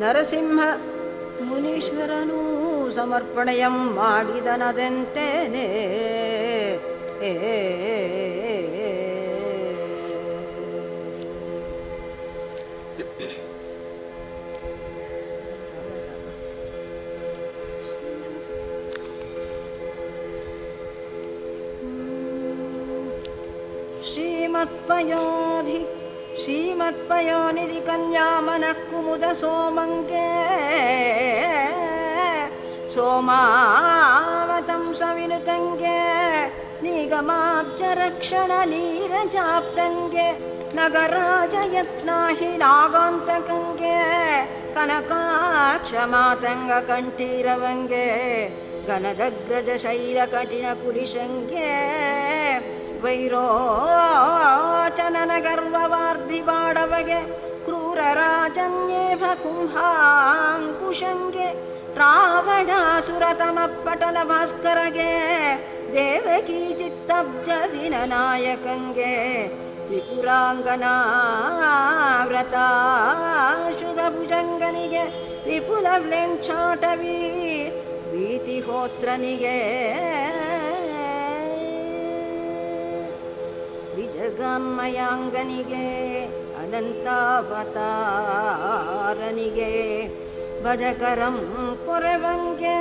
Speaker 1: ನರಸಿಂಹ ಮುನೀಶ್ವರನು ಸಮರ್ಪಣೆಯಂ ಮಾಡಿದನದಂತೆಯೇ ಶ್ರೀಮತ್ಪಯೋನಿಧಿ ಕನ್ಯಾಮನಃ ಕುಮುದ ಸೋಮಂಗೆ ಸೋಮಾವತಂಸ ವಿನುತಂಗೆ ನಿಗಮಾಬ್ಜ ರಕ್ಷಣ ನೀರಜಾಪ್ತಂಗೆ ನಗರಾಜ ಯತ್ನಾಹಿ ನಾಗಾಂತಕಂಗೆ ಕನಕಾಕ್ಷ ಮಾತಂಗ ಕಂಠೀರವಂಗೆ ಗನದಗ್ರಜ ಶೈಲ ಕಠಿಣ ಕುಲಿಶಂಗೆ ವೈರೋಚನನ ಗರ್ವವಾರ್ಧಿ ಬಾಡವಗೆ ಕ್ರೂರ ರಾಜನ್ಯೇಭ ಕುಂಭಾಂಕುಶಂಗೆ ರಾವಣಾಸುರತಮ ಪಟಲ ಭಾಸ್ಕರಗೆ ದೇವಕೀ ಚಿತ್ತಬ್ಜದಿನ ನಾಯಕಂಗೆ ತ್ರಿಪುರಾಂಗನಾ ವ್ರತ ಶುಗಭುಜಂಗನಿಗೆ ವಿಪುಲ ವ್ಲೆಂಚಾಟವೀ ಭೀತಿಹೋತ್ರನಿಗೆ ದ್ವಿಜಗಾನ್ಮಯಾಂಗನಿಗೆ ಅನಂತಾವತಾರನಿಗೆ ಭಜಕರಂ ಕೊರೆವಂಗೆ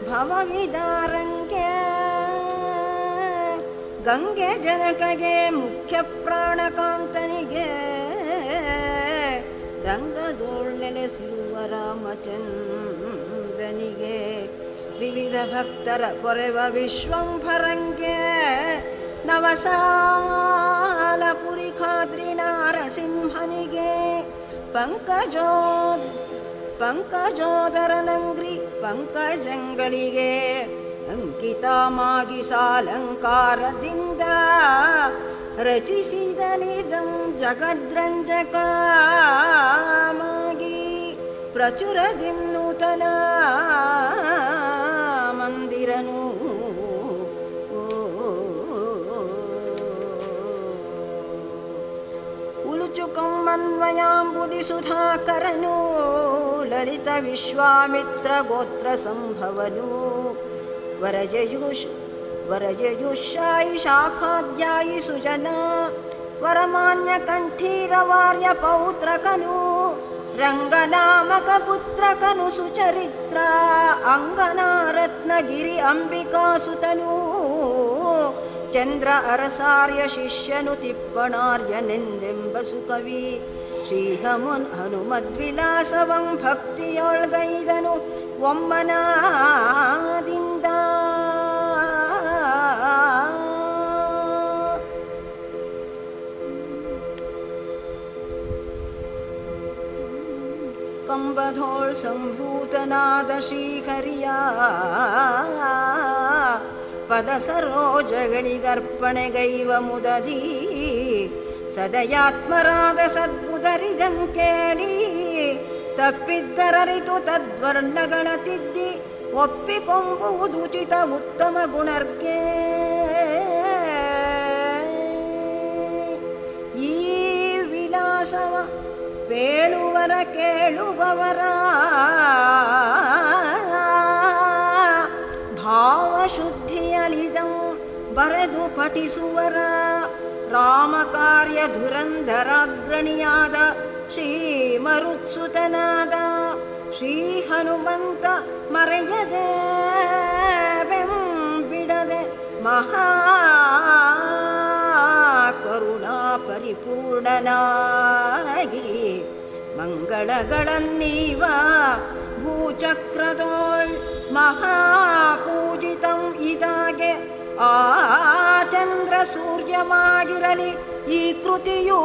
Speaker 1: ಭವವಿದಾರಂಗೆ ಗಂಗೆ ಜನಕಗೆ ಮುಖ್ಯ ಪ್ರಾಣಕಾಂತನಿಗೆ ರಂಗದೋಳ್ ನೆಲೆಸಿರುವ ರಾಮಚಂದ್ರನಿಗೆ ವಿವಿಧ ಭಕ್ತರ ಕೊರೆವ ವಿಶ್ವಂಭರಂಗೆ ನವಸಾಲಪುರಿ ಖಾದ್ರಿ ನಾರಸಿಂಹನಿಗೆ ಪಂಕಜೋದರನಂಗ್ರಿ ಪಂಕಜಂಗಳಿಗೆ ಅಂಕಿತಮಾಗಿ ಸಾಲಂಕಾರದಿಂದ ರಚಿಸಿದನಿದಂ ಜಗದ್ರಂಜಕಮಾಗಿ ಪ್ರಚುರದಿಂ ನೂತನ ಮಂದಿರನು ಉಲುಚುಕಮ್ಮನ್ವಯಾಂಬುದಿ ಸುಧಾಕರನು ಲಲಿತ ವಿಶ್ವಾಮಿತ್ರ ಗೋತ್ರ ಸಂಭವನು ವರಜಯುಷಾಯಿ ಶಾಖಾಧ್ಯಾಯಿ ಸುಜನ ವರಮಾನ್ಯ ಕಂಠೀರವಾರ್ಯ ಪೌತ್ರಕನು ರಂಗನಾಮಕ ಪುತ್ರಕನು ಸುಚರಿತ್ರ ಅಂಗನಾರತ್ನಗಿರಿ ಅಂಬಿಕಾಸುತನು ಚಂದ್ರ ಅರಸಾರ್ಯ ಶಿಷ್ಯನು ತಿಪ್ಪಣಾರ್ಯನೆಂದೆಂಬ ಸುಕವಿ ಹನುಮದ್ವಿಲಾಸವಂ ಭಕ್ತಿಯೊಳ್ಗೈದನು ಒಮ್ಮನಾದಿಂದ. ಕಂಬಧೋಳ್ ಸಂಭೂತನಾದ ಶ್ರೀಹರಿಯ ಪದ ಸರೋಜಗಳಿಗರ್ಪಣೆಗೈವ ಮುದದಿ ಸದಯಾತ್ಮರಾದ ಸದ್ಬುಧರಿದಂ ಕೇಳಿ ತಪ್ಪಿದ್ದರರಿತು ತದ್ವರ್ಣಗಳ ತಿದ್ದಿ ಒಪ್ಪಿಕೊಂಬುವುದುಚಿತ ಉತ್ತಮ ಗುಣರ್ಗೆ. ಈ ವಿಲಾಸವ ಪೇಳುವರ ಕೇಳುವವರ ಭಾವಶುದ್ಧಿಯಲಿದಂ ಬರೆದು ಪಠಿಸುವರ ರಾಮಕಾರ್ಯ ಧುರಂಧರಾಗ್ರಣಿಯಾದ ಶ್ರೀ ಮರುತ್ಸುತನಾದ ಶ್ರೀ ಹನುಮಂತ ಮರೆಯದೆ ಬಿಡದೆ ಮಹಾ ಕರುಣಾ ಪರಿಪೂರ್ಣನಾಗಿ ಮಂಗಳಗಳನ್ನೀವ ಭೂಚಕ್ರದೋಳ್ ಮಹಾಪೂಜಿತಂ ಇದಾಗೆ ಆ ಚಂದ್ರ ಸೂರ್ಯವಾಗಿರಲಿ ಈ ಕೃತಿಯೂ.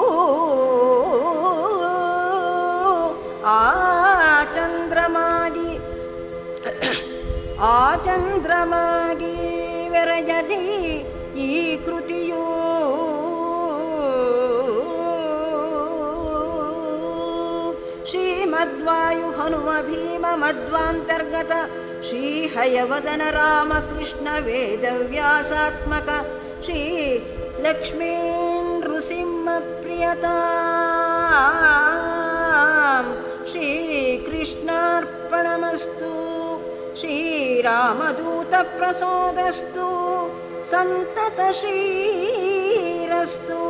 Speaker 1: ಆ ಚಂದ್ರಮಾಗಿ ವೆರಯಲಿ ಈ ಕೃತಿಯೂ. ಶ್ರೀಮದ್ವಾಯು ಹನುಮ ಭೀಮ ಮಧ್ವಾಂತರ್ಗತ ಶ್ರೀ ಹಯವದನ ರಾಮಕೃಷ್ಣ ವೇದವ್ಯಾಸಾತ್ಮಕ ಶ್ರೀ ಲಕ್ಷ್ಮೀ ನೃಸಿಂಹ ಪ್ರಿಯತಾ ಶ್ರೀಕೃಷ್ಣಾರ್ಪಣಮಸ್ತು. ಶ್ರೀರಾಮದೂತ ಪ್ರಸೋದಸ್ತು ಸಂತತ ಶ್ರೀರಸ್ತು.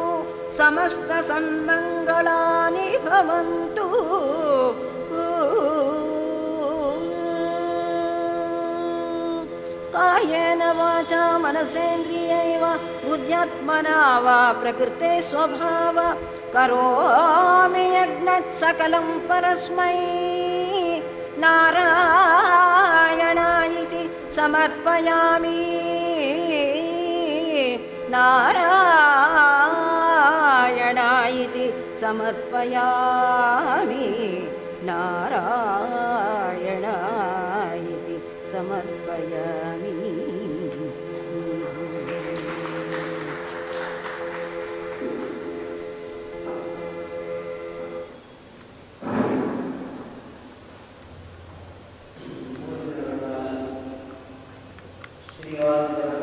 Speaker 1: ಸಮಸ್ತ ಸನ್ಮಂಗಳಾನಿ ಭವಂತು. ಕಾಯೇನ ವಾಚಾ ಮನಸೇಂದ್ರಿಯೈವ ಬುದ್ಧ್ಯಾತ್ಮನಾ ವಾ ಪ್ರಕೃತೆ ಸ್ವಭಾವ ಕರೋಮಿ ಯಜ್ಞತ್ ಸಕಲಂ ಪರಸ್ಮೈ ನಾರಾಯಣಾಯಿತಿ ಸಮರ್ಪಯಾಮಿ. ನಾರಾಯಣಾಯಿತಿ ಸಮರ್ಪಯಾಮಿ. ನಾರಾಯಣಾಯಿತಿ ಸಮರ್ಪಯಾಮಿ.
Speaker 2: ಶ್ರೀವಾದ